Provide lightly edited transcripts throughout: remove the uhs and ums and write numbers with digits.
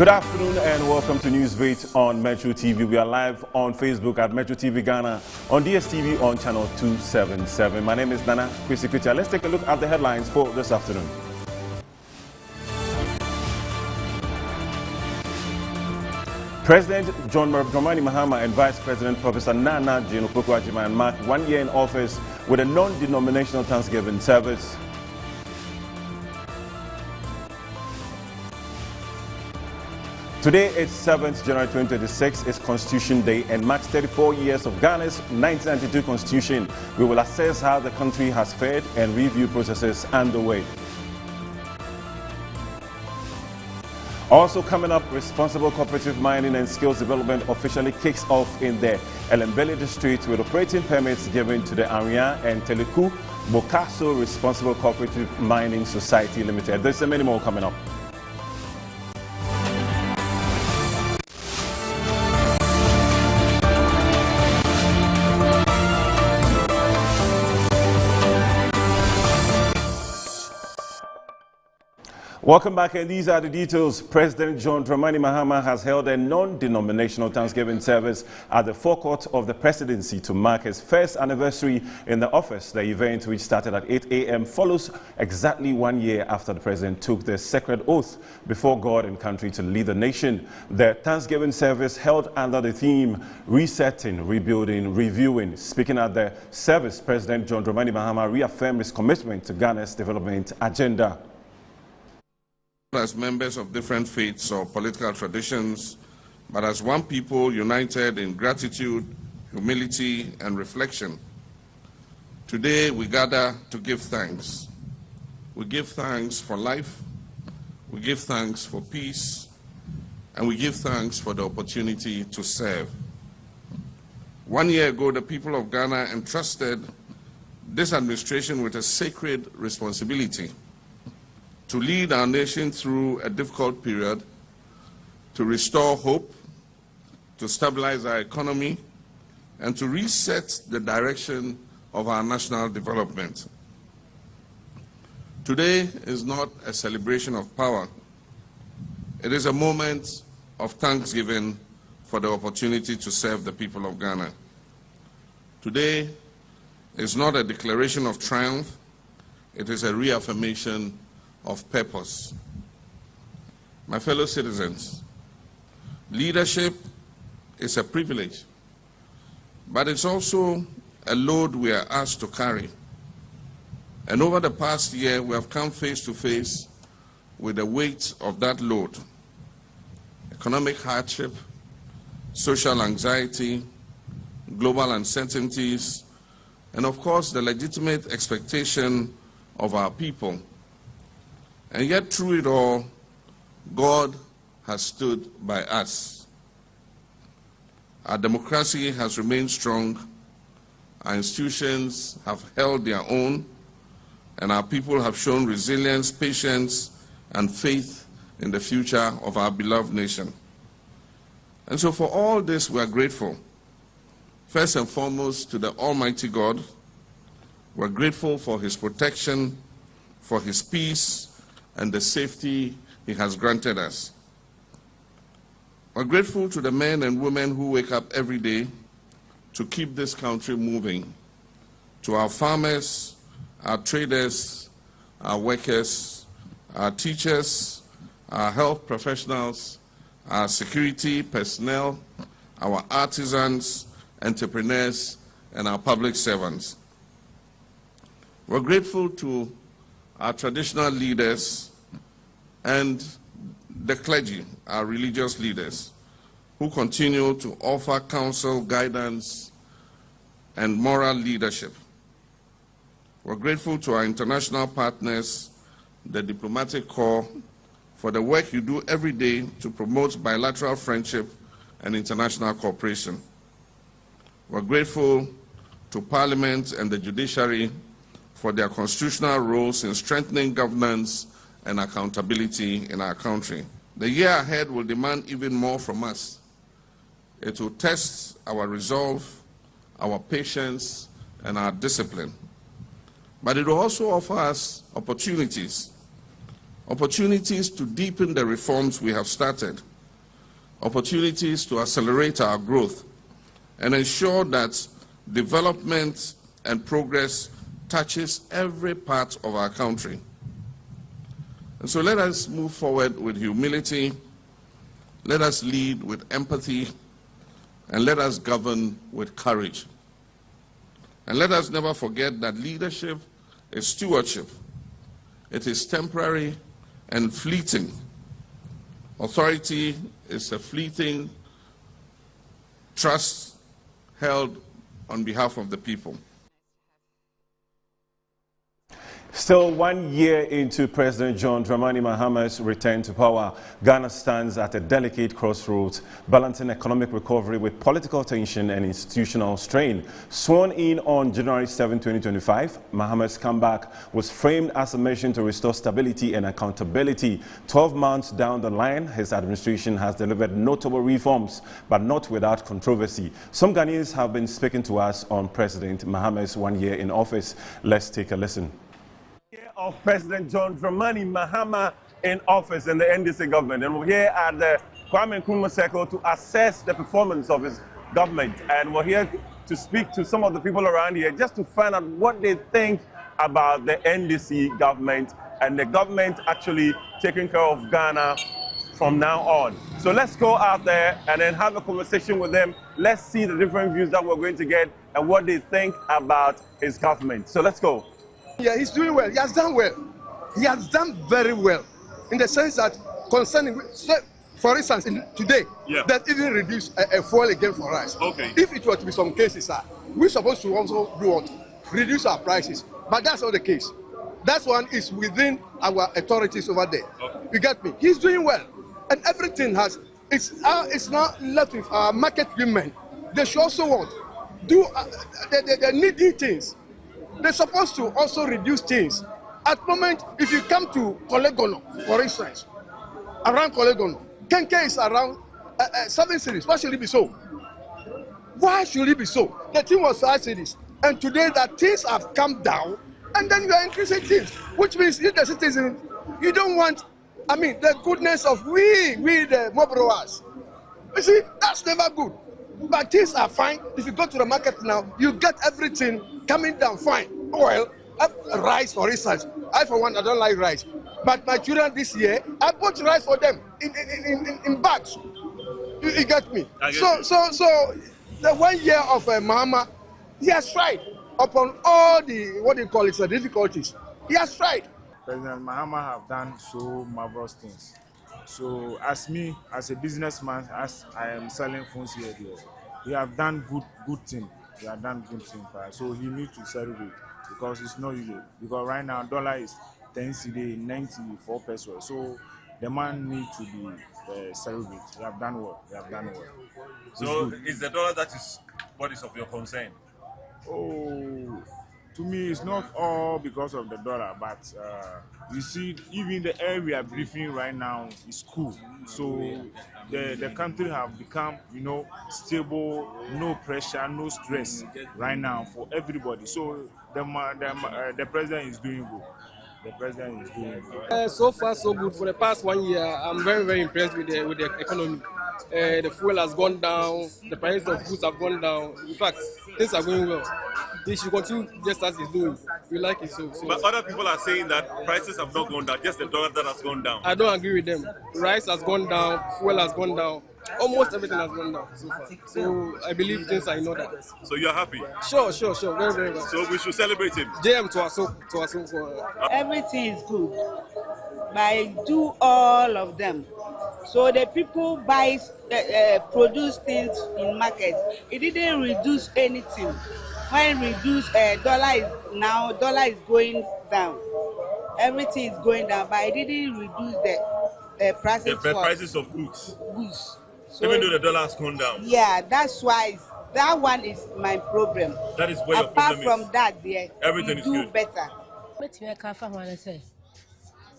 Good afternoon and welcome to Newsbeat on Metro TV. We are live on Facebook at Metro TV Ghana, on DSTV on channel 277. My name is Nana Kwesi. Let's take a look at the headlines for this afternoon. President John Dramani Mahama and Vice President Professor Nana Jane Opoku-Agyeman marked 1 year in office with a non-denominational Thanksgiving service. Today is 7th January 2026, it's Constitution Day and marks 34 years of Ghana's 1992 Constitution. We will assess how the country has fared and review processes underway. Also coming up, responsible cooperative mining and skills development officially kicks off in the Elembele district with operating permits given to the Aria and Teleku Bokaso Responsible Cooperative Mining Society Limited. There's many more coming up. Welcome back, and these are the details. President John Dramani Mahama has held a non-denominational Thanksgiving service at the forecourt of the presidency to mark his first anniversary in the office. The event, which started at 8 a.m., follows exactly 1 year after the president took the sacred oath before God and country to lead the nation. The Thanksgiving service held under the theme Resetting, Rebuilding, Reviewing. Speaking at the service, President John Dramani Mahama reaffirmed his commitment to Ghana's development agenda. As members of different faiths or political traditions, but as one people united in gratitude, humility, and reflection. Today we gather to give thanks. We give thanks for life, we give thanks for peace, and we give thanks for the opportunity to serve. 1 year ago, the people of Ghana entrusted this administration with a sacred responsibility to lead our nation through a difficult period, to restore hope, to stabilize our economy, and to reset the direction of our national development. Today is not a celebration of power. It is a moment of thanksgiving for the opportunity to serve the people of Ghana. Today is not a declaration of triumph. It is a reaffirmation of purpose. My fellow citizens, leadership is a privilege, but it's also a load we are asked to carry. And over the past year, we have come face to face with the weight of that load. Economic hardship, social anxiety, global uncertainties, and of course the legitimate expectation of our people. And yet, through it all, God has stood by us. Our democracy has remained strong, our institutions have held their own, and our people have shown resilience, patience, and faith in the future of our beloved nation. And so for all this, we are grateful. First and foremost, to the Almighty God. We're grateful for His protection, for His peace, and the safety He has granted us. We're grateful to the men and women who wake up every day to keep this country moving, to our farmers, our traders, our workers, our teachers, our health professionals, our security personnel, our artisans, entrepreneurs, and our public servants. We're grateful to our traditional leaders and the clergy, our religious leaders, who continue to offer counsel, guidance, and moral leadership. We're grateful to our international partners, the diplomatic corps, for the work you do every day to promote bilateral friendship and international cooperation. We're grateful to Parliament and the judiciary for their constitutional roles in strengthening governance and accountability in our country. The year ahead will demand even more from us. It will test our resolve, our patience, and our discipline. But it will also offer us opportunities to deepen the reforms we have started opportunities to accelerate our growth and ensure that development and progress touches every part of our country. And so let us move forward with humility, let us lead with empathy, and let us govern with courage. And let us never forget that leadership is stewardship. It is temporary and fleeting. Authority is a fleeting trust held on behalf of the people. Still 1 year into President John Dramani Mahama's return to power, Ghana stands at a delicate crossroads, balancing economic recovery with political tension and institutional strain. Sworn in on January 7, 2025, Mahama's comeback was framed as a mission to restore stability and accountability. 12 months down the line, his administration has delivered notable reforms, but not without controversy. Some Ghanaians have been speaking to us on President Mahama's 1 year in office. Let's take a listen. Of President John Dramani Mahama in office in the NDC government, and we're here at the Kwame Nkrumah Circle to assess the performance of his government, and we're here to speak to some of the people around here just to find out what they think about the NDC government and the government actually taking care of Ghana from now on. So let's go out there and then have a conversation with them. Let's see the different views that we're going to get and what they think about his government. So let's go. Yeah, he's doing well. He has done well. He has done very well in the sense that concerning, for instance, today, that even reduce a fuel again for us. Okay. If it were to be some cases, we're supposed to also do what? Reduce our prices. But that's not the case. That one is within our authorities over there. Okay. You get me? He's doing well. And everything has, it's not left with our market women. They should also want, do the needy things. They're supposed to also reduce things. At the moment, if you come to Kolegono, for instance, around Kolegono, Kenke is around 7 cities. Why should it be so? Why should it be so? The thing was 5 cities. And today that things have come down, and then you are increasing things, which means you, the citizen, you don't want, I mean, the goodness of we the mob-growers. You see, that's never good. But things are fine. If you go to the market now, you get everything coming down fine. Oil, rice, for instance. I, for one, I don't like rice. But my children this year, I bought rice for them in bags. You get me? So the 1 year of Mahama, he has tried upon all the, what do you call it, the difficulties. He has tried. President Mahama have done so marvelous things. So as me, as a businessman, as I am selling phones here, he have done good thing. He have done good thing. So he needs to celebrate because it's not easy. Because right now dollar is 10 cedi, 94 pesos. So the man needs to be celebrated. He have done well. He have done well. So is the dollar that is what is of your concern? Oh, to me, it's not all because of the dollar, but you see, even the air we are breathing right now is cool. So the country have become, you know, stable, no pressure, no stress right now for everybody. So the president is doing good. The president is doing good. So far, so good. For the past 1 year, I'm very, very impressed with the economy. The fuel has gone down, the price of goods have gone down. In fact, things are going well. They should continue just as it's doing. We like it so. But other people are saying that prices have not gone down, just the dollar that has gone down. I don't agree with them. Rice has gone down, fuel has gone down. Almost everything has gone down so far. So I believe things are in order. So you're happy? Sure. Very, very well. So we should celebrate him. JM to us. Everything is good. But I do all of them. So the people buy, produce things in market. It didn't reduce anything. When reduce dollar is going down. Everything is going down, but I didn't reduce the prices. The prices of goods. So, even though the dollar has gone down. Yeah, that's why that one is my problem. That is where your Apart problem from is. that, everything is do good. better.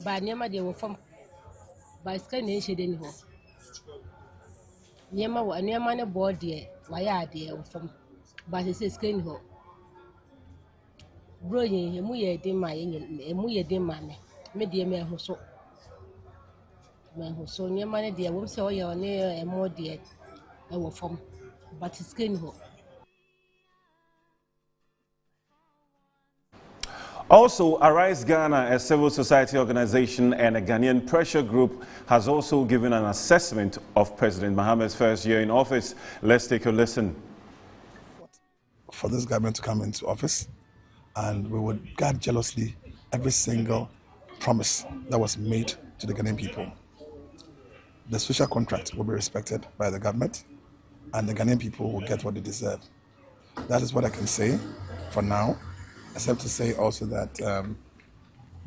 But never they were from by sky nation in home. Near a board there, why are they from? But it says screen home. Brilliant, a muye de my money, medium so. mehu so nneɛma no deɛ wɔm sɛ ɔyɛ ɔne ɛmo deɛ ɛwɔ fam but sika ni hɔ. Also, Arise Ghana, a civil society organization and a Ghanaian pressure group, has also given an assessment of President Mahama's first year in office. Let's take a listen. For this government to come into office, and we would guard jealously every single promise that was made to the Ghanaian people. The social contract will be respected by the government, and the Ghanaian people will get what they deserve. That is what I can say for now, except to say also that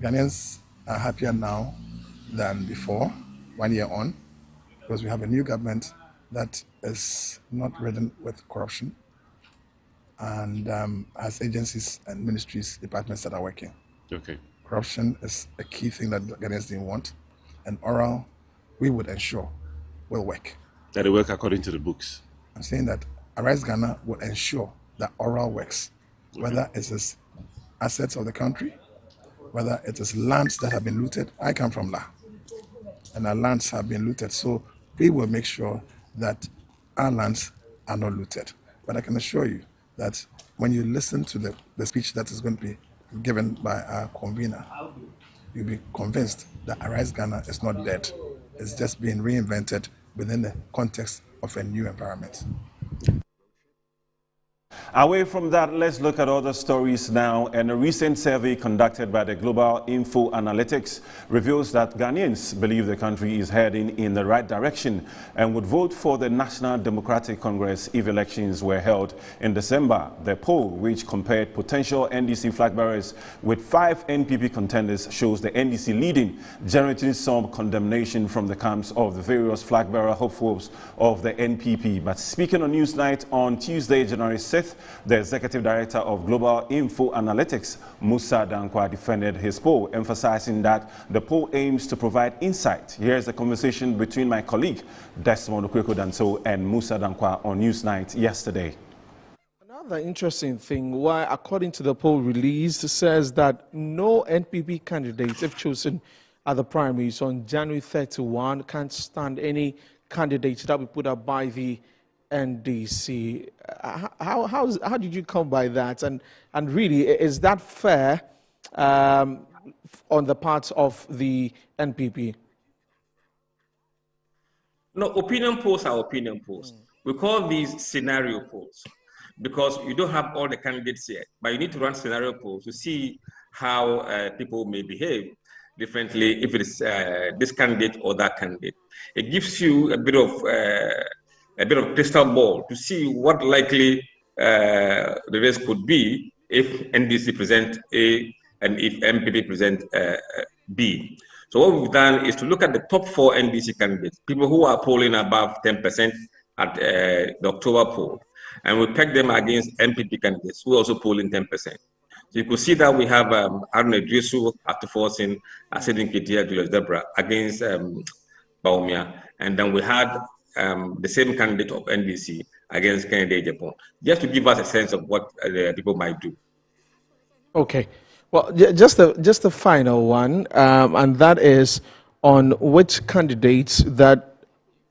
Ghanaians are happier now than before, 1 year on, because we have a new government that is not ridden with corruption and has agencies and ministries, departments that are working. Okay. Corruption is a key thing that Ghanaians didn't want, and oral, we would ensure, will work. That it work according to the books. I'm saying that Arise Ghana will ensure that oral works, whether it is assets of the country, whether it is lands that have been looted. I come from La, and our lands have been looted, so we will make sure that our lands are not looted. But I can assure you that when you listen to the speech that is going to be given by our convener, you'll be convinced that Arise Ghana is not dead. It's just being reinvented within the context of a new environment. Away from that, let's look at other stories now. And a recent survey conducted by the Global Info Analytics reveals that Ghanaians believe the country is heading in the right direction and would vote for the National Democratic Congress if elections were held in December. The poll, which compared potential NDC flag bearers with 5 NPP contenders, shows the NDC leading, generating some condemnation from the camps of the various flag bearer hopefuls of the NPP. But speaking on Newsnight on Tuesday, January 6th, the Executive Director of Global Info Analytics, Musa Dankwa, defended his poll, emphasizing that the poll aims to provide insight. Here's a conversation between my colleague, Desmond Okweko-Danso, and Musa Dankwa on Newsnight yesterday. Another interesting thing, why, according to the poll released, says that no NPP candidates, if chosen at the primaries on January 31, can't stand any candidates that will be put up by the NDC. How did you come by that? And really, is that fair on the part of the NPP? No, opinion polls are opinion polls. We call these scenario polls because you don't have all the candidates yet, but you need to run scenario polls to see how people may behave differently if it is this candidate or that candidate. It gives you a bit of crystal ball to see what likely the risk could be if NDC present A and if MPP present B. So what we've done is to look at the top 4 NDC candidates, people who are polling above 10% at the October poll, and we peg them against MPP candidates who are also polling 10%. So you could see that we have Haruna Iddrisu, Arthur Forson, Asedin Ketia, Julius Debra against Bawumia, and then we had the same candidate of NDC against Kennedy Japan, just to give us a sense of what people might do. Okay. Well, just the final one, and that is on which candidates that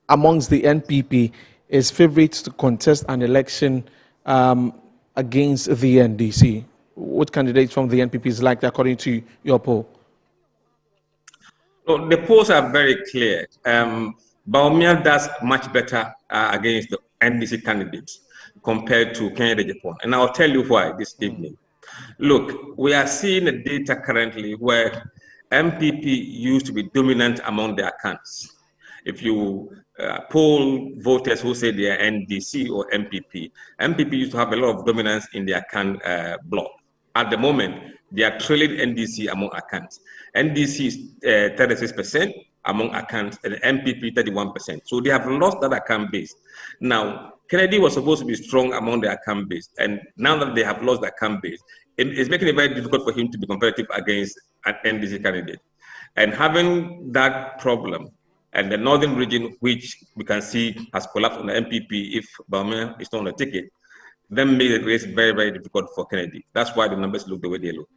amongst the NPP is favorite to contest an election against the NDC. What candidates from the NPP is likely according to your poll? Well, the polls are very clear. Bawumia does much better against the NDC candidates compared to Kennedy Japan. And I'll tell you why this evening. Look, we are seeing the data currently where MPP used to be dominant among their accounts. If you poll voters who say they are NDC or MPP, MPP used to have a lot of dominance in their account block. At the moment, they are trailing NDC among accounts. NDC is 36% among accounts and MPP 31%. So they have lost that account base. Now, Kennedy was supposed to be strong among the account base, and now that they have lost the account base, it's making it very difficult for him to be competitive against an NDC candidate. And having that problem, and the northern region, which we can see has collapsed on the MPP if Bawumia is not on the ticket, then made the race very, very difficult for Kennedy. That's why the numbers look the way they look.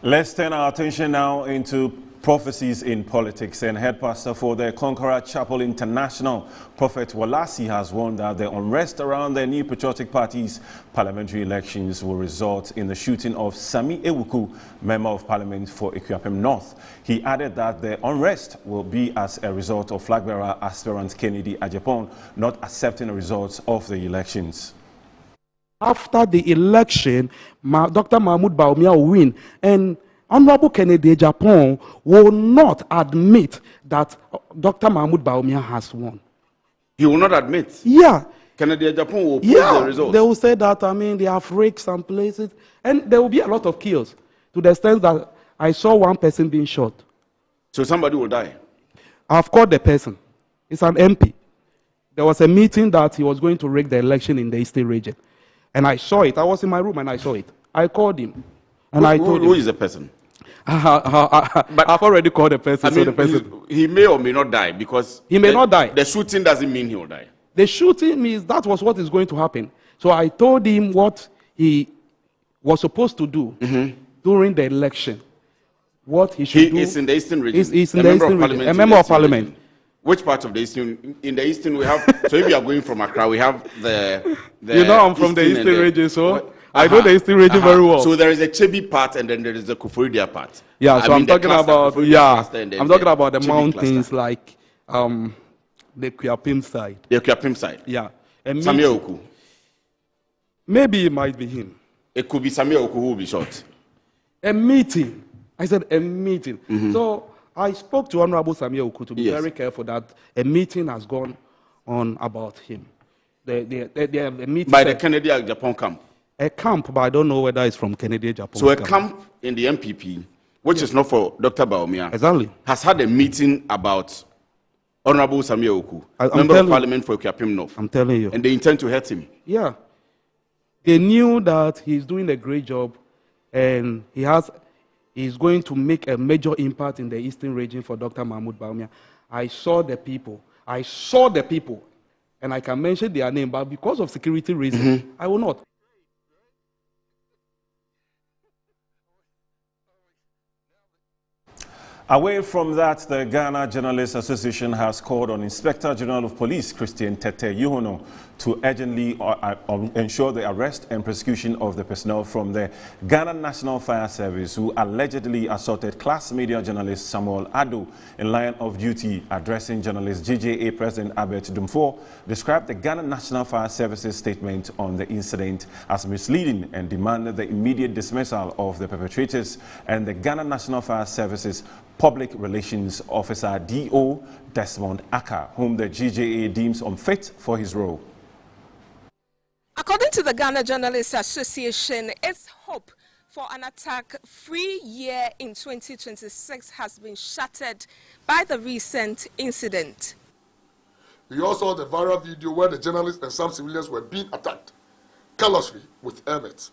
Let's turn our attention now into prophecies in politics, and head pastor for the Conqueror Chapel International, Prophet Walasi, has warned that the unrest around the New Patriotic Party's parliamentary elections will result in the shooting of Sami Ewuku, Member of Parliament for Ekuapem North. He added that the unrest will be as a result of flag bearer aspirant Kennedy Agyapong not accepting the results of the elections. After the election, Dr. Mahmoud Bawumia will win, and Honorable Kennedy Agyapong will not admit that Dr. Mahmoud Bawumia has won. He will not admit? Yeah. Kennedy Agyapong will post the results? They will say that, they have raked some places, and there will be a lot of kills, to the extent that I saw one person being shot. So somebody will die? I've called the person. It's an MP. There was a meeting that he was going to rig the election in the Eastern region. And I saw it. I was in my room and I saw it. I called him. And I told him. Who is the person? But I've already called the person. So the person, he may or may not die because he may not die. The shooting doesn't mean he will die. The shooting means that was what is going to happen. So I told him what he was supposed to do during the election. What he should do. He is in the Eastern region. He's in the Eastern region. A member of Parliament. Which part of the Eastern? In the Eastern, we have. So if you are going from Accra, we have the you know, I'm from the Eastern region, so I know the Eastern region very well. So there is a Chebi part, and then there is the Kufuridia part. Yeah, so I'm talking about I'm talking about the mountains, like the Ekuapem side. The Ekuapem side. Yeah. Sami Ewuku. Maybe it might be him. It could be Sami Ewuku who will be shot. A meeting. I said a meeting. So I spoke to Honorable Sami Ewuku to be very careful that a meeting has gone on about him. The meeting by the Kennedy Agyapong camp? A camp, but I don't know whether it's from Kennedy Agyapong. So a camp in the MPP, which is not for Dr. Bawumia, exactly, has had a meeting about Honorable Sami Ewuku, Member of Parliament for Ekuapem North. I'm telling you. And they intend to hurt him. Yeah. They knew that he's doing a great job and he's going to make a major impact in the Eastern region for Dr. Mahmoud Bawumia. I saw the people, and I can mention their name, but because of security reasons, I will not. Away from that, the Ghana Journalists Association has called on Inspector General of Police, Christian Tete Yuhono, to urgently ensure the arrest and prosecution of the personnel from the Ghana National Fire Service who allegedly assaulted class media journalist Samuel Ado in line of duty. Addressing journalist GJA President Albert Dumfor described the Ghana National Fire Service's statement on the incident as misleading and demanded the immediate dismissal of the perpetrators and the Ghana National Fire Service's Public Relations Officer D.O. Desmond Aka, whom the GJA deems unfit for his role. According to the Ghana Journalists Association, its hope for an attack-free year in 2026 has been shattered by the recent incident. We also saw the viral video where the journalists and some civilians were being attacked callously with helmets.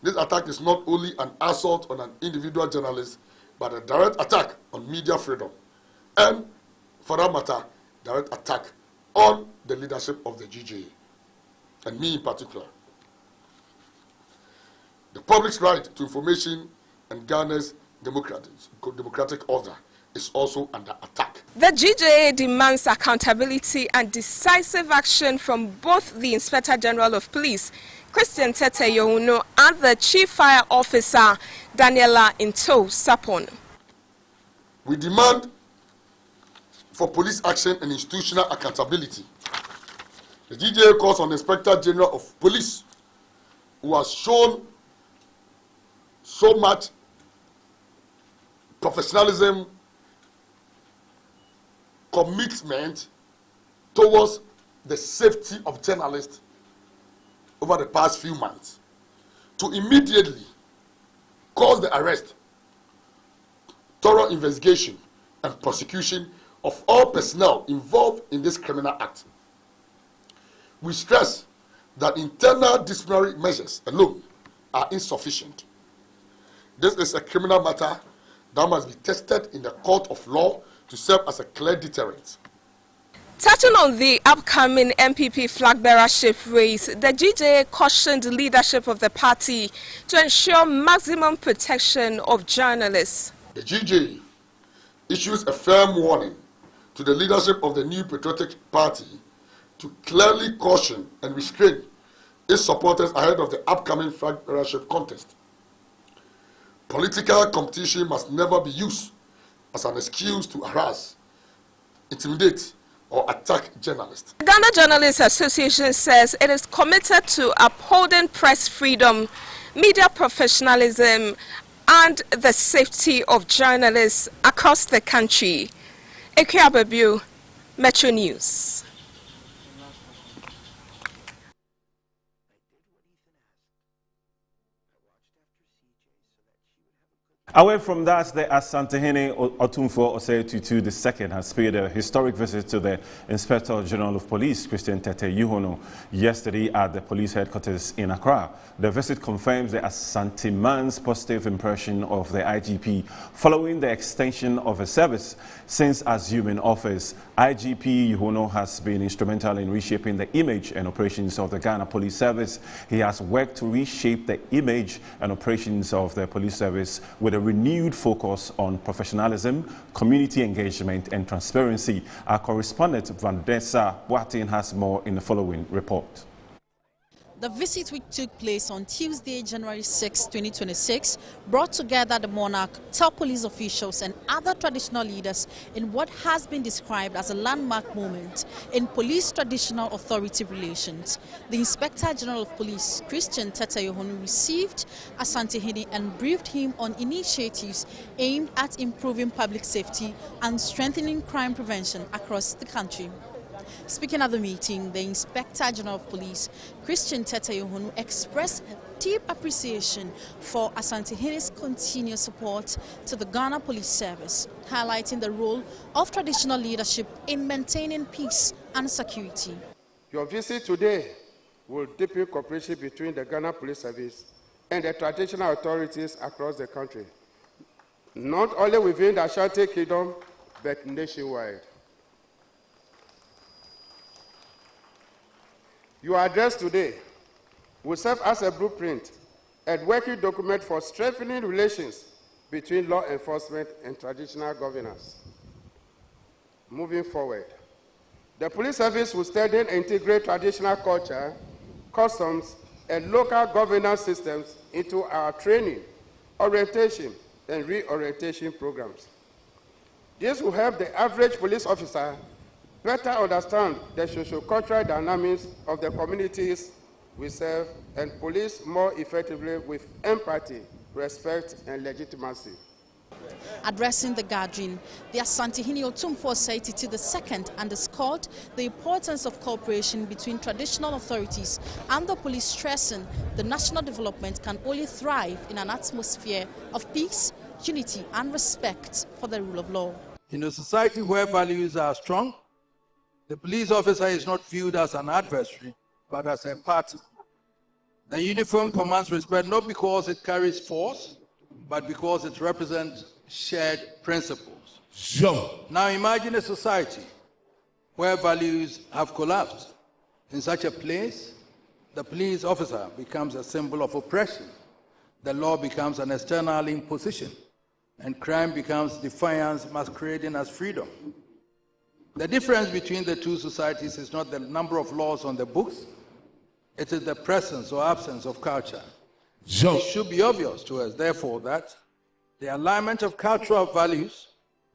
This attack is not only an assault on an individual journalist, but a direct attack on media freedom, and, for that matter, direct attack on the leadership of the GJA, and me in particular. The public's right to information and Ghana's democratic order is also under attack. The GJA demands accountability and decisive action from both the Inspector General of Police, Christian Tete Yuhono, and the Chief Fire Officer, Daniela Into Sapon. We demand for police action and institutional accountability. The GJA calls on the Inspector General of Police, who has shown so much professionalism, commitment towards the safety of journalists over the past few months, to immediately cause the arrest, thorough investigation, and prosecution of all personnel involved in this criminal act. We stress that internal disciplinary measures alone are insufficient. This is a criminal matter that must be tested in the court of law to serve as a clear deterrent. Touching on the upcoming MPP flag bearership race, the GJA cautioned the leadership of the party to ensure maximum protection of journalists. The GJA issues a firm warning to the leadership of the New Patriotic Party to clearly caution and restrain its supporters ahead of the upcoming flag bearership contest. Political competition must never be used as an excuse to harass, intimidate, or attack journalists. The Ghana Journalists Association says it is committed to upholding press freedom, media professionalism, and the safety of journalists across the country. Ekia Babu, Metro News. Away from that, the Asantehene Otumfuo Osei Tutu II has paid a historic visit to the Inspector General of Police, Christian Tete Yohuno, yesterday at the police headquarters in Accra. The visit confirms the Asante man's positive impression of the IGP following the extension of his service. Since assuming office, IGP Yohuno has been instrumental in reshaping the image and operations of the Ghana Police Service. He has worked to reshape the image and operations of the police service with a renewed focus on professionalism, community engagement, and transparency. Our correspondent Vanessa Boateng has more in the following report. The visit, which took place on Tuesday, January 6, 2026, brought together the monarch, top police officials, and other traditional leaders in what has been described as a landmark moment in police traditional authority relations. The Inspector General of Police, Christian Tete Yohuno, received Asantehene and briefed him on initiatives aimed at improving public safety and strengthening crime prevention across the country. Speaking at the meeting, the Inspector General of Police, Christian Tete Yohuno, expressed deep appreciation for Asantehene's continued support to the Ghana Police Service, highlighting the role of traditional leadership in maintaining peace and security. Your visit today will deepen cooperation between the Ghana Police Service and the traditional authorities across the country, not only within the Ashanti Kingdom, but nationwide. Your address today will serve as a blueprint and working document for strengthening relations between law enforcement and traditional governance. Moving forward, the police service will study and integrate traditional culture, customs, and local governance systems into our training, orientation, and reorientation programs. This will help the average police officer better understand the socio-cultural dynamics of the communities we serve and police more effectively with empathy, respect, and legitimacy. Addressing the gathering, the Asantehene Otumfuo Osei Tutu II underscored the importance of cooperation between traditional authorities and the police, stressing the national development can only thrive in an atmosphere of peace, unity, and respect for the rule of law. In a society where values are strong, the police officer is not viewed as an adversary, but as a partner. The uniform commands respect not because it carries force, but because it represents shared principles. Sure. Now imagine a society where values have collapsed. In such a place, the police officer becomes a symbol of oppression. The law becomes an external imposition, and crime becomes defiance masquerading as freedom. The difference between the two societies is not the number of laws on the books, it is the presence or absence of culture. Sure. It should be obvious to us, therefore, that the alignment of cultural values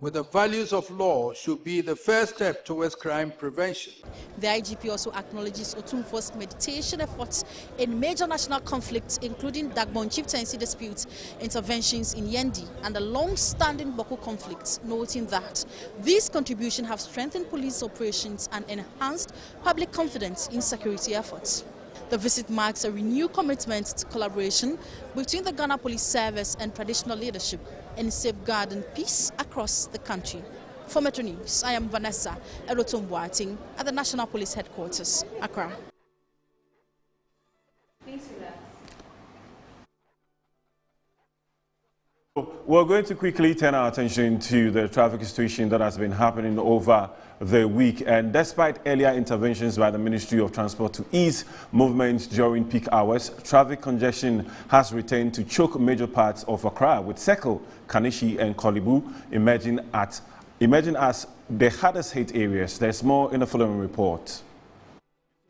with the values of law should be the first step towards crime prevention. The IGP also acknowledges Otumfuo's mediation efforts in major national conflicts, including Dagbon chieftaincy disputes, interventions in Yendi, and the long-standing Boko conflicts, noting that these contributions have strengthened police operations and enhanced public confidence in security efforts. The visit marks a renewed commitment to collaboration between the Ghana Police Service and traditional leadership in safeguarding peace across the country. For Metro News, I am Vanessa Boateng at the National Police Headquarters, Accra. we're going to quickly turn our attention to the traffic situation that has been happening over the week. And despite earlier interventions by the Ministry of Transport to ease movement during peak hours, traffic congestion has returned to choke major parts of Accra, with Circle, Kaneshie and Korle Bu emerging as the hardest hit areas. There's more in the following report.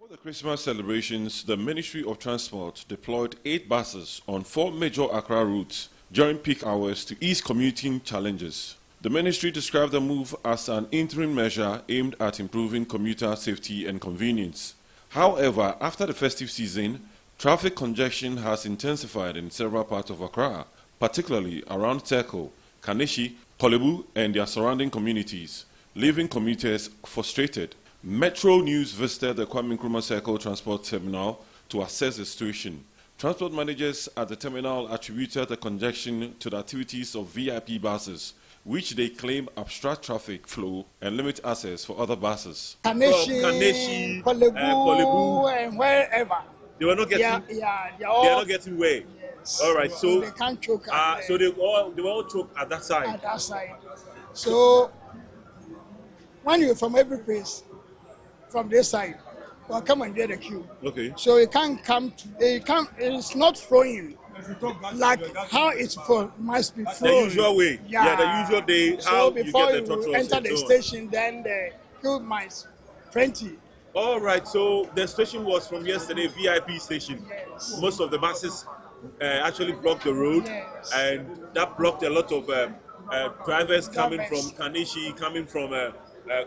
For the Christmas celebrations, the Ministry of Transport deployed 8 buses on 4 major Accra routes during peak hours to ease commuting challenges. The ministry described the move as an interim measure aimed at improving commuter safety and convenience. However, after the festive season, traffic congestion has intensified in several parts of Accra, particularly around Circle, Kaneshie, Korle Bu and their surrounding communities, leaving commuters frustrated. Metro News visited the Kwame Nkrumah Circle Transport Terminal to assess the situation. Transport managers at the terminal attributed the congestion to the activities of VIP buses, which they claim obstruct traffic flow and limit access for other buses. Kaneshie, Korle Bu, and wherever. They were not getting. They are not getting way. Yes. All right, so they can't choke. So they were all choked at that side. At that side. So when you're from every place, from this side, well, come and get a queue. Okay. So it can't come. It's not flowing like how it's for must be flowing. The usual way. Yeah, the usual day. So how before you get the you enter the station, then the queue might 20. All right. So the station was from yesterday, VIP station. Yes. Most of the buses actually blocked the road, and that blocked a lot of drivers coming from Kaneshie, coming from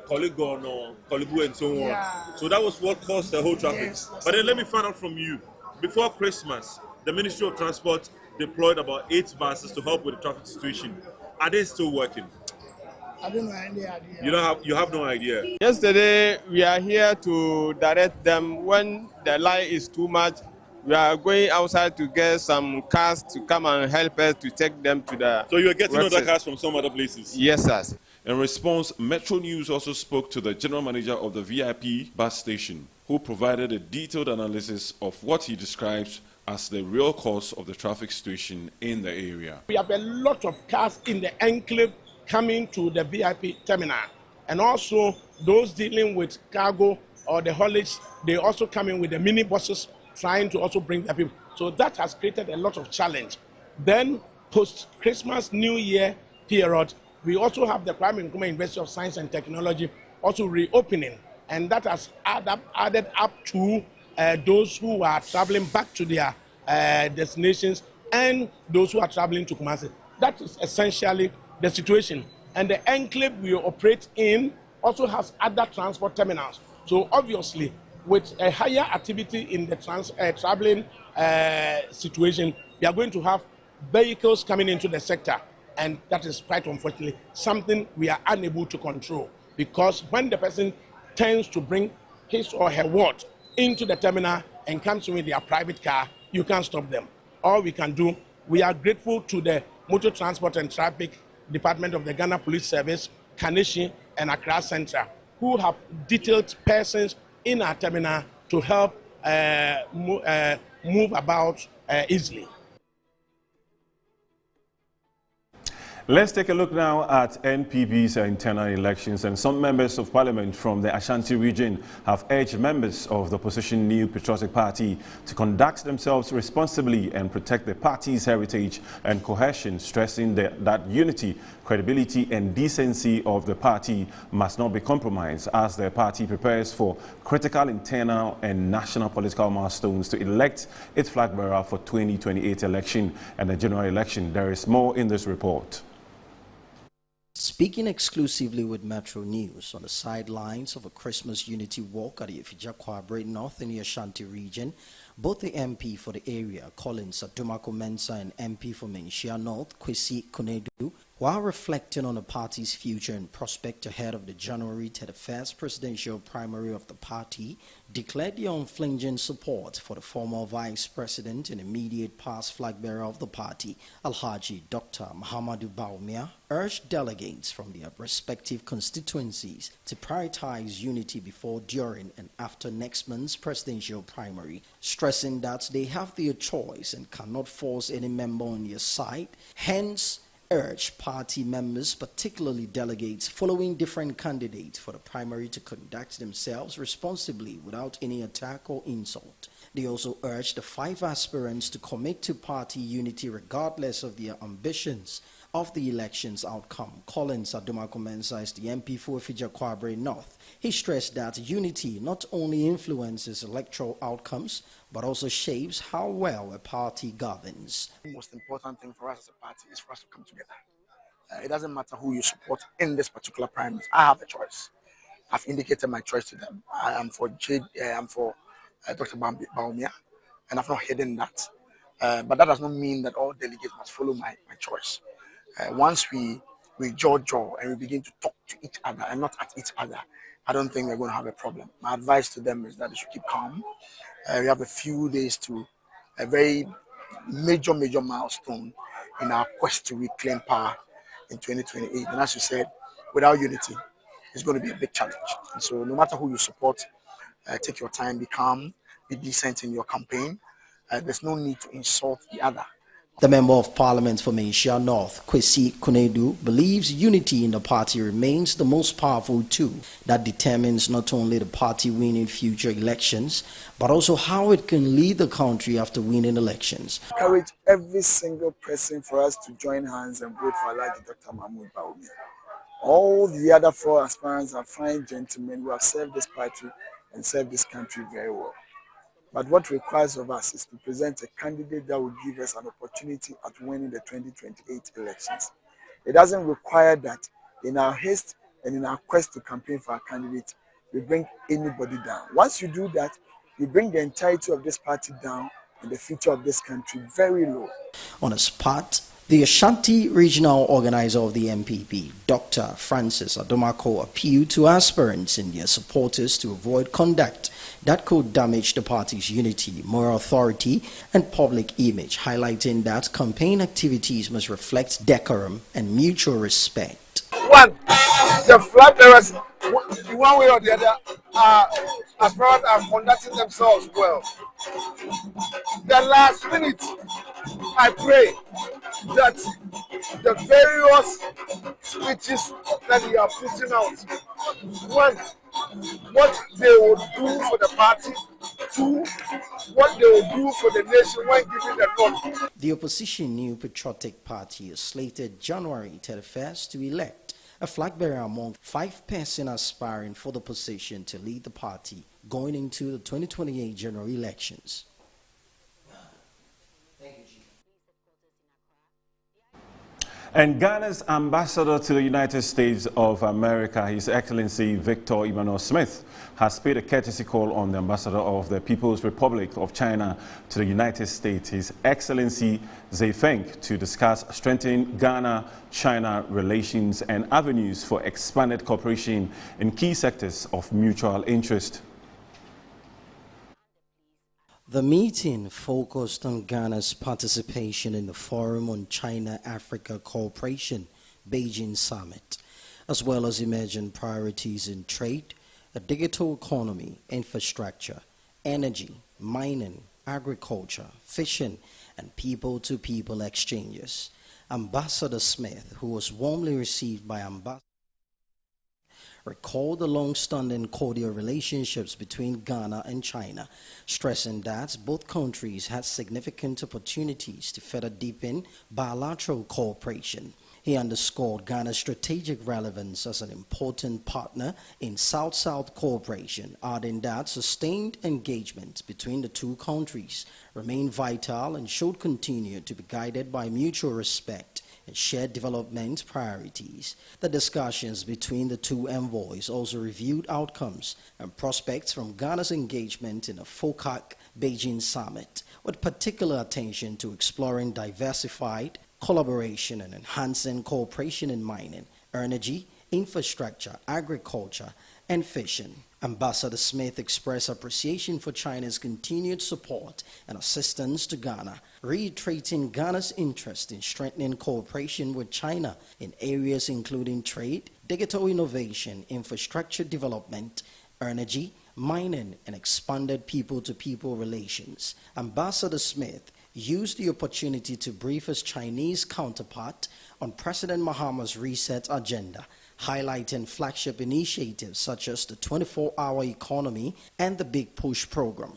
Korle or Korle Bu and so on. Yeah. So that was what caused the whole traffic. Yes, but then let me find out from you. Before Christmas, the Ministry of Transport deployed about 8 buses to help with the traffic situation. Are they still working? I don't know any idea. You have no idea. Yesterday, we are here to direct them when the line is too much. We are going outside to get some cars to come and help us to take them to the. So you are getting other cars from some other places? Yes, sir. In response, Metro News also spoke to the general manager of the VIP bus station, who provided a detailed analysis of what he describes as the real cause of the traffic situation in the area. We have a lot of cars in the enclave coming to the VIP terminal, and also those dealing with cargo or the haulage, they also come in with the mini buses trying to also bring their people. So that has created a lot of challenge. Then post-Christmas, New Year period, we also have the Kwame Nkrumah University of Science and Technology also reopening, and that has added up to those who are traveling back to their destinations and those who are traveling to Kumasi. That is essentially the situation. And the enclave we operate in also has other transport terminals. So obviously, with a higher activity in the traveling situation, we are going to have vehicles coming into the sector. And that is quite unfortunately something we are unable to control, because when the person tends to bring his or her ward into the terminal and comes with their private car, you can't stop them. All we can do, we are grateful to the Motor Transport and Traffic Department of the Ghana Police Service, Kaneshie and Accra Central, who have detailed persons in our terminal to help move about easily. Let's take a look now at NPP's internal elections, and some members of parliament from the Ashanti region have urged members of the opposition New Patriotic Party to conduct themselves responsibly and protect the party's heritage and cohesion, stressing that unity, credibility and decency of the party must not be compromised as the party prepares for critical internal and national political milestones to elect its flag bearer for 2028 election and the general election. There is more in this report. Speaking exclusively with Metro News on the sidelines of a Christmas unity walk at the Efija Kwabre North in the Ashanti region, both the MP for the area, Collins Atumako Mensah, and MP for Menchia North, Kwesi Konedu, while reflecting on the party's future and prospect ahead of the January 31st presidential primary of the party, declared the unflinching support for the former vice president and immediate past flag bearer of the party, Alhaji Dr. Mahamudu Bawumia, urged delegates from their respective constituencies to prioritize unity before, during, and after next month's presidential primary, stressing that they have their choice and cannot force any member on their side. Hence, urged party members, particularly delegates following different candidates for the primary, to conduct themselves responsibly without any attack or insult. They also urged the 5 aspirants to commit to party unity regardless of their ambitions of the election's outcome. Collins Adumakomensa is the MP for Efija Kwabre North. He stressed that unity not only influences electoral outcomes, but also shapes how well a party governs. The most important thing for us as a party is for us to come together. It doesn't matter who you support in this particular primary. I have a choice. I've indicated my choice to them. I am for Dr. Bawumia, and I've not hidden that. But that does not mean that all delegates must follow my choice. Once we jaw and we begin to talk to each other and not at each other, I don't think we're going to have a problem. My advice to them is that they should keep calm. We have a few days to a very major milestone in our quest to reclaim power in 2028. And as you said, without unity, it's going to be a big challenge. And so no matter who you support, take your time, be calm, be decent in your campaign. There's no need to insult the other. The Member of Parliament for Mencia North, Kwesi Kunedu, believes unity in the party remains the most powerful tool that determines not only the party winning future elections, but also how it can lead the country after winning elections. I encourage every single person for us to join hands and vote for Alhaji Dr. Mahmoud Bawumia. All the other 4 aspirants are fine gentlemen who have served this party and served this country very well. But what requires of us is to present a candidate that will give us an opportunity at winning the 2028 elections. It doesn't require that in our haste and in our quest to campaign for our candidate, we bring anybody down. Once you do that, you bring the entirety of this party down and the future of this country very low. On a spot, the Ashanti regional organizer of the MPP, Dr. Francis Adomako, appealed to aspirants and their supporters to avoid conduct that could damage the party's unity, moral authority, and public image, highlighting that campaign activities must reflect decorum and mutual respect. One, the flag bearers, one way or the other, aspirants are conducting themselves well. The last minute, I pray that the various speeches that we are putting out, one, what they will do for the party, 2, what they will do for the nation when giving the nod. The opposition New Patriotic Party is slated January 31st to elect a flag bearer among 5 persons aspiring for the position to lead the party going into the 2028 general elections. And Ghana's ambassador to the United States of America, His Excellency Victor Emmanuel Smith, has paid a courtesy call on the ambassador of the People's Republic of China to the United States, His Excellency Zhe Feng, to discuss strengthening Ghana-China relations and avenues for expanded cooperation in key sectors of mutual interest. The meeting focused on Ghana's participation in the Forum on China-Africa Cooperation, Beijing Summit, as well as emerging priorities in trade, a digital economy, infrastructure, energy, mining, agriculture, fishing, and people-to-people exchanges. Ambassador Smith, who was warmly received by Ambassador, recalled the long-standing cordial relationships between Ghana and China, stressing that both countries had significant opportunities to further deepen bilateral cooperation. He underscored Ghana's strategic relevance as an important partner in South-South cooperation, adding that sustained engagement between the 2 countries remain vital and should continue to be guided by mutual respect and shared development priorities. The discussions between the 2 envoys also reviewed outcomes and prospects from Ghana's engagement in the FOCAC Beijing Summit, with particular attention to exploring diversified collaboration and enhancing cooperation in mining, energy, infrastructure, agriculture, and fishing. Ambassador Smith expressed appreciation for China's continued support and assistance to Ghana, reiterating Ghana's interest in strengthening cooperation with China in areas including trade, digital innovation, infrastructure development, energy, mining, and expanded people-to-people relations. Ambassador Smith used the opportunity to brief his Chinese counterpart on President Mahama's reset agenda, highlighting flagship initiatives such as the 24-hour economy and the Big Push program.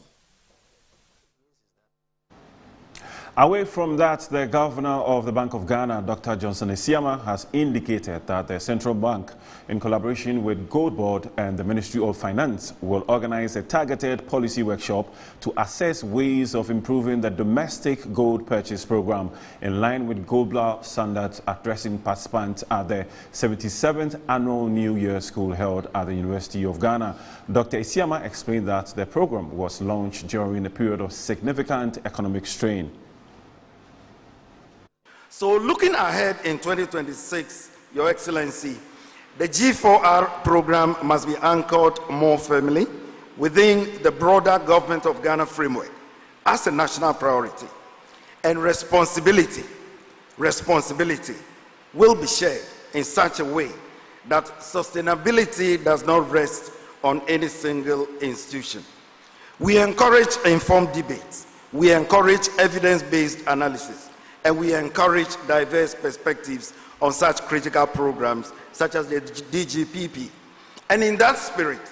Away from that, the governor of the Bank of Ghana, Dr. Johnson Esiama, has indicated that the central bank, in collaboration with Gold Board and the Ministry of Finance, will organize a targeted policy workshop to assess ways of improving the domestic gold purchase program in line with Gold Bar standards, addressing participants at the 77th Annual New Year School held at the University of Ghana. Dr. Esiama explained that the program was launched during a period of significant economic strain. So looking ahead in 2026, Your Excellency, the G4R program must be anchored more firmly within the broader Government of Ghana framework as a national priority. And responsibility will be shared in such a way that sustainability does not rest on any single institution. We encourage informed debates. We encourage evidence-based analysis. And we encourage diverse perspectives on such critical programs such as the DGPP. And in that spirit,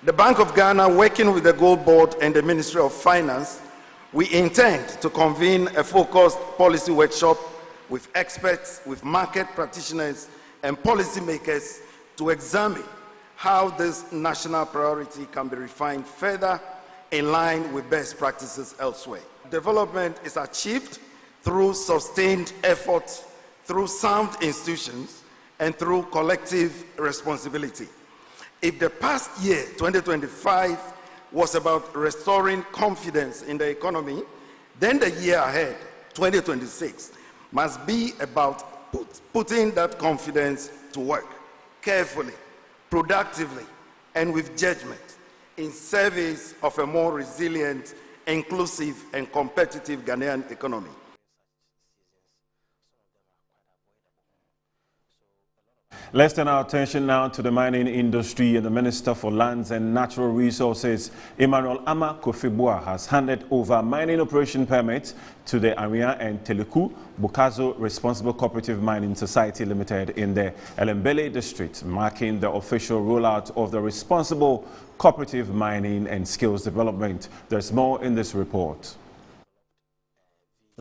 the Bank of Ghana, working with the Gold Board and the Ministry of Finance, we intend to convene a focused policy workshop with experts, with market practitioners and policymakers to examine how this national priority can be refined further in line with best practices elsewhere. Development is achieved through sustained efforts, through sound institutions, and through collective responsibility. If the past year, 2025, was about restoring confidence in the economy, then the year ahead, 2026, must be about putting that confidence to work carefully, productively, and with judgment in service of a more resilient, inclusive, and competitive Ghanaian economy. Let's turn our attention now to the mining industry, and the Minister for Lands and Natural Resources, Emmanuel Ama Kofi-Boah, has handed over mining operation permits to the Aria and Teleku Bukazo Responsible Cooperative Mining Society Limited in the Elembele district, marking the official rollout of the responsible cooperative mining and skills development. There's more in this report.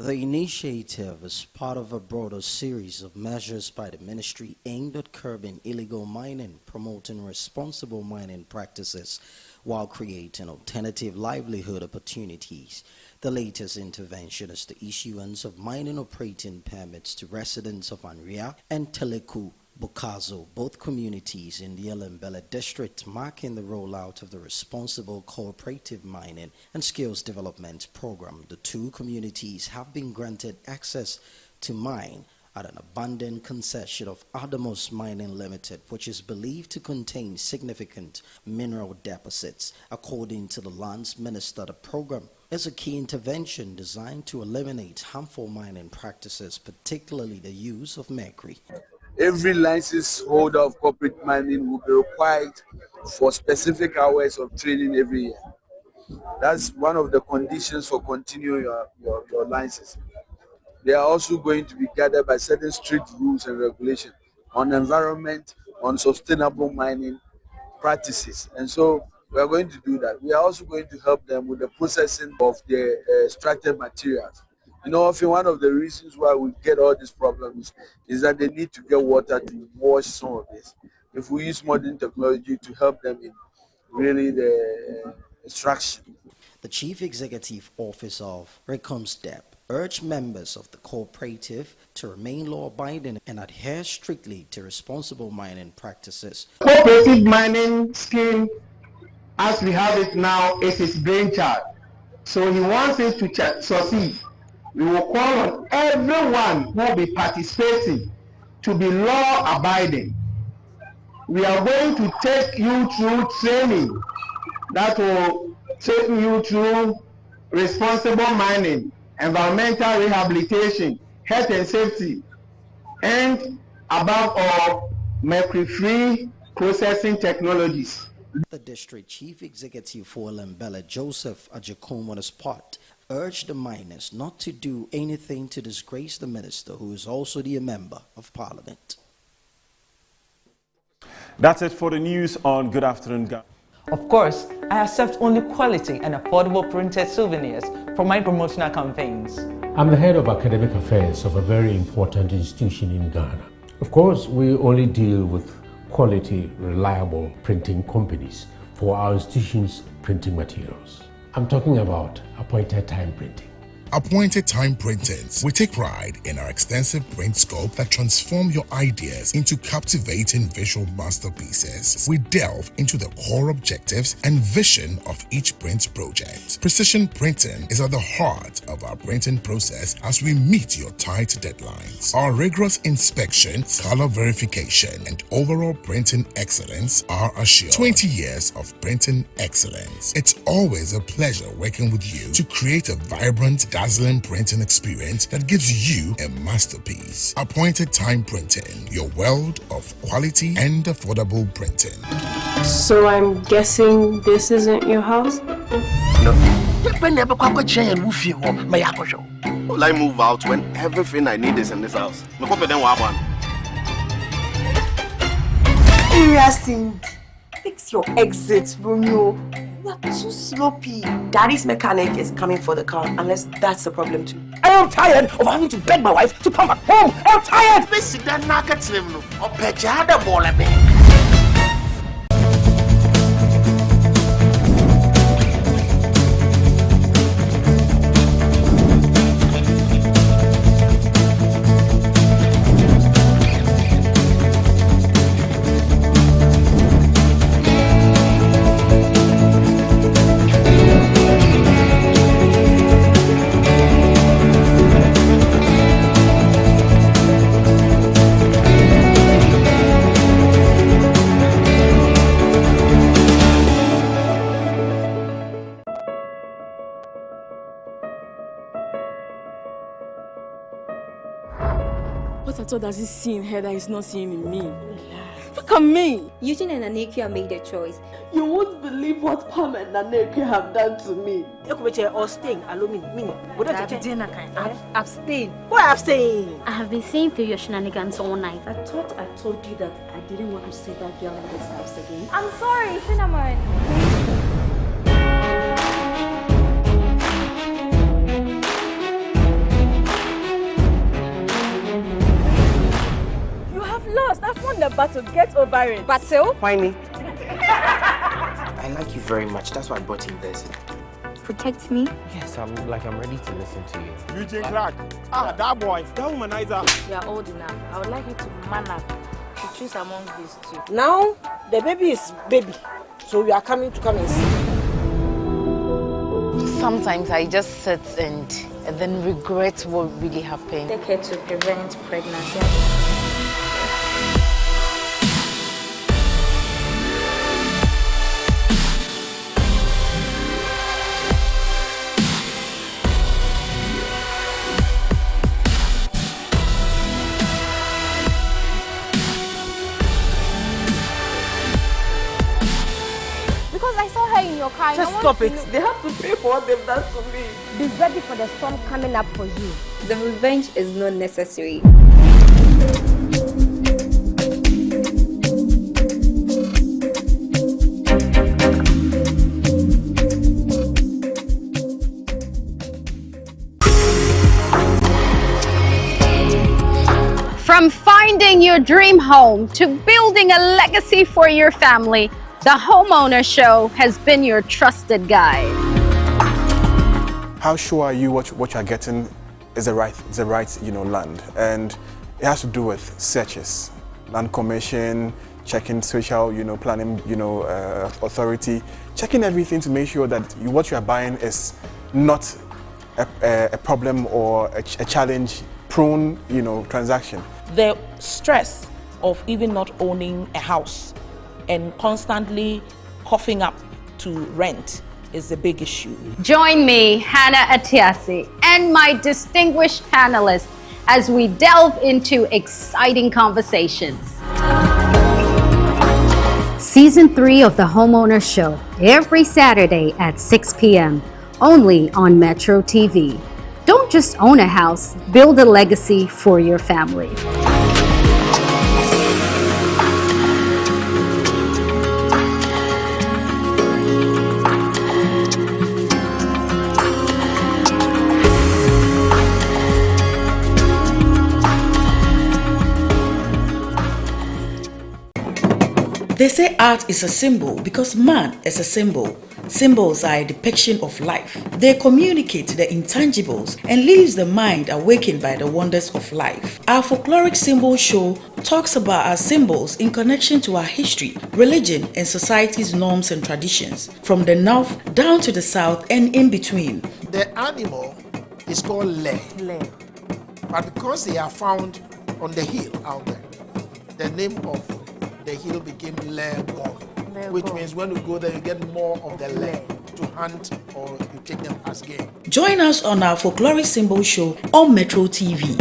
The initiative is part of a broader series of measures by the ministry aimed at curbing illegal mining, promoting responsible mining practices, while creating alternative livelihood opportunities. The latest intervention is the issuance of mining operating permits to residents of Anria and Teleku Bukazo, both communities in the Elembele district, marking the rollout of the Responsible Cooperative Mining and Skills Development Program. The two communities have been granted access to mine at an abandoned concession of Adamos Mining Limited, which is believed to contain significant mineral deposits. According to the Lands Minister, the program is a key intervention designed to eliminate harmful mining practices, particularly the use of mercury. Every license holder of corporate mining will be required for specific hours of training every year. That's one of the conditions for continuing your license. They are also going to be guided by certain strict rules and regulations on environment, on sustainable mining practices. And so we are going to do that. We are also going to help them with the processing of the extracted materials. You know, often one of the reasons why we get all these problems is that they need to get water to wash some of this. If we use modern technology to help them in really the extraction. The Chief Executive Officer of Recomstep urged members of the cooperative to remain law-abiding and adhere strictly to responsible mining practices. Cooperative mining scheme, as we have it now, is his brainchild. So he wants it to succeed. We will call on everyone who will be participating to be law-abiding. We are going to take you through training that will take you through responsible mining, environmental rehabilitation, health and safety, and above all, mercury-free processing technologies. The District Chief Executive for Elembele, Joseph Ajekom, on his part, urged the miners not to do anything to disgrace the minister, who is also the member of parliament. That's it for the news on Good Afternoon Ghana. Of course, I accept only quality and affordable printed souvenirs for my promotional campaigns. I'm the head of academic affairs of a very important institution in Ghana. Of course, we only deal with quality, reliable printing companies for our institution's printing materials. I'm talking about appointed time printing. Appointed Time Printings. We take pride in our extensive print scope that transform your ideas into captivating visual masterpieces. We delve into the core objectives and vision of each print project. Precision printing is at the heart of our printing process as we meet your tight deadlines. Our rigorous inspection, color verification, and overall printing excellence are assured. 20 years of printing excellence. It's always a pleasure working with you to create a vibrant, dazzling printing experience that gives you a masterpiece. Appointed Time Printing, your world of quality and affordable printing. So I'm guessing this isn't your house? No. Will I move out when everything I need is in this house? Interesting. Fix your exit, Romeo. You are too sloppy. Daddy's mechanic is coming for the car, unless that's the problem too. I am tired of having to beg my wife to come back home. I'm tired. What does he see in her that he's not seeing in me? Look at me! Eugene and Anekia made a choice. You won't believe what Pam and Anekia have done to me. Abstain. Abstain. Why abstain? I have been seeing through your shenanigans all night. I thought I told you that I didn't want to see that girl in this house again. I'm sorry, Cinnamon. Lost. I've won the battle. Get over it. Battle? Why me? I like you very much. That's why I brought you this. Protect me? Yes, I'm ready to listen to you. Eugene Clark. That boy. That womanizer. You are old enough. I would like you to man up to choose among these two. Now, the baby is baby. So you are coming to come and see. Sometimes I just sit and then regret what really happened. Take care to prevent pregnancy. Just stop it. They have to pay for what they've done to me. Be ready for the storm coming up for you. The revenge is not necessary. From finding your dream home to building a legacy for your family, the Homeowner Show has been your trusted guide. How sure are you what you're getting is the right land? And it has to do with searches, land commission, checking social planning authority, checking everything to make sure that what you are buying is not a problem or a challenge-prone transaction. The stress of even not owning a house and constantly coughing up to rent is a big issue. Join me, Hannah Atiasi, and my distinguished panelists as we delve into exciting conversations. Season 3 of The Homeowner Show, every Saturday at 6 p.m., only on Metro TV. Don't just own a house, build a legacy for your family. They say art is a symbol because man is a symbol. Symbols are a depiction of life. They communicate the intangibles and leaves the mind awakened by the wonders of life. Our folkloric symbol show talks about our symbols in connection to our history, religion, and society's norms and traditions, from the north down to the south and in between. The animal is called Le. But because they are found on the hill out there, the name of the hill became Legon, which means when you go there, you get more of the le to hunt or you take them as game. Join us on our folkloric symbol show on Metro TV.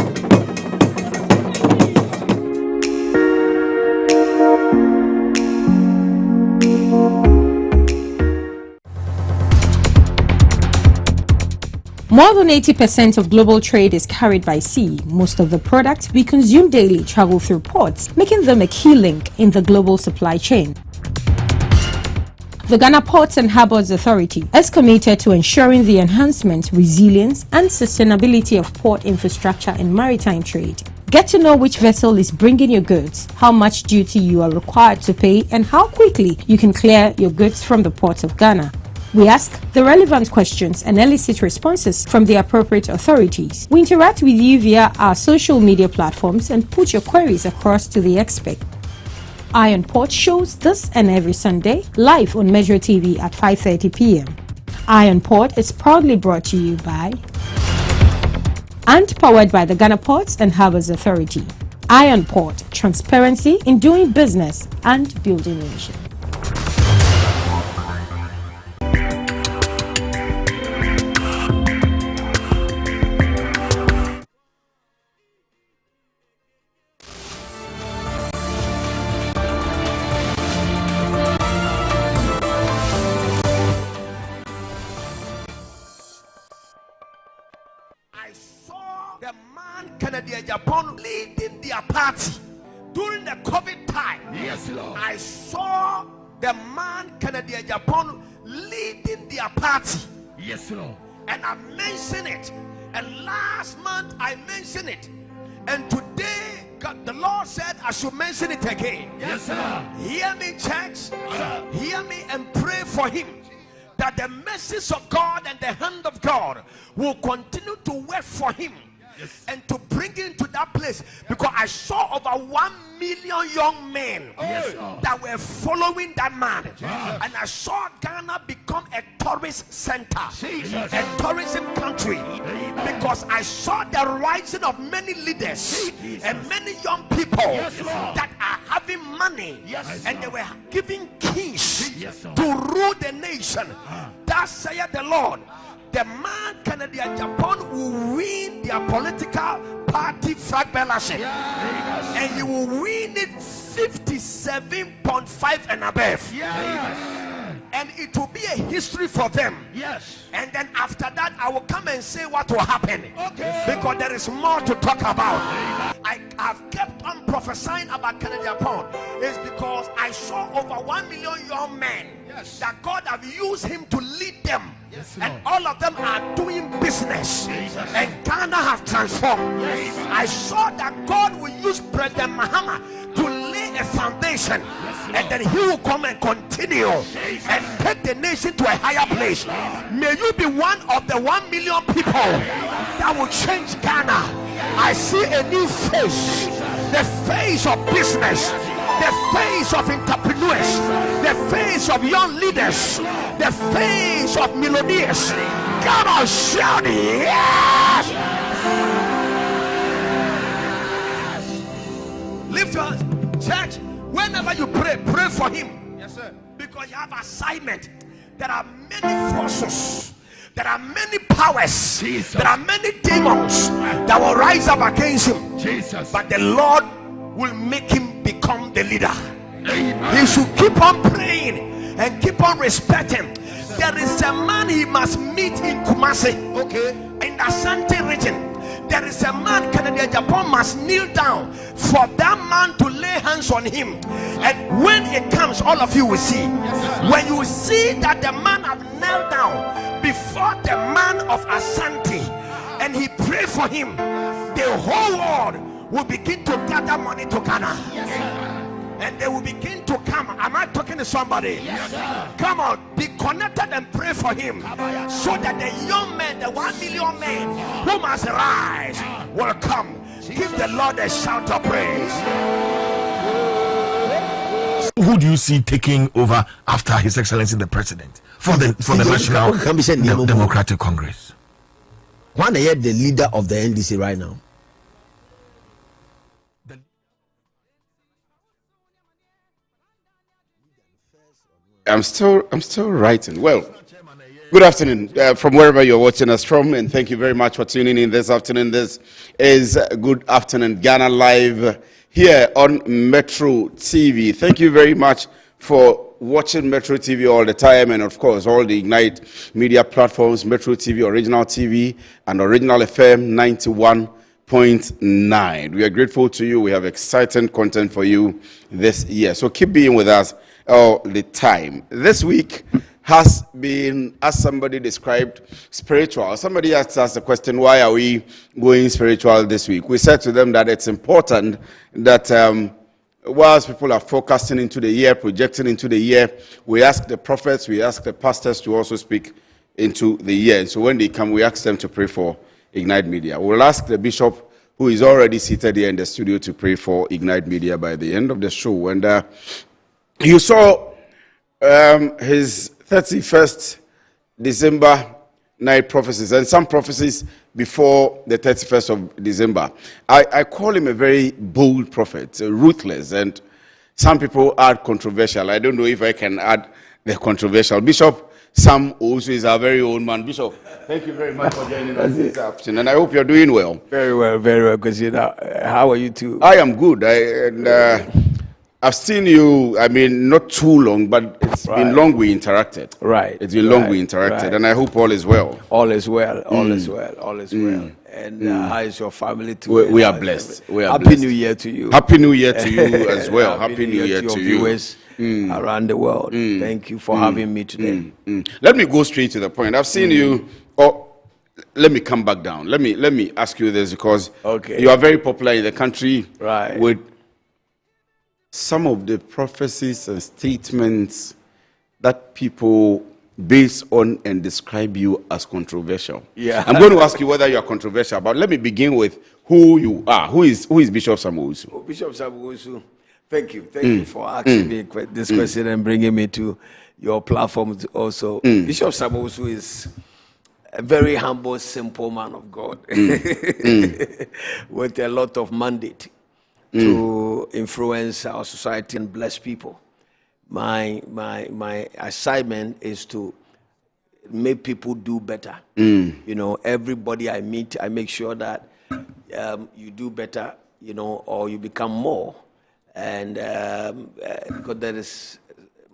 More than 80% of global trade is carried by sea. Most of the products we consume daily travel through ports, making them a key link in the global supply chain. The Ghana Ports and Harbours Authority is committed to ensuring the enhancement, resilience and sustainability of port infrastructure and maritime trade. Get to know which vessel is bringing your goods, how much duty you are required to pay, and how quickly you can clear your goods from the ports of Ghana. We ask the relevant questions and elicit responses from the appropriate authorities. We interact with you via our social media platforms and put your queries across to the expert. Iron Port shows this and every Sunday live on Metro TV at 5:30 p.m. Iron Port is proudly brought to you by and powered by the Ghana Ports and Harbours Authority. Iron Port, transparency in doing business and building a nation. Japan leading their party during the COVID time. Yes, Lord. I saw the man Kennedy Japan leading their party. Yes, Lord. And I mentioned it. And last month I mentioned it. And today God, the Lord said I should mention it again. Yes, sir. Hear me, church. Hear me and pray for him, that the message of God and the hand of God will continue to work for him. Yes. And to bring him to that place, because I saw over 1 million young men that were following that man. And I saw Ghana become a tourist center, a tourism country, because I saw the rising of many leaders and many young people that are having money, and they were giving keys to rule the nation. Thus saith the Lord, the man Kennedy Japan will win their political party flag fellowship, and he will win it 57.5 and above. And it will be a history for them. Yes. And then after that, I will come and say what will happen. Because there is more to talk about. I have kept on prophesying about Kennedy Japan. It's because I saw over 1 million young men that God have used him to lead them. And all of them are doing business. And Ghana have transformed. I saw that God will use President Mahama to lay a foundation, and then he will come and continue and take the nation to a higher place. May you be one of the 1 million people that will change Ghana. I see a new face, the face of business, the face of entrepreneurs, the face of young leaders, the face of millionaires. Come on, shout yes! Lift your church. Whenever you pray, pray for him. Yes, sir. Because you have assignment. There are many forces. There are many powers. Jesus. There are many demons that will rise up against him. Jesus. But the Lord will make him become the leader. Amen. He should keep on praying and keep on respecting. there is a man he must meet in Kumasi, in the Ashanti region. There is a man Canada Japan must kneel down for that man to lay hands on him, and when it comes, all of you will see. When you see that the man have knelt down before the man of Ashanti and he pray for him, the whole world will begin to gather money to Ghana. And they will begin to come. Am I talking to somebody? Yes, come on, be connected and pray for him, so that the young men, the 1 million men who must rise, will come. Give the Lord a shout of praise. Who do you see taking over after His Excellency the President for the National Democratic Congress? One the leader of the NDC right now. I'm still writing. Well, good afternoon from wherever you're watching us from, and thank you very much for tuning in this afternoon. This is Good Afternoon Ghana Live here on Metro TV. Thank you very much for watching Metro TV all the time, and of course all the Ignite media platforms, Metro TV, Original TV, and Original FM 91.9. We are grateful to you. We have exciting content for you this year, so keep being with us all the time. This week has been, as somebody described, spiritual. Somebody asked us the question, why are we going spiritual this week? We said to them that it's important that whilst people are forecasting into the year, projecting into the year, we ask the prophets, we ask the pastors to also speak into the year. And so when they come, we ask them to pray for Ignite Media. We'll ask the bishop, who is already seated here in the studio, to pray for Ignite Media by the end of the show. And you saw his 31st December night prophecies, and some prophecies before the 31st of December. I call him a very bold prophet, ruthless, and some people add controversial. I don't know if I can add the controversial. Bishop Sam also is our very own man. Bishop, thank you very much for joining us this afternoon, and I hope you're doing well. Very well, because how are you too? I am good. I've seen you, I mean, not too long, but it's been long we interacted. Right. It's been long we interacted, and I hope all is well. All is well, all is well, all is well. And how is your family too? We are blessed. Happy New Year to you. Happy New Year to you as well. Happy New Year to you. Viewers around the world. Thank you for having me today. Let me go straight to the point. I've seen you, let me come back down. Let me ask you this, because you are very popular in the country with some of the prophecies and statements that people base on and describe you as controversial. Yeah. I'm going to ask you whether you are controversial, but let me begin with who you are. Who is Bishop Sam Owusu? Bishop Sam Owusu, thank you. Thank you for asking me this question and bringing me to your platform also. Bishop Sam Owusu is a very humble, simple man of God with a lot of mandate to influence our society and bless people. My assignment is to make people do better. You know, everybody I meet, I make sure that you do better, you know, or you become more. And because there is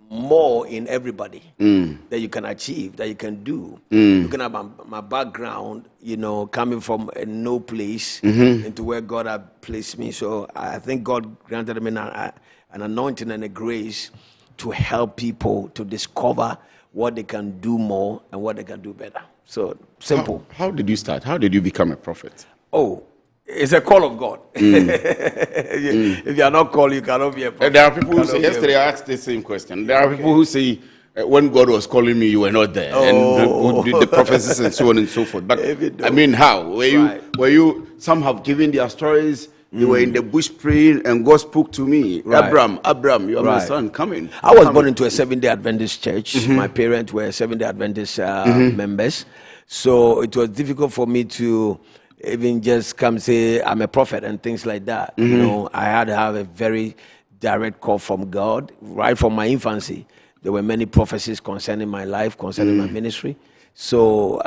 more in everybody that you can achieve, that you can do. Looking at my background, you know, coming from no place into where God has placed me. So I think God granted me an anointing and a grace to help people to discover what they can do more and what they can do better. So simple. How did you start? How did you become a prophet? Oh, it's a call of God. If you are not called, you cannot be a prophet. There are people who say, yesterday I asked the same question. There are people who say, when God was calling me, you were not there. And did the prophecies and so on and so forth. But I mean, how? Were you, some have given their stories, they were in the bush praying and God spoke to me. Abraham, you are my son, come in. I was born into a Seventh-day Adventist church. My parents were Seventh-day Adventist members. So it was difficult for me to even just come say I'm a prophet and things like that. You know, I had to have a very direct call from God right from my infancy. There were many prophecies concerning my life, concerning my ministry. So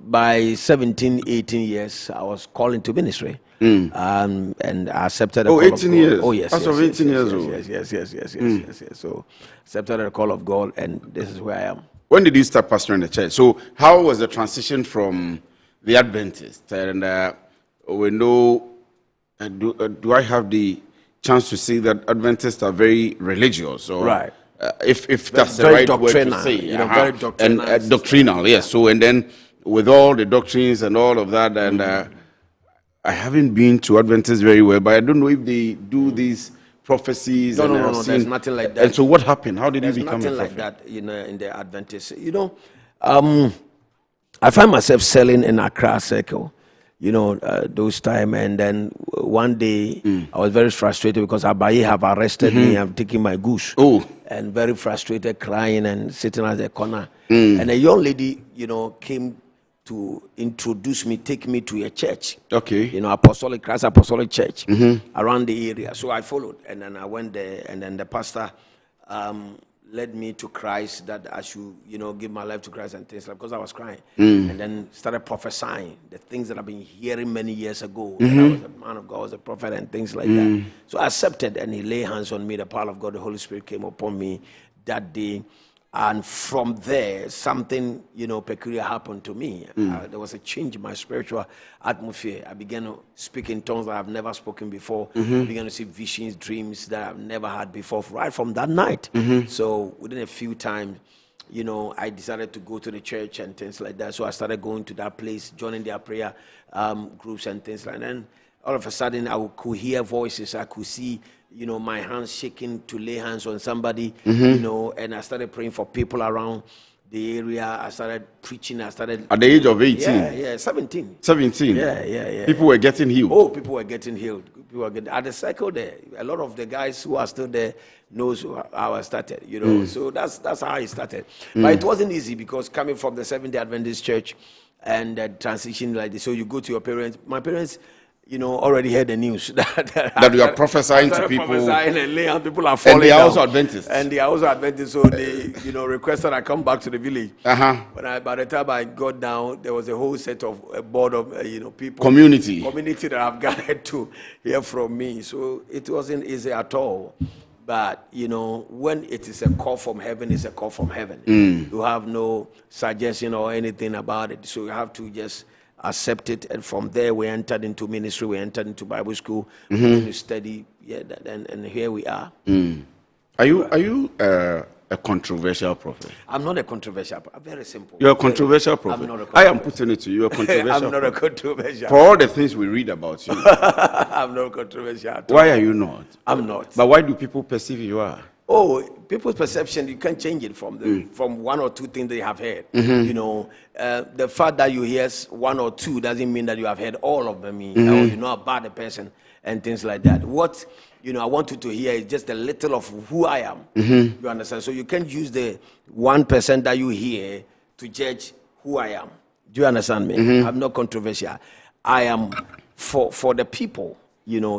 by 17, 18 years, I was called into ministry. And I accepted the call 18 of God. years? Oh, yes. As of 18 years old? Yes. So, accepted the call of God, and this is where I am. When did you start pastoring the church? So, how was the transition from the Adventist? And we know, do I have the chance to say that Adventists are very religious? Or, right. If that's the right word to say. Very doctrinal. And doctrinal, yes. So, and then with all the doctrines and all of that, and I haven't been to Adventists very well, but I don't know if they do these prophecies. No, there's nothing like that. And so what happened? How did you become a prophet? There's nothing like that in the Adventists. I find myself selling in Accra Circle, those time, and then one day I was very frustrated because Abaye have arrested me. I'm taking my goose. And very frustrated, crying and sitting at the corner. And a young lady, came to introduce me, take me to a church. Okay. Christ Apostolic Church around the area. So I followed, and then I went there, and then the pastor led me to Christ, that I should, give my life to Christ and things like, because I was crying. And then started prophesying the things that I've been hearing many years ago. That I was a man of God, I was a prophet and things like that. So I accepted, and he laid hands on me. The power of God, the Holy Spirit came upon me that day. And from there, something, peculiar happened to me. There was a change in my spiritual atmosphere. I began to speak in tongues that I've never spoken before. I began to see visions, dreams that I've never had before, right from that night. So within a few times, I decided to go to the church and things like that. So I started going to that place, joining their prayer groups and things like that. And all of a sudden, could hear voices. I could see my hands shaking to lay hands on somebody, and I started praying for people around the area. I started preaching. I started at the age of 18. Yeah, 17. 17. Yeah. People were getting healed. Oh, people were getting healed. People were getting at the circle there. A lot of the guys who are still there knows how I started. So that's how I started. But it wasn't easy because coming from the Seventh-day Adventist church and transition like this. So you go to your parents. My parents, already heard the news that you are prophesying to people. Prophesying and laying people are falling down. And they are also down. Adventists. And they are also Adventists. So they, requested I come back to the village. But by the time I got down, there was a whole set of a board of people. Community that I've gathered to hear from me. So it wasn't easy at all. But, when it is a call from heaven, it's a call from heaven. You have no suggestion or anything about it. So you have to just accept it, and from there we entered into ministry, we entered into Bible school, to study, and here we are. Are you a controversial prophet? I'm not a controversial prophet. Very simple. You're a controversial prophet. I'm not a controversial. I am putting it to you. You're a controversial I'm not a controversial. For all the things we read about you. I'm not controversial at all. Why are you not? I'm not. But why do people perceive you are? Oh, people's perception, you can't change it from one or two things they have heard. The fact that you hear one or two doesn't mean that you have heard all of them. Or you know about the person and things like that. What I want you to hear is just a little of who I am. You understand? So you can't use the 1% that you hear to judge who I am. Do you understand me? I'm not controversial. I am for the people.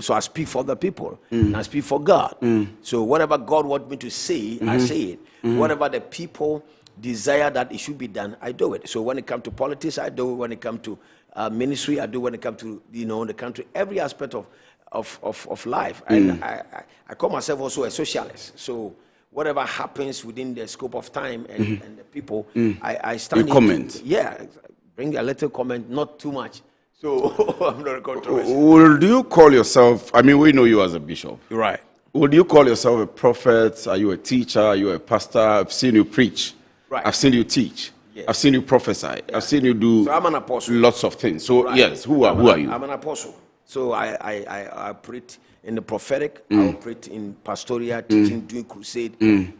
So I speak for the people, and I speak for God. So whatever God wants me to say, I say it. Whatever the people desire that it should be done, I do it. So when it comes to politics, I do it. When it comes to ministry, I do it. When it comes to the country, every aspect of life. And I call myself also a socialist. So whatever happens within the scope of time and the people, I stand. You comment. Bring a little comment, not too much. So I'm not a controversial. Would you call yourself, we know you as a bishop. Right. Would you call yourself a prophet? Are you a teacher? Are you a pastor? I've seen you preach. Right. I've seen you teach. Yes. I've seen you prophesy. Yeah. I've seen you do I'm an apostle. Lots of things. So, yes, who are you? I'm an apostle. So I operate in the prophetic. I operate in pastoral, teaching, doing crusade.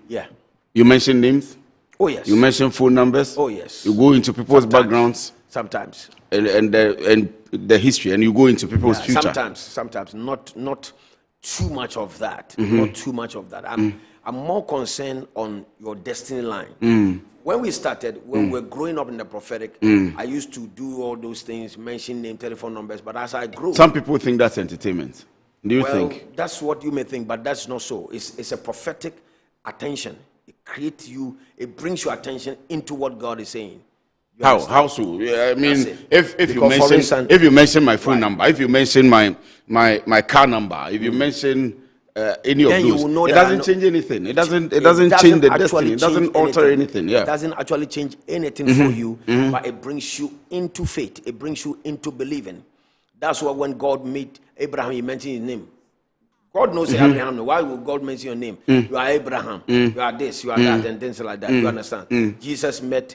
Yeah. You mention names? Oh, yes. You mention phone numbers? Oh, yes. You go into people's backgrounds? Sometimes. And the history, and you go into people's future. Sometimes, not too much of that. Not too much of that. I'm more concerned on your destiny line. When we started, when we were growing up in the prophetic, I used to do all those things, mention name, telephone numbers. But as I grew, some people think that's entertainment. Do you think? That's what you may think, but that's not so. It's a prophetic attention. It creates you. It brings your attention into what God is saying. How so? I mean, if you mention my phone number, if you mention my car number, if you mention any of those, it doesn't change anything. It doesn't change the destiny. It doesn't alter anything. Yeah. It doesn't actually change anything for you, but it brings you into faith. It brings you into believing. That's why when God met Abraham, he mentioned his name. God knows Abraham. Why would God mention your name? You are Abraham. You are this, you are that, and things like that. You understand? Jesus met,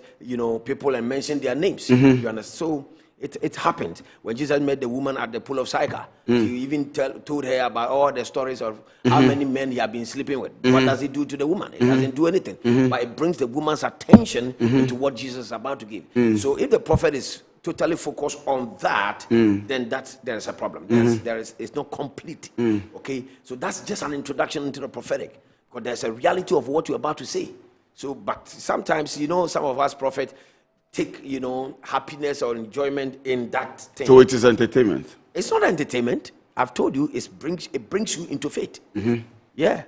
people and mentioned their names. You understand? So it happened when Jesus met the woman at the pool of Sychar. He even told her about all the stories of how many men he had been sleeping with. What does he do to the woman? It doesn't do anything, but it brings the woman's attention into what Jesus is about to give. So if the prophet is totally focused on that, then there is a problem. It's not complete. Okay, so that's just an introduction into the prophetic, because there's a reality of what you're about to say. So, but sometimes, some of us prophets take, happiness or enjoyment in that thing. So it is entertainment. It's not entertainment. I've told you, it brings you into faith. Yeah.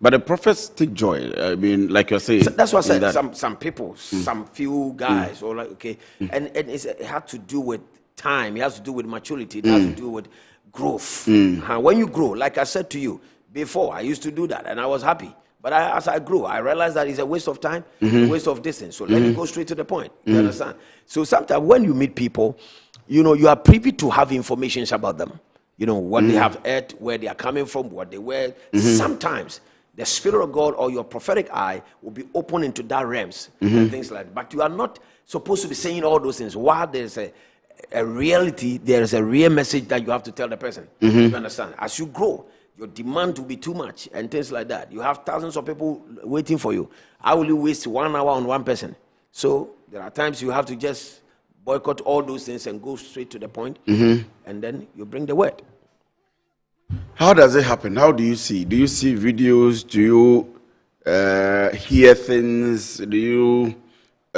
But the prophets take joy. I mean, like you're saying. So that's what I said. Some people, some few guys, or like, okay, and it had to do with time. It has to do with maturity. It has to do with growth. When you grow, like I said to you before, I used to do that, and I was happy. But as I grew, I realized that it's a waste of time, a waste of distance. So let me go straight to the point. You understand? So sometimes when you meet people, you are privy to have information about them. What they have ate, where they are coming from, what they wear. Sometimes the Spirit of God or your prophetic eye will be open into that realms and things like that. But you are not supposed to be saying all those things. While there's a reality, there is a real message that you have to tell the person. You understand? As you grow, your demand will be too much and things like that. You have thousands of people waiting for you. How will you waste 1 hour on one person? So there are times you have to just boycott all those things and go straight to the point, and then you bring the word. How does it happen? How do you see? Do you see videos? Do you hear things? Do you?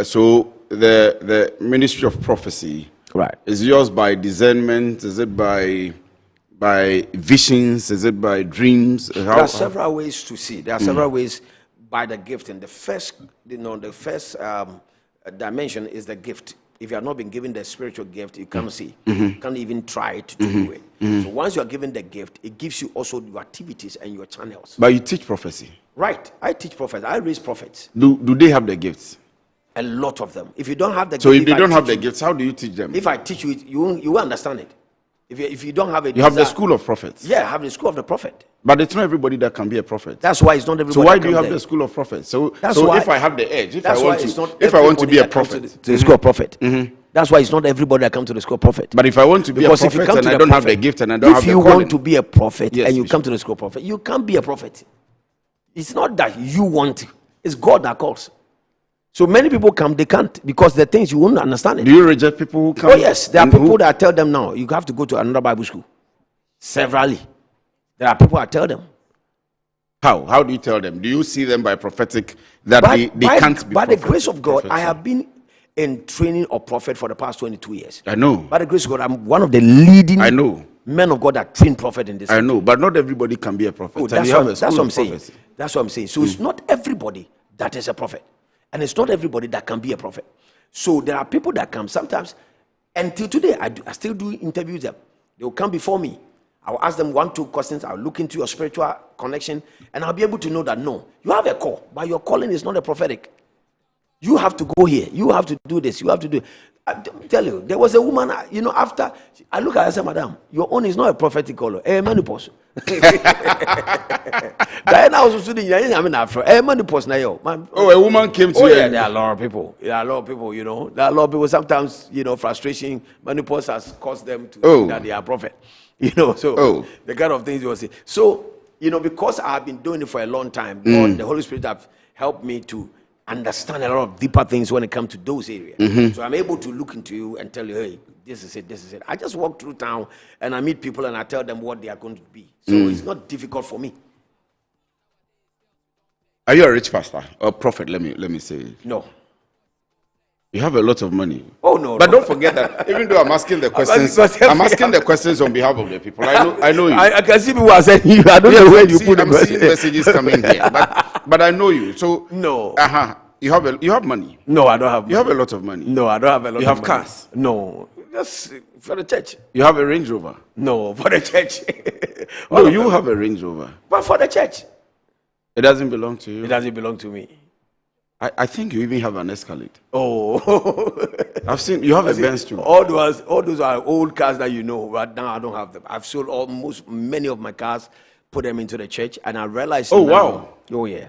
So the ministry of prophecy, right, is yours by discernment? Is it by visions? Is it by dreams? There are several ways to see. There are several ways by the gift, and the first dimension is the gift. If you have not been given the spiritual gift, you can't see. You can't even try to do it. So once you are given the gift, it gives you also your activities and your channels. But you teach prophecy. Right. I teach prophets. I raise prophets. Do they have the gifts? A lot of them. If you don't have the so if they don't have the gifts, how do you teach them? If I teach you it, you will understand it. If you don't have it, you have the school of prophets. Yeah, I have the school of the prophet. But it's not everybody that can be a prophet. That's why it's not everybody. So why do you have the school of prophets? So if I have the edge, if I want to be a prophet, to the school of prophet. That's why it's not everybody that comes to the school of prophet. But if I want to be a prophet and I don't have the gift and I don't have the calling. If you want to be a prophet and you come to the school of prophet, you can't be a prophet. It's not that you want, it's God that calls. So many people come, they can't, because the things you won't understand it. Do you reject people who come? Oh yes, there are people that I tell them now, you have to go to another Bible school. Severally. There are people I tell them. How do you tell them? Do you see them by prophetic that they can't be? By the grace of God, I have been in training of prophet for the past 22 years. I know. By the grace of God, I'm one of the leading men of God that train prophet in this country. I know, but not everybody can be a prophet. Oh, that's what I'm saying. That's what I'm saying. So it's not everybody that is a prophet. And it's not everybody that can be a prophet. So there are people that come sometimes. Until today, I still do interviews them. They will come before me. I'll ask them 1-2 questions. I'll look into your spiritual connection. And I'll be able to know that, no, you have a call. But your calling is not a prophetic. You have to go here. You have to do this. You have to do it. I tell you, there was a woman, after I look at her and say, Madam, your own is not a prophetic call. Menopause. Diana was studying, menopause now. Oh, a woman came to you. Yeah, there are a lot of people. There are a lot of people, There are a lot of people. Sometimes, frustration, menopause has caused them to think that they are prophet. The kind of things you will see. So, because I have been doing it for a long time, God, the Holy Spirit have helped me to understand a lot of deeper things when it comes to those areas. So I'm able to look into you and tell you, hey, this is it, this is it. I just walk through town and I meet people and I tell them what they are going to be. So it's not difficult for me. Are you a rich pastor or prophet? Let me say. No. You have a lot of money. Oh no! But don't forget that even though I'm asking the questions, I'm asking the questions on behalf of the people. I know you. I can see people are saying you. I don't know where you put them. I'm seeing messages coming here, but I know you. So no. You have money. No, I don't have money. You have a lot of money. No, I don't have a lot of money. You have cars. No, just for the church. You have a Range Rover. No, for the church. No, you have a Range Rover. But for the church. It doesn't belong to you. It doesn't belong to me. I think you even have an Escalade. Oh. I've seen you have a Benz too. All those are old cars that you know, but now I don't have them. I've sold many of my cars, put them into the church, and I realized. Oh, wow. Oh, yeah.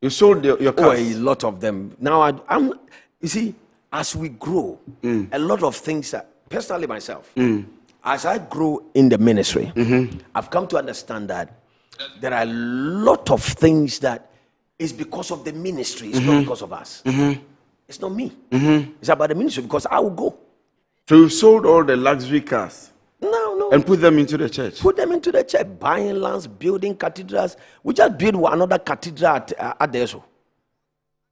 You sold your cars? Oh, a lot of them. Now I'm. You see, as we grow, a lot of things that personally myself, as I grow in the ministry, I've come to understand that there are a lot of things that is because of the ministry. It's not because of us. It's not me. It's about the ministry because I will go. So you sold all the luxury cars? No. And put them into the church? Put them into the church. Buying lands, building cathedrals. We just built another cathedral at Adeso.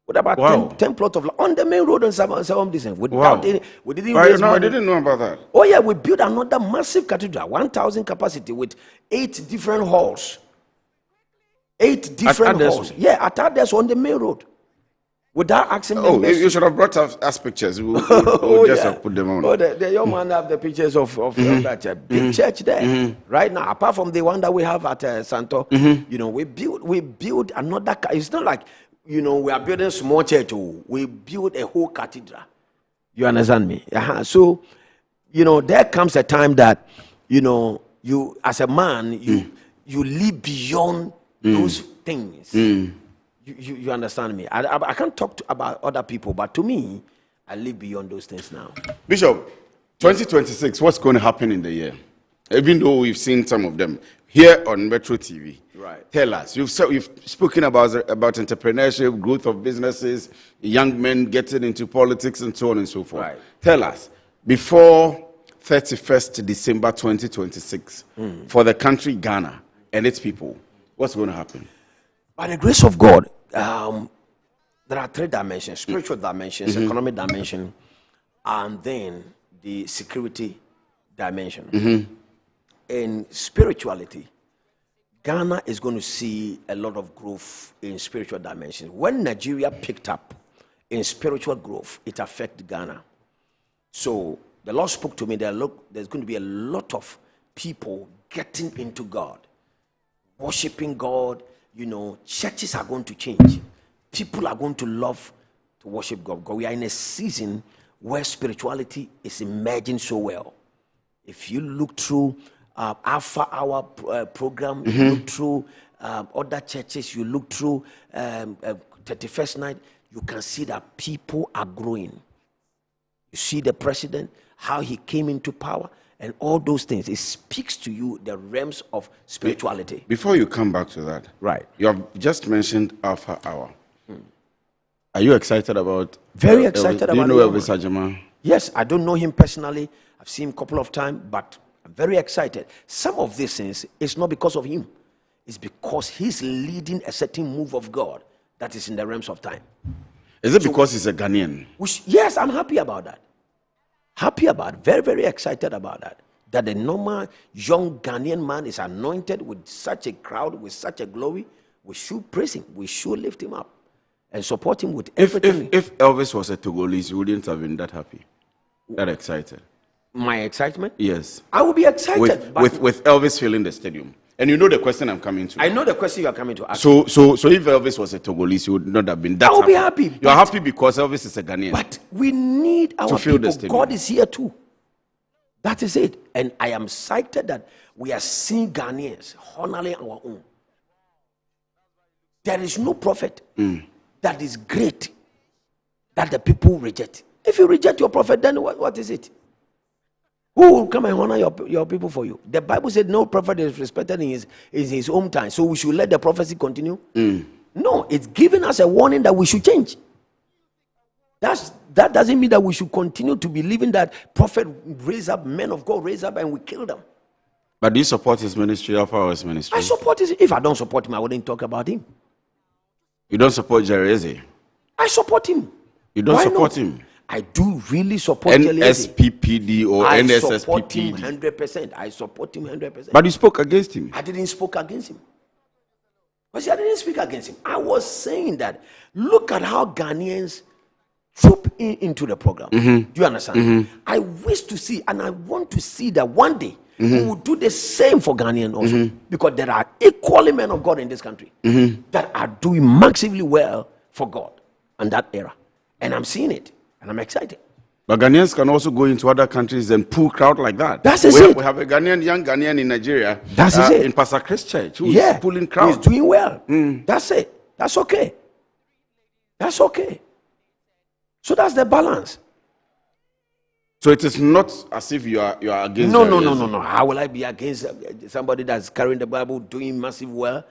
With about 10 plots of land on the main road in Savannah. Without any, we didn't raise money. I didn't know about that. Oh yeah, we built another massive cathedral, 1,000 capacity with 8 different halls. 8 different halls. Yeah, at Adeso on the main road. Without asking me. You should have brought us pictures. We'll just have put them on. Oh, the young man have the pictures of that big church there. Right now, apart from the one that we have at Santo, you know, we build another. It's not like, you know, we are building a small church. We build a whole cathedral. You understand me? So, you know, there comes a time that, you know, you as a man, you live beyond those things. You understand me? I can't talk about other people, but to me, I live beyond those things now. Bishop, 2026, what's going to happen in the year? Even though we've seen some of them here on Metro TV. Right. Tell us. You've spoken about entrepreneurship, growth of businesses, young men getting into politics, and so on and so forth. Right. Tell us, before 31st December 2026, for the country Ghana and its people, what's going to happen? By the grace of God, there are 3 dimensions: spiritual dimensions, economic dimension, and then the security dimension. In spirituality, Ghana is going to see a lot of growth in spiritual dimensions. When Nigeria picked up in spiritual growth, it affected Ghana. So the Lord spoke to me that, look, there's going to be a lot of people getting into God, worshiping God. You know, churches are going to change. People are going to love to worship God. Because we are in a season where spirituality is emerging so well. If you look through Alpha Hour program, you look through other churches, you look through 31st Night, you can see that people are growing. You see the president, how he came into power, and all those things. It speaks to you the realms of spirituality. Before you come back to that, right? You have just mentioned Alpha Hour. Are you excited about? Very excited about. Do you know Elvis Ajama? Yes, I don't know him personally. I've seen him a couple of times, but I'm very excited. Some of these things is not because of him. It's because he's leading a certain move of God that is in the realms of time. Is it because he's a Ghanaian? Yes, I'm happy about that. Happy about it. Very, very excited about that. That the normal young Ghanaian man is anointed with such a crowd, with such a glory. We should praise him. We should lift him up and support him with everything. If Elvis was a Togolese, you wouldn't have been that happy, that excited. My excitement? Yes. I would be excited. With Elvis filling the stadium. And you know the question I'm coming to. I know the question you are coming to ask. So if Elvis was a Togolese, you would not have been that happy. I would be happy. You are happy because Elvis is a Ghanaian. But we need our people. God is here too. That is it. And I am excited that we are seeing Ghanaians honoring our own. There is no prophet that is great that the people reject. If you reject your prophet, then what is it? Who will come and honor your people for you? The Bible said no prophet is respected in his own time. So we should let the prophecy continue? No, it's giving us a warning that we should change. That doesn't mean that we should continue to believe that prophet raise up, men of God raise up, and we kill them. But do you support his ministry, Alpha Hour's ministry? I support his. If I don't support him, I wouldn't talk about him. You don't support Jerry Eze? I support him. You don't support him? I do really support NSPPD or NSSPPD. I support him 100%. I support him 100%. But you spoke against him. I didn't speak against him. But see, I didn't speak against him. I was saying that look at how Ghanaians troop into the program. Do you understand? I wish to see, and I want to see that one day we will do the same for Ghanaians also, because there are equally men of God in this country that are doing massively well for God in that era, and I'm seeing it, and I'm excited. But Ghanaians can also go into other countries and pull crowd like that. That's it. We have a young Ghanaian in Nigeria. That's it. In Pastor Chris Church, who is pulling crowd. He's doing well. That's it. That's okay. That's okay. So that's the balance. So it is not as if you are against. No. How will I be against somebody that's carrying the Bible, doing massive well?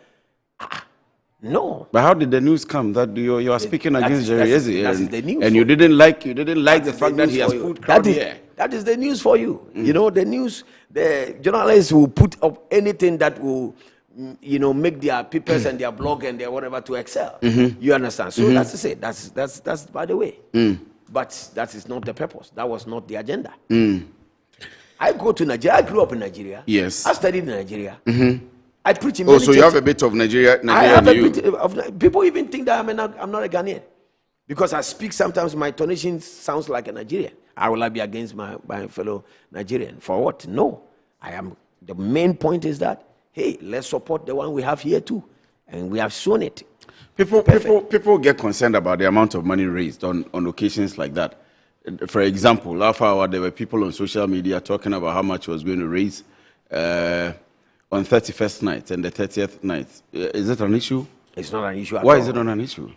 No. But how did the news come that you are speaking against Jerry Eze, and you didn't like the fact that he has put crowd here? That is the news for you. You know, the news, the journalists will put up anything that will, make their papers and their blog and their whatever to excel. You understand? So that's it. That's by the way. But that is not the purpose. That was not the agenda. I go to Nigeria. I grew up in Nigeria. Yes. I studied in Nigeria. I preach in many so you have a bit of Nigeria I have in you. a bit of, people even think that I'm not a Ghanaian. Because I speak sometimes, my tonation sounds like a Nigerian. I will be against my fellow Nigerian. For what? No. The main point is that, hey, let's support the one we have here too. And we have shown it. People get concerned about the amount of money raised on occasions like that. For example, last hour there were people on social media talking about how much was going to raise on 31st night and the 30th night. Is it an issue? It's not an issue at all. Why is it not an issue?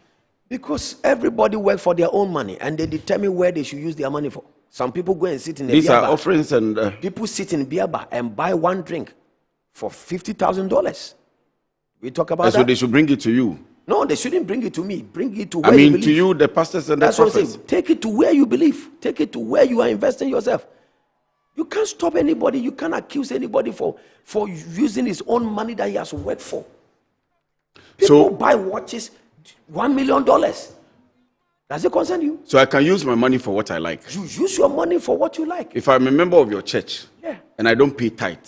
Because everybody works for their own money and they determine where they should use their money for. Some people go and sit in the These beer are bar. offerings and... People sit in beer bar and buy one drink for $50,000. We talk about that. So they should bring it to you? No, they shouldn't bring it to me. Bring it to where you believe. To you, the pastors and the prophets. What I'm saying. Take it to where you believe. Take it to where you are investing yourself. You can't stop anybody. You can't accuse anybody for using his own money that he has worked for. People buy watches, $1 million. Does it concern you? So I can use my money for what I like. You use your money for what you like. If I'm a member of your church and I don't pay tithe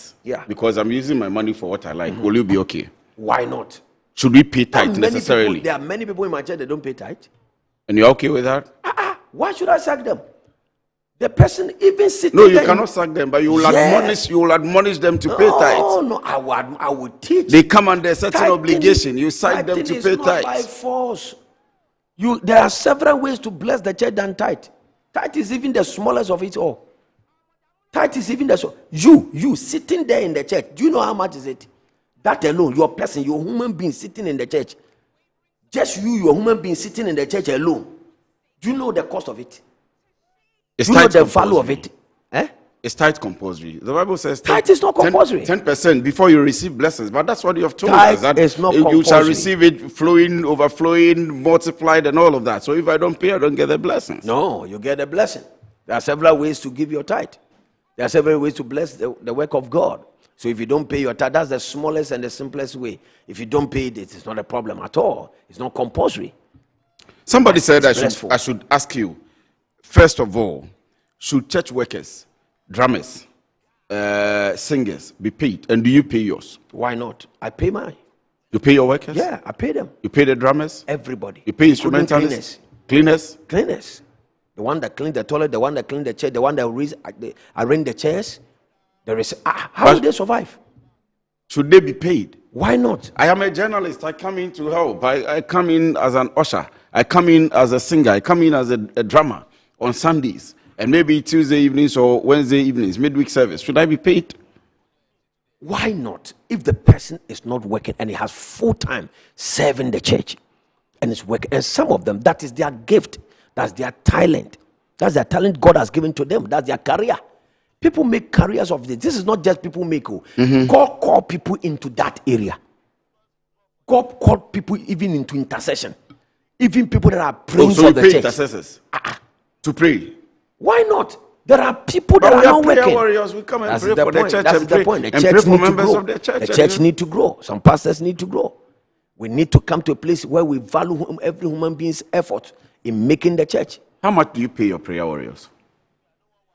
because I'm using my money for what I like, will you be okay? Why not? Should we pay tithe necessarily? There are many people in my church that don't pay tithe. And you're okay with that? Why should I sack them? The person even sitting No, you there cannot sack them, but you will admonish them to pay tithe. No, I would teach. They come under a certain obligation. You cite them to pay tithe. By force. There are several ways to bless the church than tithe. Tithe is even the smallest of it all. Tithe is even the you sitting there in the church. Do you know how much is it? That alone, your person, your human being sitting in the church. Just your human being sitting in the church alone. Do you know the cost of it? It's do you know the value of it? It's tithe compulsory. The Bible says tithe is not compulsory. 10% before you receive blessings. But that's what you have told tithe us. That is not you compulsory. shall receive it flowing, overflowing, multiplied, and all of that. So if I don't pay, I don't get the blessings. No, you get the blessing. There are several ways to give your tithe. There are several ways to bless the work of God. So if you don't pay your tithe, that's the smallest and the simplest way. If you don't pay it, it's not a problem at all. It's not compulsory. Somebody said I should ask you, first of all, should church workers, drummers, singers be paid? And do you pay yours? Why not? I pay mine. You pay your workers? Yeah, I pay them. You pay the drummers? Everybody. You pay instrumentalists? Cleaners? Cleaners. The one that cleans the toilet, the one that cleans the chair, the one that arrange the chairs. There is how do they survive? Should they be paid? Why not? I am a journalist. I come in to help. I come in as an usher. I come in as a singer. I come in as a drummer on Sundays. And maybe Tuesday evenings or Wednesday evenings, midweek service. Should I be paid? Why not? If the person is not working and he has full time serving the church and is working, and some of them, that is their gift. That's their talent. That's their talent God has given to them. That's their career. People make careers of this. This is not just people make. God call people into that area. God called people even into intercession. Even people that are praying for the church. Intercessors to pray. Why not? There are people that are not working. Warriors. We come and pray for the church. That's the point. The church needs to grow. The church needs to grow. Some pastors need to grow. We need to come to a place where we value every human being's effort in making the church. How much do you pay your prayer warriors?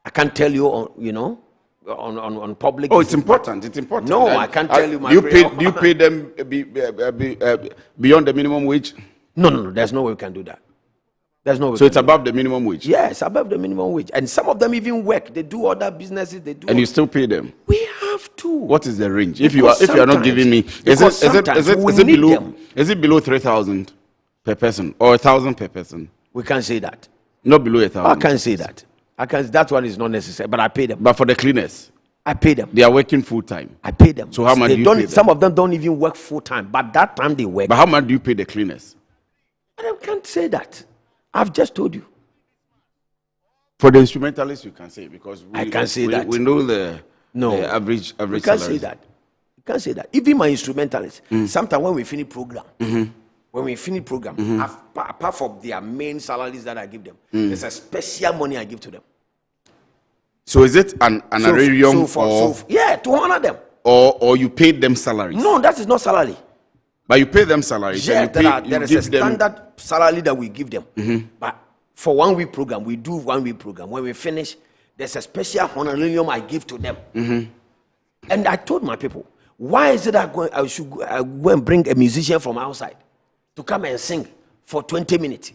I can't tell you, on public. Oh, it's important. It's important. No, I can't tell you my do you pay them beyond the minimum wage? No. There's no way we can do that. There's no way. So it's above the minimum wage? Yes, above the minimum wage. And some of them even work. They do other businesses. They do. And you still pay them? We have to. What is the range? If you are not giving me, is it below 3,000 per person or 1,000 per person? We can't say that. Not below 1,000. I can't say that. That one is not necessary. But I pay them. But for the cleaners, I pay them. They are working full time. I pay them. So how much do you pay them? Some of them don't even work full time. But that time they work. But how much do you pay the cleaners? I can't say that. I've just told you. For the instrumentalists, you can say, because I can't say that. We know the average you can't say that. You can't say that. Even my instrumentalists, sometimes when we finish program, apart from their main salaries that I give them, there's a special money I give to them. So is it an honorarium to honor them? Or you paid them salaries? No, that is not salary. But you pay them salaries. Yes, there is a standard salary that we give them. But for 1 week program, we do 1 week program. When we finish, there's a special honorarium I give to them. And I told my people, why is it I should go and bring a musician from outside to come and sing for 20 minutes?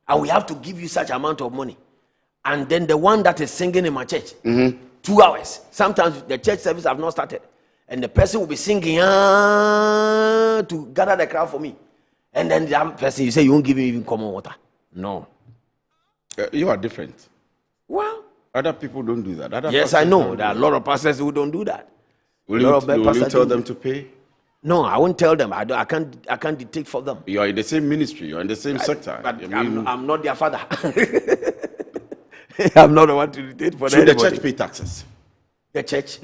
And we have to give you such amount of money. And then the one that is singing in my church, 2 hours. Sometimes the church service have not started. And the person will be singing to gather the crowd for me. And then the person, you say, you won't give me even common water. No. You are different. Well, other people don't do that. Yes, I know. There are a lot of pastors who don't do that. Will you tell them to pay? No, I won't tell them. I can't dictate for them. You are in the same ministry. You are in the same sector. But I'm not their father. I'm not the one to dictate for them. Should the church pay taxes? The church?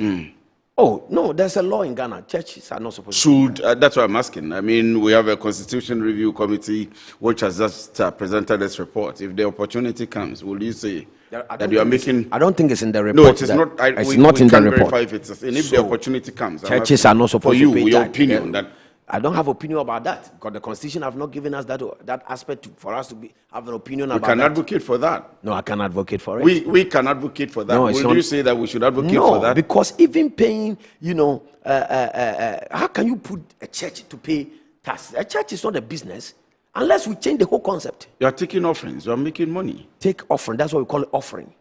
Oh, no, there's a law in Ghana. Churches are not supposed to. That's what I'm asking. I mean, we have a Constitution Review Committee which has just presented this report. If the opportunity comes, will you say that you are making... I don't think it's in the report. No, it is not. It's not in the report. If it's and if the opportunity comes... Churches are not supposed to pay your opinion that... I don't have opinion about that because the Constitution have not given us that aspect for us to have an opinion about that. You can advocate for that. No, I can advocate for it. We can advocate for that. No, would you say that we should advocate for that? No, because even paying, how can you put a church to pay tax? A church is not a business unless we change the whole concept. You are taking offerings. You are making money. Take offering. That's what we call it, offering.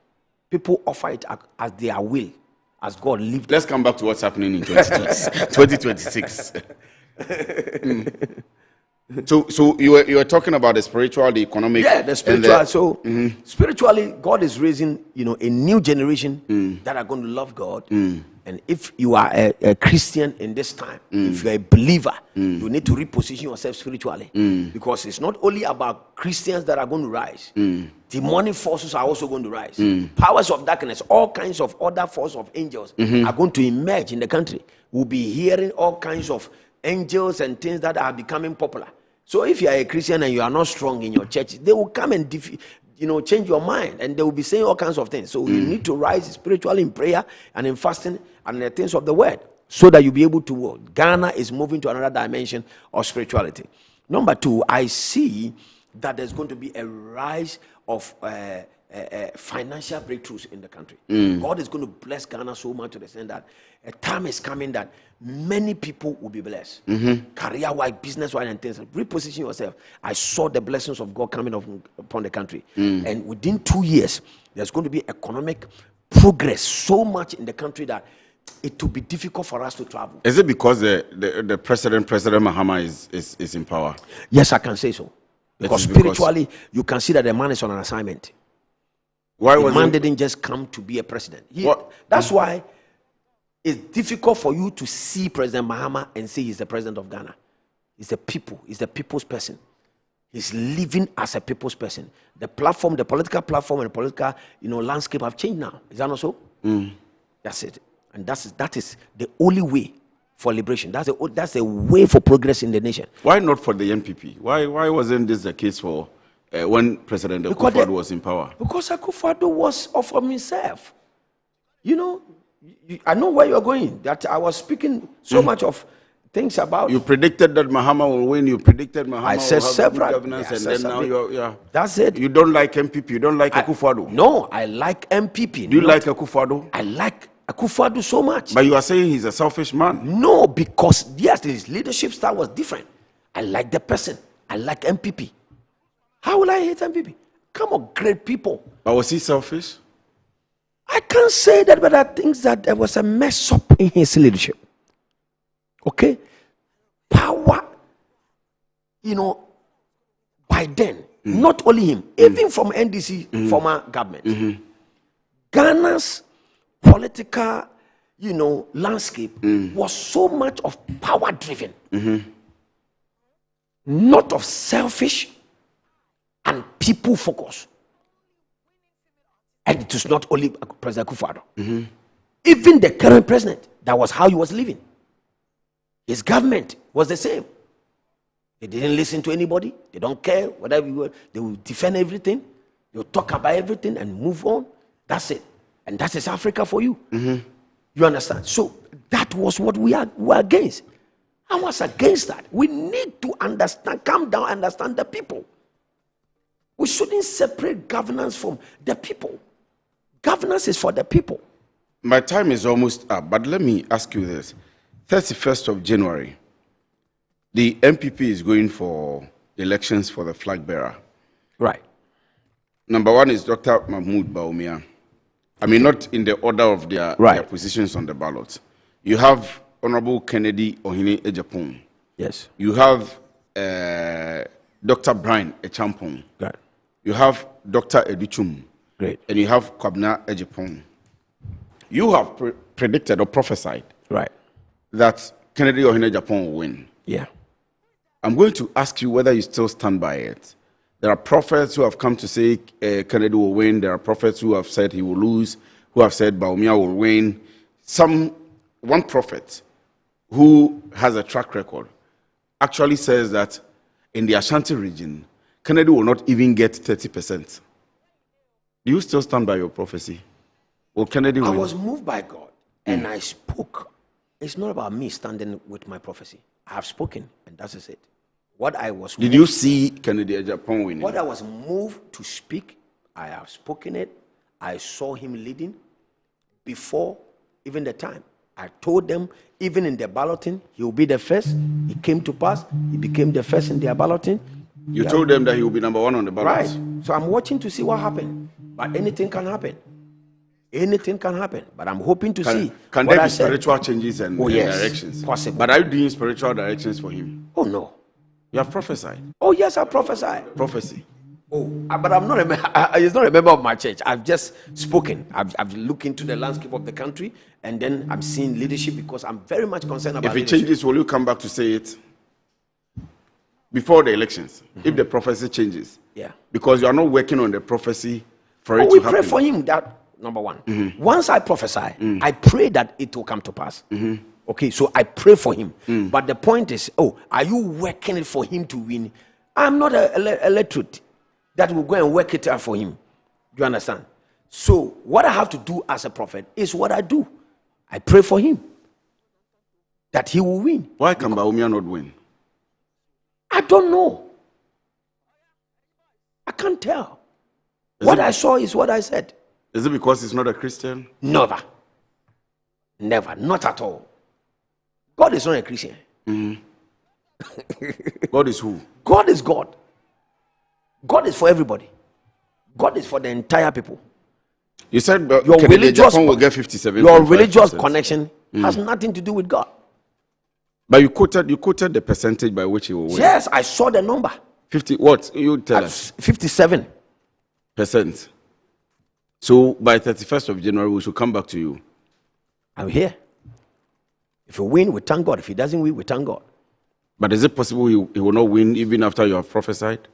People offer it as their will, as God lived. Let's come back to what's happening in 2026. So you were talking about the spiritual, the economic. Yeah, the spiritual. Spiritually, God is raising a new generation that are going to love God. And if you are a Christian in this time, if you are a believer, you need to reposition yourself spiritually, because it's not only about Christians that are going to rise. Demonic forces are also going to rise. Powers of darkness, all kinds of other forces of angels are going to emerge in the country. We'll be hearing all kinds of angels and things that are becoming popular. So if you are a Christian and you are not strong in your church, they will come and change your mind, and they will be saying all kinds of things. So you need to rise spiritually in prayer and in fasting and the things of the word, so that you'll be able to work. Ghana is moving to another dimension of spirituality. Number 2, I see that there's going to be a rise of financial breakthroughs in the country. God is going to bless Ghana so much to the extent that a time is coming that many people will be blessed. Career-wise, business-wise, and things. Reposition yourself. I saw the blessings of God coming upon the country. And within 2 years, there's going to be economic progress so much in the country that it will be difficult for us to travel. Is it because the President Mahama is in power? Yes, I can say so. Because spiritually, you can see that the man is on an assignment. The man didn't just come to be a president. That's why it's difficult for you to see President Mahama and say he's the president of Ghana. He's the people. He's the people's person. He's living as a people's person. The platform, the political platform, and the political landscape have changed now. Is that not so? That's it. And that is the only way for liberation. That's the way for progress in the nation. Why not for the NPP? Why wasn't this the case for when President Akufo-Addo was in power? Because Akufo-Addo was of himself. I know where you're going. That I was speaking so much of things about. You predicted that Mahama will win. You predicted Mahama I said will have several. governance, and then now you're. That's it. You don't like MPP. You don't like Akufo-Addo. No, I like MPP. Do you like Akufo-Addo? I like Akufo-Addo so much. But you are saying he's a selfish man. No, because yes, his leadership style was different. I like the person. I like MPP. How will I hate MPP? Come on, great people. But was he selfish? I can't say that, but I think that there was a mess up in his leadership. Okay? Power, by then, not only him, even from NDC, former government, Ghana's political, landscape was so much of power driven, not of selfish and people focus. And it was not only President Akufo-Addo. Even the current president, that was how he was living. His government was the same. They didn't listen to anybody. They don't care whatever you were. They will defend everything. They will talk about everything and move on. That's it. And that is Africa for you. You understand? So that was what we were against. I was against that. We need to understand, calm down, understand the people. We shouldn't separate governance from the people. Governance is for the people. My time is almost up, but let me ask you this. 31st of January, the MPP is going for elections for the flag bearer. Right. Number one is Dr. Mahmoud Bawumia. I mean, not in the order of their positions on the ballot. You have Honorable Kennedy Ohene Ejapong. Yes. You have Dr. Brian Echampong. Right. You have Dr. Educhum. Great. And you have Kwabena Ejapong. You have predicted or prophesied that Kennedy Ohene Ejapong will win. Yeah. I'm going to ask you whether you still stand by it. There are prophets who have come to say Kennedy will win. There are prophets who have said he will lose, who have said Bawumia will win. One prophet who has a track record actually says that in the Ashanti region, Kennedy will not even get 30%. Do you still stand by your prophecy? Will Kennedy win? I was moved by God and I spoke. It's not about me standing with my prophecy. I have spoken and that is it. What I was Did you see Kennedy Ejapong winning? What I was moved to speak, I have spoken it. I saw him leading before even the time. I told them, even in their balloting, he will be the first. It came to pass. He became the first in their balloting. You told them that he will be number one on the ballot. Right. So I'm watching to see what happened. But anything can happen. Anything can happen. But I'm hoping to see. Can there be spiritual changes and directions? Possible. But are you doing spiritual directions for him? Oh, no. You have prophesied. Oh, yes, I prophesied. Prophecy. Oh, but I'm not it's not a member of my church. I've just spoken. I've looked into the landscape of the country, and then I'm seeing leadership because I'm very much concerned about leadership. If it changes, will you come back to say it? Before the elections, if the prophecy changes. Yeah. Because you are not working on the prophecy for it to happen. We pray for him that, number one. Once I prophesy, I pray that it will come to pass. Okay, so I pray for him. But the point is, are you working it for him to win? I'm not a electorate that will go and work it out for him. Do you understand? So what I have to do as a prophet is what I do. I pray for him that he will win. Why can Bawumia not win? I don't know. I can't tell. What I saw is what I said. Is it because he's not a Christian? Never. Never. Not at all. God is not a Christian. God is who? God is God. God is for everybody. God is for the entire people. You said your religious will get 57. Your religious connection has nothing to do with God. But you quoted the percentage by which he will win. Yes, I saw the number. 50 what? You tell us. 57%. So by 31st of January, we should come back to you. I'm here. If you win, we thank God. If he doesn't win, we thank God. But is it possible he will not win even after you have prophesied?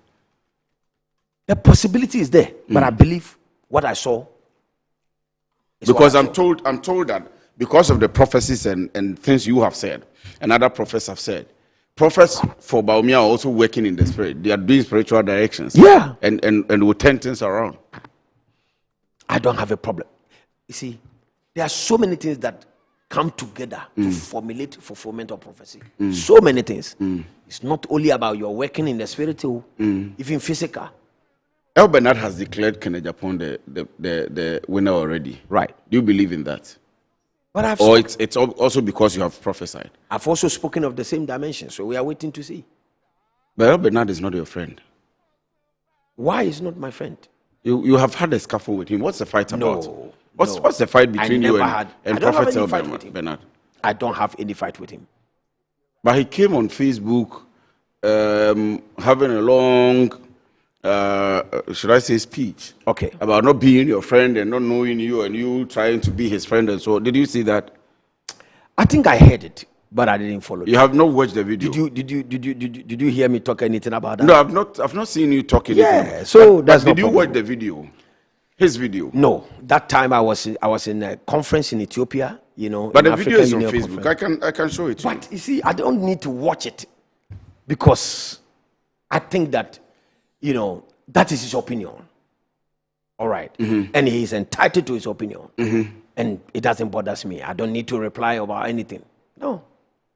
The possibility is there, but I believe what I saw. Because I'm told that because of the prophecies and things you have said, and other prophets have said, prophets for Bawumia are also working in the spirit. They are doing spiritual directions. Yeah. And will turn things around. I don't have a problem. You see, there are so many things that come together to formulate fulfillment of prophecy. So many things. It's not only about your working in the spiritual, even physical. El Bernard has declared Kennedy Ejapong the winner already. Right. Do you believe in that? But it's also because you have prophesied. I've also spoken of the same dimension, so we are waiting to see. But Bernard is not your friend. Why is not my friend? You have had a scuffle with him. What's the fight about? No. What's the fight between you and Prophet Bernard? I don't have any fight with him. But he came on Facebook having a long, should I say, speech? Okay. About not being your friend and not knowing you and you trying to be his friend and so. Did you see that? I think I heard it, but I didn't follow it. You have not watched the video. Did you hear me talk anything about that? No, I've not seen you talk anything. Yeah. So but did you watch the video? His video? No. That time I was in a conference in Ethiopia. You know. But the video is on Facebook. I can show it to you. But you see, I don't need to watch it because I think that, you know, that is his opinion. All right. And he is entitled to his opinion. And it doesn't bother me. I don't need to reply about anything. No.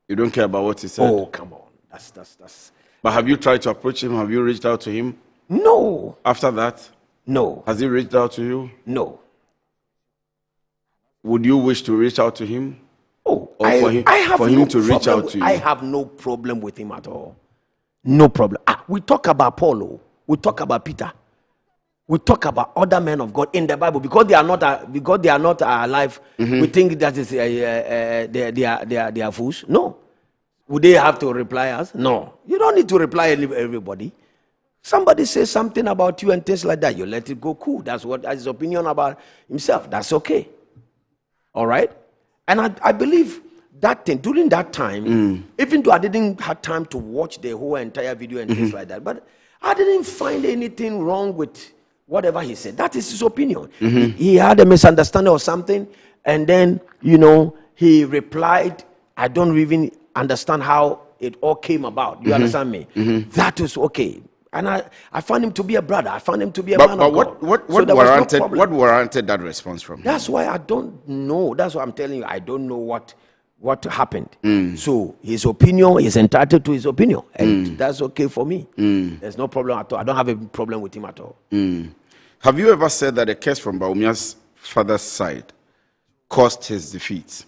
You don't care about what he said? Oh, come on. That's. But have you tried to approach him? Have you reached out to him? No. After that? No. Has he reached out to you? No. Would you wish to reach out to him? Oh, or for him to reach out to you? I have no problem with him at all. No problem. We talk about Paul. We talk about Peter. We talk about other men of God in the Bible because they are not alive. We think that is they are fools. No. Would they have to reply us? No. You don't need to reply everybody. Somebody says something about you and things like that. You let it go. Cool. That's his opinion about himself. That's okay. All right. And I believe that thing during that time, even though I didn't have time to watch the whole entire video and things like that, but I didn't find anything wrong with whatever he said. That is his opinion. He had a misunderstanding or something, and then, you know, he replied, I don't even understand how it all came about. You understand me? That was okay. And I found him to be a brother. I found him to be a man of God. What warranted that response from him? That's why I don't know. That's why I'm telling you, I don't know what happened. So his opinion is entitled to his opinion, and that's okay for me. There's no problem at all. I don't have a problem with him at all. Have you ever said that a case from Bawumia's father's side caused his defeat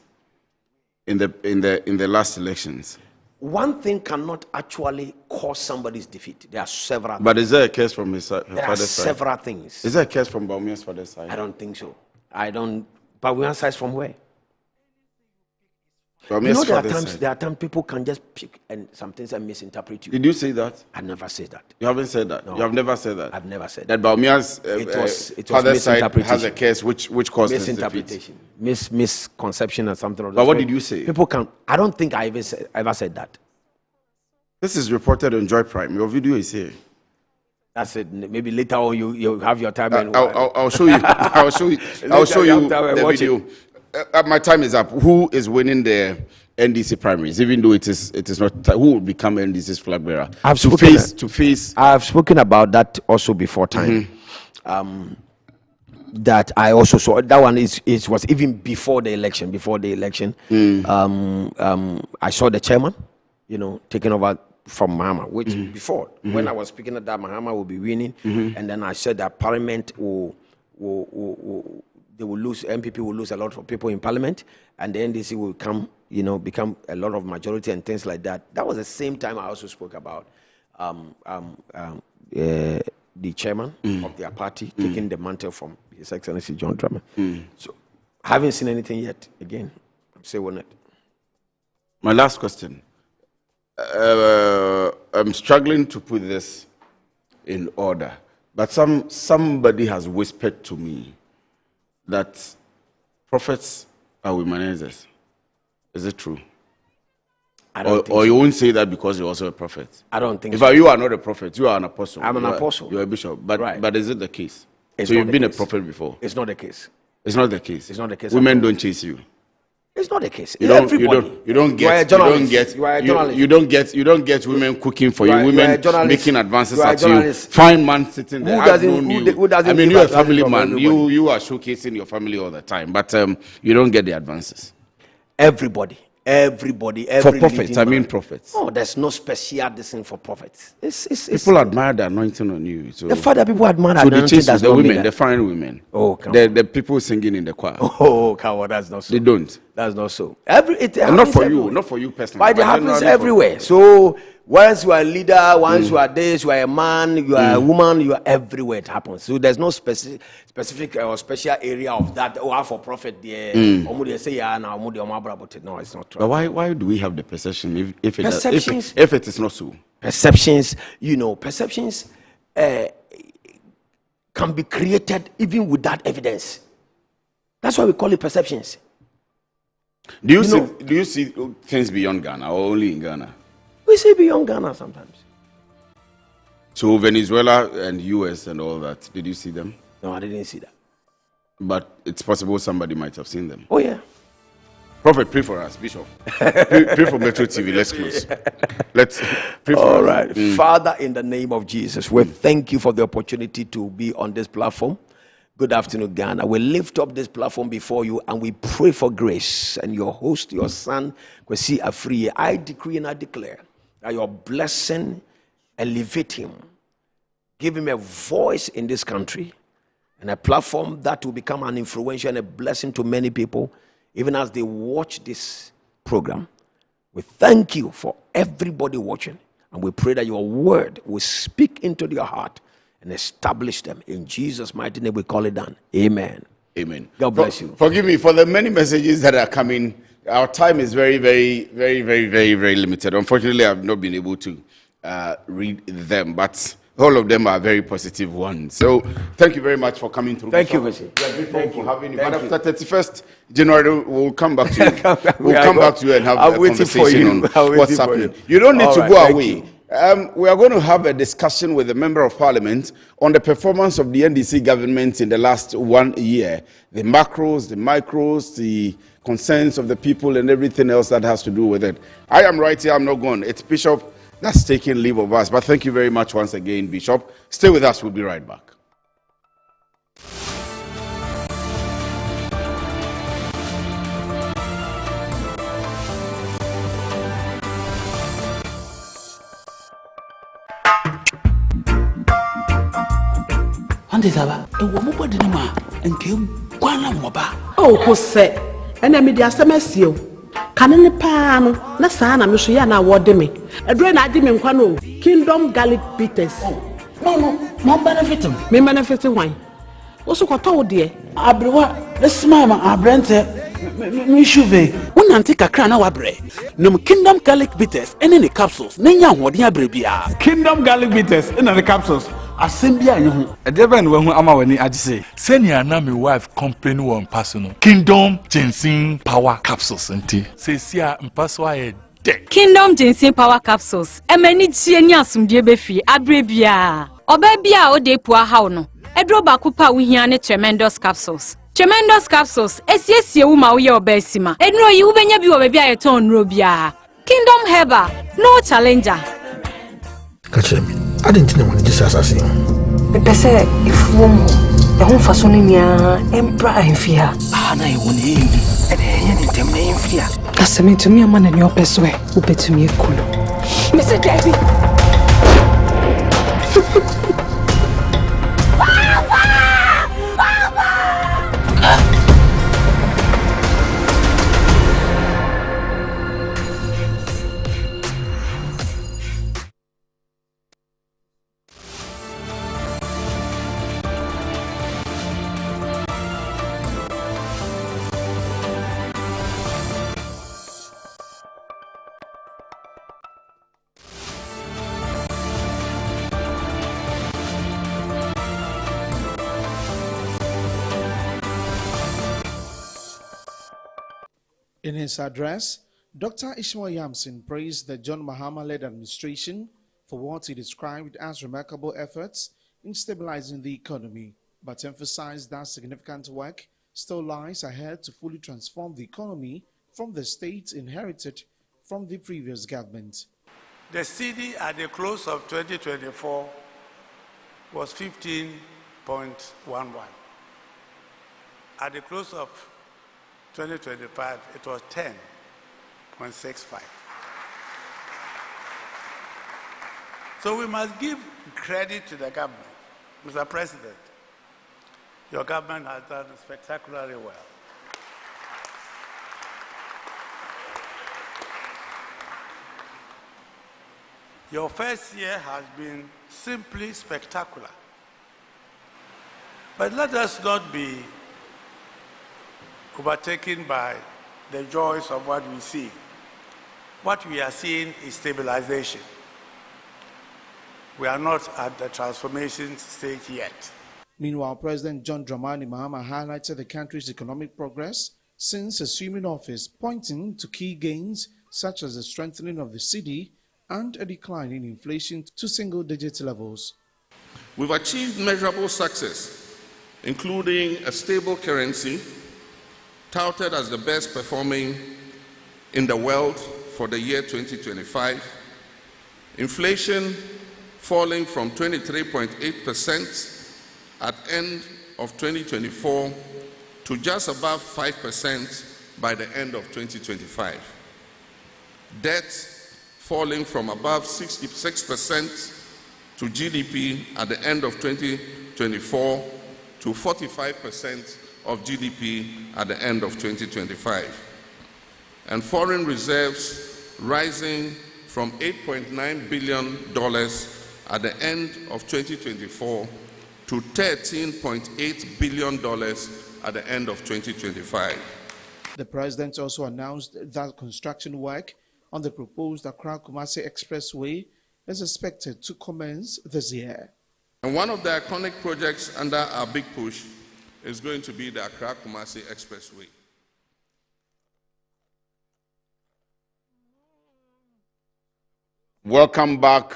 in the last elections? One thing cannot actually cause somebody's defeat. There are several. But is there a case from his father's side? There are several things. Is there a case from Bawumia's father's side? I don't think so. Bawumia's side from where? You know, there are times people can just pick and sometimes misinterpret you. Did you say that? I never said that. You haven't said that? No. You have never said that? I've never said that. That Bawumia's father's side has a case which caused misinterpretation, misconception or something. But what did you say? People can. I don't think I ever said that. This is reported on Joy Prime. Your video is here. That's it. Maybe later on you have your time. I'll show you. I'll show you the video. My time is up. Who is winning the NDC primaries? Even though it is not, who will become NDC's flag bearer? I've spoken about that also before time. That I also saw. That one was even before the election. I saw the chairman, you know, taking over from Mahama, which before when I was speaking at that Mahama will be winning, and then I said that Parliament they will lose, MPP will lose a lot of people in Parliament, and the NDC will become a lot of majority and things like that. That was the same time I also spoke about the chairman of their party taking the mantle from His Excellency John Dramani. So I haven't seen anything yet. Again, I'm saying on it. My last question. I'm struggling to put this in order, but somebody has whispered to me that prophets are womanizers. Is it true? I don't think or you won't say that because you're also a prophet? I don't think so. In fact, you are not a prophet. You are an apostle. I'm an apostle. You're a bishop. But is it the case? So you've been a prophet before? It's not the case. It's not the case? It's not the case. Women don't chase you? It's not the case. You don't get women cooking for you, women making advances at you, fine man sitting there. I mean, you're a family man. You are showcasing your family all the time, but you don't get the advances. Everybody. For prophets, I mean prophets. Oh, there's no special thing for prophets. People admire the anointing on you. So the father people admire the anointing. So the women, the fine women. Oh, the people singing in the choir. Oh, come on, that's not so. They don't. That's not so. Not for you, not for you personally. But it happens everywhere. So once you are a leader, once you are this, you are a man, you are a woman, you are everywhere. It happens. So there's no specific or special area of that. Oh, for profit there. No, it's not true. But why do we have the perception if it is not so? Perceptions, perceptions can be created even without evidence. That's why we call it perceptions. Do you see things beyond Ghana or only in Ghana? We see beyond Ghana sometimes. So Venezuela and US and all that, did you see them? No, I didn't see that. But it's possible somebody might have seen them. Oh yeah. Prophet, pray for us, Bishop. Pray for Metro TV. Let's close. Let's pray for us. All right. Father, in the name of Jesus, we thank you for the opportunity to be on this platform. Good afternoon, Ghana. We lift up this platform before you and we pray for grace. And your host, your son, Kwesi Afriyie, I decree and I declare that your blessing elevate him. Give him a voice in this country and a platform that will become an influential and a blessing to many people, even as they watch this program. We thank you for everybody watching. And we pray that your word will speak into their heart and establish them. In Jesus' mighty name, we call it done. Amen. Amen. God bless you. Forgive me for the many messages that are coming. Our time is very, very, very, very, very, very limited. Unfortunately, I've not been able to read them, but all of them are very positive ones. So thank you very much for coming through. Thank you, Messi. We are grateful for having you. But after 31st January, we'll come back to you. We'll come back to you and have a conversation on what's happening. You don't need to go away. We are going to have a discussion with the Member of Parliament on the performance of the NDC government in the last 1 year. The macros, the micros, the concerns of the people and everything else that has to do with it. I am right here, I'm not gone. It's Bishop that's taking leave of us. But thank you very much once again, Bishop. Stay with us, we'll be right back. Oh, Jose, and I made the Asamesio. Cannon Pano, Nasana, Mishiana, what me. A drain I didn't quano. Kingdom Garlic Bitters. No, more benefit him. Me benefit wine. Also, what told dear? Abrewa, the smile, our brente, Mishuve. One antique a crana wabre. No Kingdom Garlic Bitters, and any capsules. Nanya, what dear Brebia. Kingdom Garlic Bitters, and the capsules. Assembly, a devil when Amawani I say, send your name, wife, company, one personal. Kingdom Ginseng Power Capsules, and tea. Say, see, I'm password. Kingdom Ginseng Power Capsules. A many genius from Debefi, Abrebia. Obebia o de poor hauno. A drobakupa we hear tremendous capsules. Tremendous capsules. SS Yuma or Bessima. And no, you when you be a ton Rubia. Kingdom Heba. No challenger. Catch me. I didn't know when this assassin. But say if woman, the home for Sonia, Emperor and fear. I won't hear you. And then name fear. That's me to me, a man in your best way. Who bet to me a cool. Mr. Davy. In his address, Dr. Ishmael Yamson praised the John Mahama-led administration for what he described as remarkable efforts in stabilizing the economy, but emphasized that significant work still lies ahead to fully transform the economy from the state inherited from the previous government. The cedi at the close of 2024 was 15.11. At the close of 2025, it was 10.65. So we must give credit to the government. Mr. President, your government has done spectacularly well. Your first year has been simply spectacular. But let us not be overtaken by the joys of what we see. What we are seeing is stabilization. We are not at the transformation stage yet. Meanwhile, President John Dramani Mahama highlighted the country's economic progress since assuming office, pointing to key gains such as the strengthening of the cedi and a decline in inflation to single-digit levels. We've achieved measurable success, including a stable currency, touted as the best performing in the world for the year 2025, inflation falling from 23.8% at end of 2024 to just above 5% by the end of 2025. Debt falling from above 66% to GDP at the end of 2024 to 45% of GDP at the end of 2025. And foreign reserves rising from $8.9 billion at the end of 2024 to $13.8 billion at the end of 2025. The president also announced that construction work on the proposed Accra-Kumasi Expressway is expected to commence this year. And one of the iconic projects under our big push is going to be the Accra-Kumasi Expressway. Welcome back.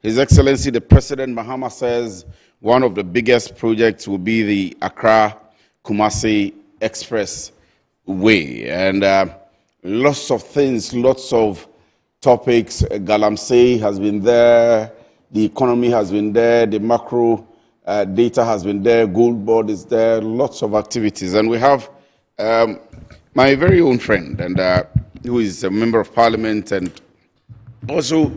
His Excellency the President Mahama says one of the biggest projects will be the Accra-Kumasi Expressway. And lots of things, lots of topics. Galamsey has been there, the economy has been there, the macro data has been there, Gold Board is there, lots of activities. And we have my very own friend, and who is a member of parliament and also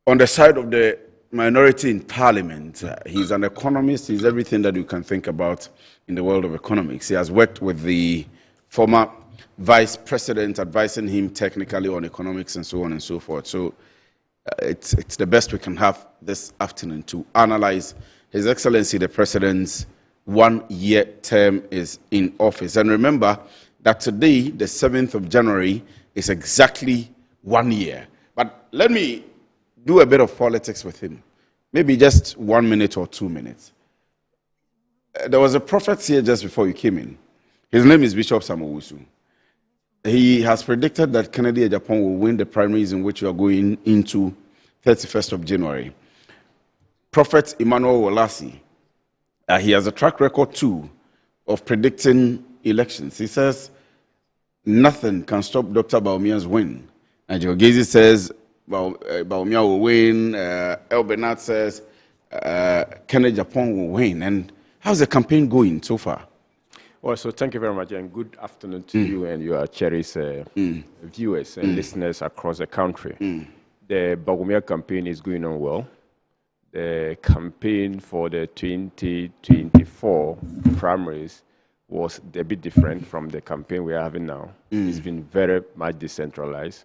on the side of the minority in parliament. He's an economist, he's everything that you can think about in the world of economics. He has worked with the former vice president, advising him technically on economics and so on and so forth. So it's the best we can have this afternoon to analyze His Excellency the President's one-year term is in office. And remember that today, the 7th of January, is exactly 1 year. But let me do a bit of politics with him. Maybe just 1 minute or 2 minutes. There was a prophet here just before you came in. His name is Bishop Samowusu. He has predicted that Kennedy Agyapong will win the primaries in which you are going into 31st of January. Prophet Emmanuel Walasi, he has a track record too of predicting elections. He says nothing can stop Dr. Bawumia's win. And Joe Gezi says Bawumia will win. El Bernard says Kennedy Agyapong will win. And how's the campaign going so far? Well, so thank you very much, and good afternoon to you and your cherished viewers and listeners across the country. The Bawumia campaign is going on well. The campaign for the 2024 primaries was a bit different from the campaign we are having now. It's been very much decentralized.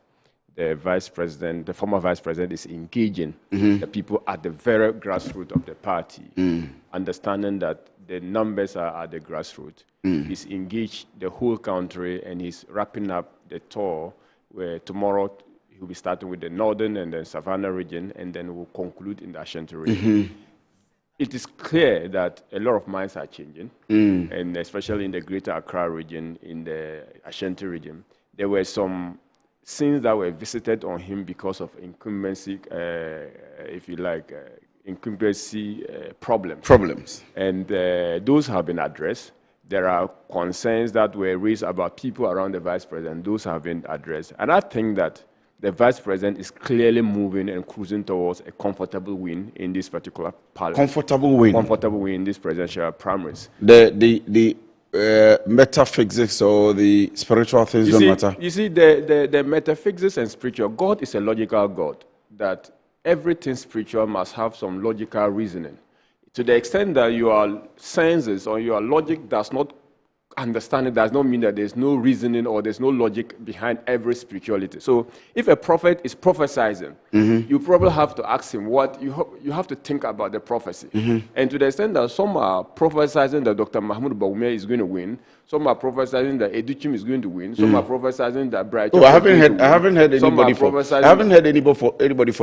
The vice president, the former vice president, is engaging the people at the very grassroots of the party, understanding that the numbers are at the grassroots. He's engaged the whole country, and he's wrapping up the tour where tomorrow he'll be starting with the northern and then Savannah region, and then we'll conclude in the Ashanti region. It is clear that a lot of minds are changing, and especially in the greater Accra region, in the Ashanti region. There were some sins that were visited on him because of incumbency, if you like, incumbency problems. And those have been addressed. There are concerns that were raised about people around the vice president. Those have been addressed. And I think that the vice president is clearly moving and cruising towards a comfortable win in this particular parliament. Comfortable win in this presidential primaries. The metaphysics or the spiritual things don't matter. You see, the metaphysics and spiritual, God is a logical God, that everything spiritual must have some logical reasoning. To the extent that your senses or your logic does not understanding does not mean that there's no reasoning or there's no logic behind every spirituality. So if a prophet is prophesying, you probably have to ask him what you have to think about the prophecy. And to the extent that some are prophesying that Dr. Mahmoud Bawumia is going to win, some are prophesying that Educhim is going to win, some are prophesying that Bright. I haven't heard anybody for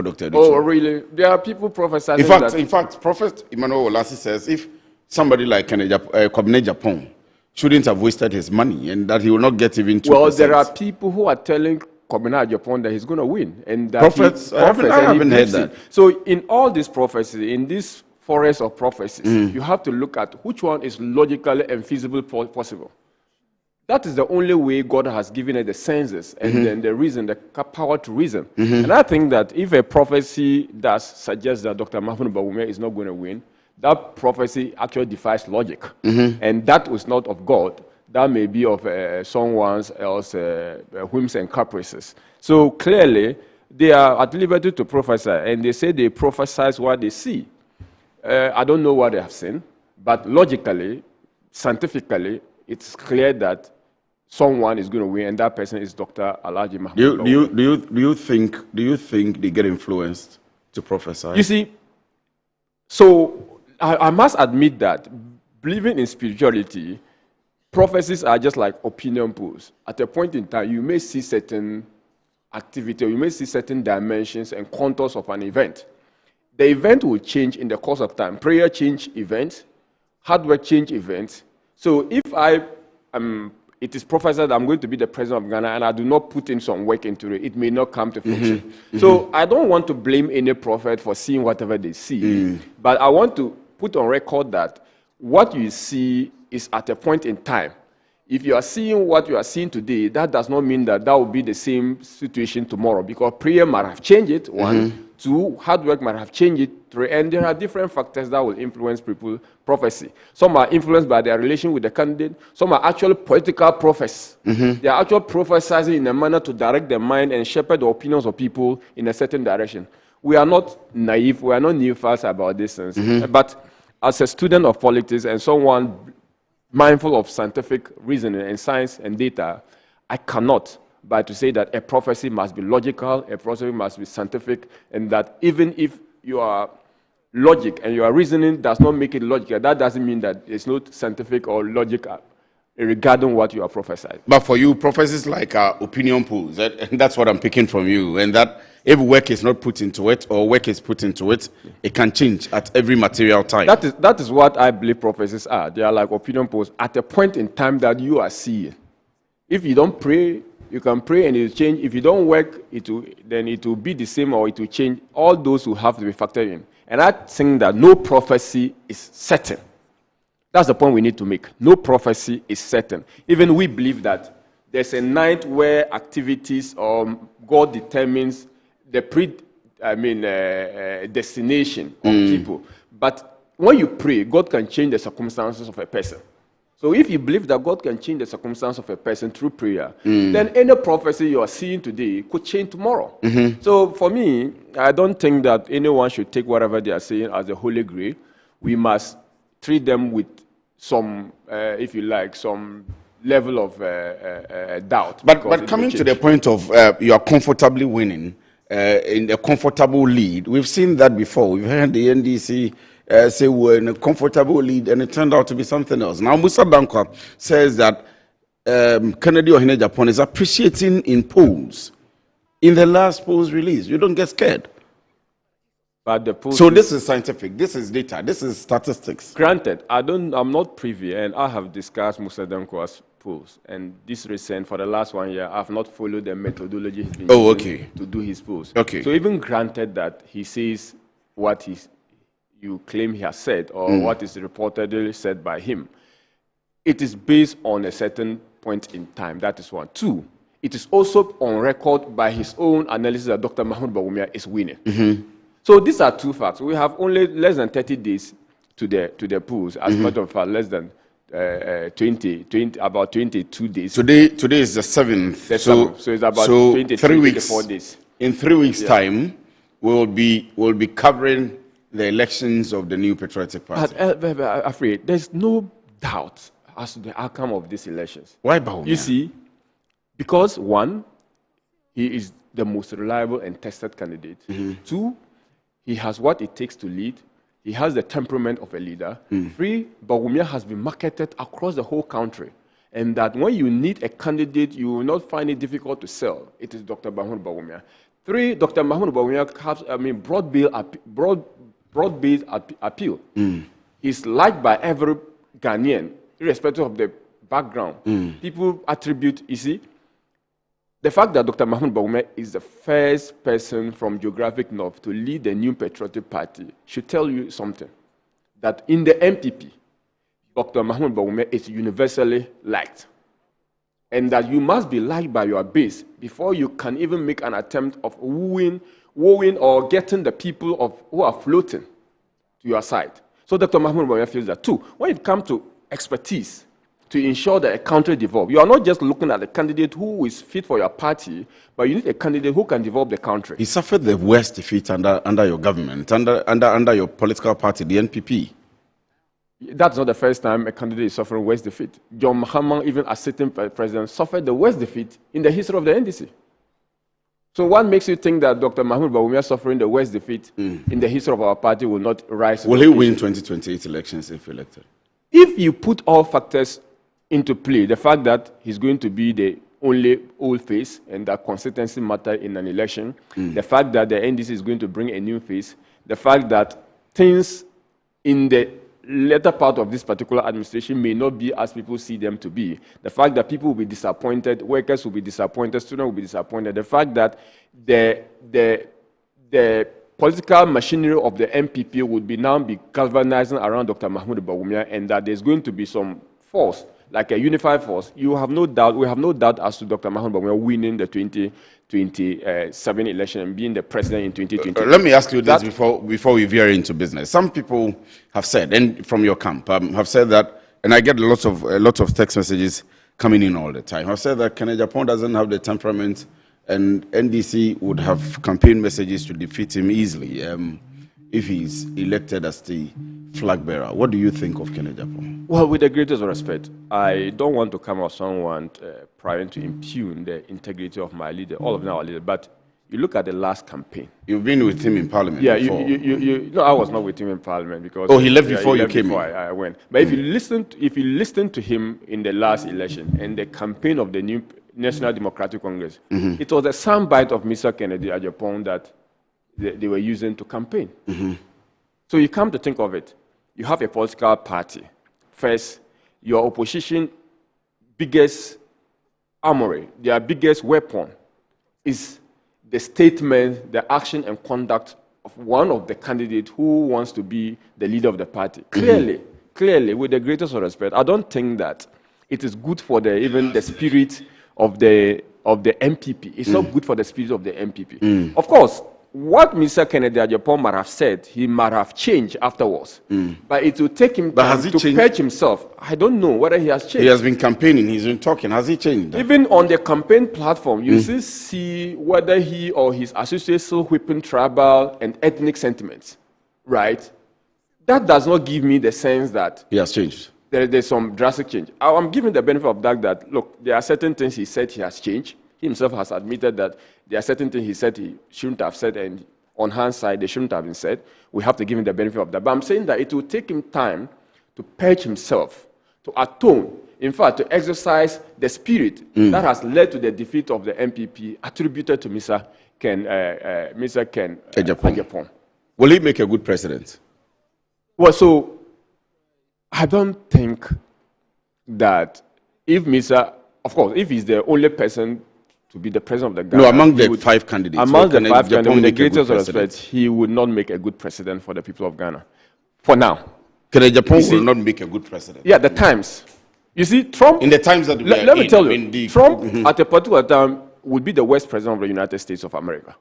Dr. Educhim. Oh, really? There are people prophesying. In fact, Prophet Emmanuel Olasi says if somebody like Kwabena Japan shouldn't have wasted his money and that he will not get even 2%. Well, there are people who are telling Kwabena Japan that he's going to win. And that prophets, I haven't heard that. So in all these prophecies, in this forest of prophecies, you have to look at which one is logically and feasibly possible. That is the only way God has given it the senses and then the reason, the power to reason. And I think that if a prophecy does suggest that Dr. Mahmoud Bawumia is not going to win, that prophecy actually defies logic. And that was not of God. That may be of someone else whims and caprices. So clearly, they are at liberty to prophesy, and they say they prophesy what they see. I don't know what they have seen, but logically, scientifically, it's clear that someone is going to win, and that person is Dr. Alhaji Mahmoud. Do you think they get influenced to prophesy? You see, so I must admit that believing in spirituality, prophecies are just like opinion polls. At a point in time, you may see certain activity, or you may see certain dimensions and contours of an event. The event will change in the course of time. Prayer change events, hard work change events. So if it is prophesied that I'm going to be the president of Ghana and I do not put in some work into it, it may not come to fruition. So I don't want to blame any prophet for seeing whatever they see, but I want to put on record that what you see is at a point in time. If you are seeing what you are seeing today, that does not mean that that will be the same situation tomorrow, because prayer might have changed it, one. Two, hard work might have changed it. Three, and there are different factors that will influence people's prophecy. Some are influenced by their relation with the candidate. Some are actually political prophets. They are actually prophesizing in a manner to direct their mind and shepherd the opinions of people in a certain direction. We are not naive. We are not neophytes about this things. But as a student of politics and someone mindful of scientific reasoning and science and data, I cannot but to say that a prophecy must be logical, a prophecy must be scientific, and that even if your logic and your reasoning does not make it logical, that doesn't mean that it's not scientific or logical regarding what you are prophesying. But for you, prophecies like opinion polls, and that's what I'm picking from you, and that if work is not put into it or work is put into it, it can change at every material time. That is what I believe prophecies are. They are like opinion polls at a point in time that you are seeing. If you don't pray, you can pray and it will change. If you don't work, then it will be the same or it will change. All those will have to be factored in. And I think that no prophecy is certain. That's the point we need to make. No prophecy is certain. Even we believe that there's a night where activities God determines the destination of people. But when you pray, God can change the circumstances of a person. So if you believe that God can change the circumstance of a person through prayer, then any prophecy you are seeing today could change tomorrow. So for me, I don't think that anyone should take whatever they are saying as a holy grail. We must treat them with some, if you like, some level of doubt. But coming to the point of you are comfortably winning in a comfortable lead, we've seen that before. We've heard the NDC say we're in a comfortable lead, and it turned out to be something else. Now, Musa Dankwa says that Kennedy Ohene Japan is appreciating in polls. In the last polls release, you don't get scared. But the polls so this is scientific, this is data, this is statistics. Granted, I'm not privy, and I have discussed Musa Dankwa's polls, and this recent, for the last 1 year, I've not followed the methodology he's been using to do his polls. So even granted that he says what you claim he has said, or what is reportedly said by him, it is based on a certain point in time. That is one. Two, it is also on record by his own analysis that Dr. Mahmoud Bawumia is winning. So these are two facts. We have only less than 30 days to the polls. As a matter of fact, less than about 22 days. Today is the 7th. So it's about 24 days. In 3 weeks' time, we'll be covering the elections of the new Patriotic Party. But, Afraid, there's no doubt as to the outcome of these elections. Why Bawumia? You see, because one, he is the most reliable and tested candidate. Two, he has what it takes to lead. He has the temperament of a leader. Three, Bawumia has been marketed across the whole country. And that when you need a candidate, you will not find it difficult to sell. It is Dr. Mahmoud Bawumia. Three, Dr. Mahmoud Bawumia has, broad-based appeal. He's liked by every Ghanaian, irrespective of the background. People attribute, you see, the fact that Dr. Mahmoud Bawumia is the first person from geographic north to lead the New Patriotic Party should tell you something. That in the MPP, Dr. Mahmoud Bawumia is universally liked. And that you must be liked by your base before you can even make an attempt of wooing or getting the people who are floating to your side. So Dr. Mahmoud Bawumia feels that too. When it comes to expertise, to ensure that a country develops, you are not just looking at a candidate who is fit for your party, but you need a candidate who can develop the country. He suffered the worst defeat under your government, under your political party, the NPP. That's not the first time a candidate is suffering worst defeat. John Mahama, even as sitting president, suffered the worst defeat in the history of the NDC. So what makes you think that Dr. Mahmoud Bawumia suffering the worst defeat in the history of our party will not rise? Will he win 2028 elections if elected? If you put all factors into play, the fact that he's going to be the only old face and that consistency matter in an election, the fact that the NDC is going to bring a new face, the fact that things in the later part of this particular administration may not be as people see them to be, the fact that people will be disappointed, workers will be disappointed, students will be disappointed, the fact that the political machinery of the MPP would now be galvanizing around Dr. Mahmoud Bawumia, and that there's going to be some force, like a unified force. We have no doubt as to Dr. Mahmoud Bawumia winning the 2027 election and being the president in 2020. Let me ask you this before we veer into business. Some people have said, and from your camp, have said that, and I get lots of text messages coming in all the time, have said that Kenneth Agyapong doesn't have the temperament, and NDC would have campaign messages to defeat him easily if he's elected as the flag bearer. What do you think of Kenneth Agyapong? Well, with the greatest respect, I don't want to come as someone trying to impugn the integrity of my leader, all of them are leaders, but you look at the last campaign. You've been with him in Parliament before. No, I was not with him in Parliament because... Oh, he left before you came in? I went. But if you listen to him in the last election and the campaign of the new National Democratic Congress, it was a soundbite of Mr. Kennedy Agyapong that they were using to campaign. So you come to think of it, you have a political party. First, your opposition biggest armory, their biggest weapon is the statement, the action and conduct of one of the candidates who wants to be the leader of the party. Clearly, with the greatest respect, I don't think that it is good for even the spirit of the MPP. It's not good for the spirit of the MPP. Of course, what Mr. Kennedy Agyapong might have said, he might have changed afterwards. But it will take him time to purge himself. I don't know whether he has changed. He has been campaigning, he's been talking. Has he changed? Even on the campaign platform, you still see whether he or his associates still whipping tribal and ethnic sentiments, right? That does not give me the sense that he has changed. There's some drastic change. I'm giving the benefit of that, look, there are certain things he said he has changed. He himself has admitted that there are certain things he said he shouldn't have said, and on hindsight, they shouldn't have been said. We have to give him the benefit of that. But I'm saying that it will take him time to purge himself, to atone, in fact, to exercise the spirit that has led to the defeat of the MPP attributed to Mr. Ken Agyapong. Will he make a good president? Well, so I don't think that if he's the only person to be the president of the Ghana. No, among the five candidates. Among the five candidates, with the greatest respect, he would not make a good president for the people of Ghana. For now. Kenneth Agyapong will not make a good president. Yeah, the times. You see, Trump... In the times that we are let me tell you, Trump, at a particular time, would be the worst president of the United States of America.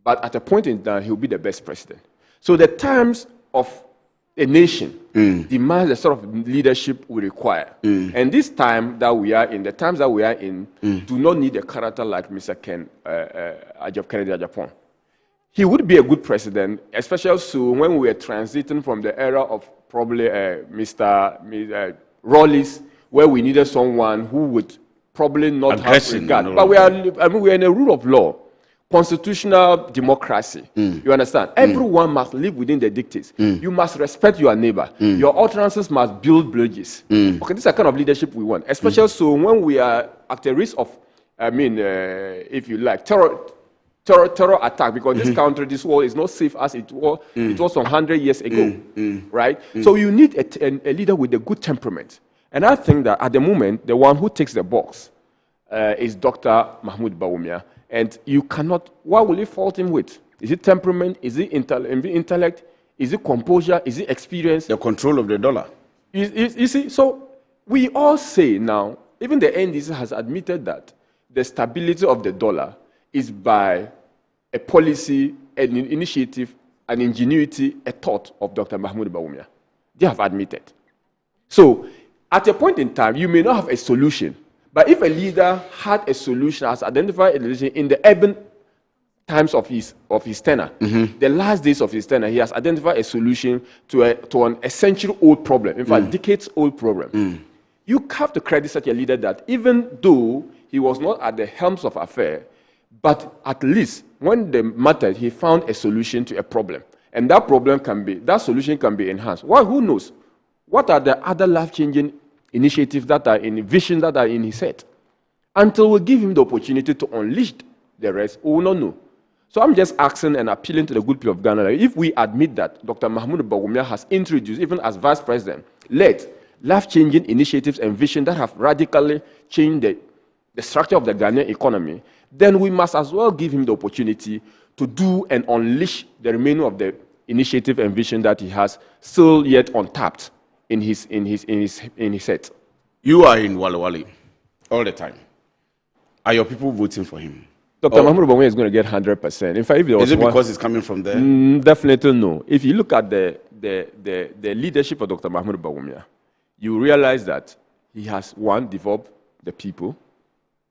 But at a point in time, he will be the best president. So the times of a nation demands the sort of leadership we require. And this time that we are in, the times that we are in, do not need a character like Mr. Kennedy Agyapong. He would be a good president, especially soon when we are transiting from the era of probably Mr. Rawlings, where we needed someone who would probably not Aggression, have regard. But we are in a rule of law, constitutional democracy. You understand? Everyone must live within the dictates. You must respect your neighbor. Your utterances must build bridges. Okay, this is the kind of leadership we want, especially so when we are at the risk of, if you like, terror attack, because this country, this world is not safe as it was 100 years ago, right? So you need a leader with a good temperament. And I think that at the moment, the one who takes the box is Dr. Mahmoud Bawumia. And you cannot, what will you fault him with? Is it temperament? Is it intellect? Is it composure? Is it experience? The control of the dollar. You see, so we all say now, even the NDC has admitted that the stability of the dollar is by a policy, an initiative, an ingenuity, a thought of Dr. Mahmoud Bawumia. They have admitted. So, at a point in time, you may not have a solution, but if a leader had a solution, has identified a solution in the urban times of his tenure, the last days of his tenure, he has identified a solution to an century-old problem, in fact, decades-old problem. You have to credit such a leader that even though he was not at the helms of affairs, but at least when the mattered, he found a solution to a problem. And that solution can be enhanced. Well, who knows? What are the other life-changing initiatives that are in vision that are in his head? Until we give him the opportunity to unleash the rest, we will not know. So I'm just asking and appealing to the good people of Ghana that if we admit that Dr. Mahmoud Bawumia has introduced, even as vice president, led life-changing initiatives and vision that have radically changed the structure of the Ghanaian economy, then we must as well give him the opportunity to do and unleash the remaining of the initiative and vision that he has still yet untapped in his head. You are in Wale Wale all the time. Are your people voting for him? Dr. Mahmoud Bawumia is going to get 100%. In fact, if there was is it because it's coming from there? Definitely no. If you look at the leadership of Dr. Mahmoud Bawumia, you realize that he has, one, developed the people.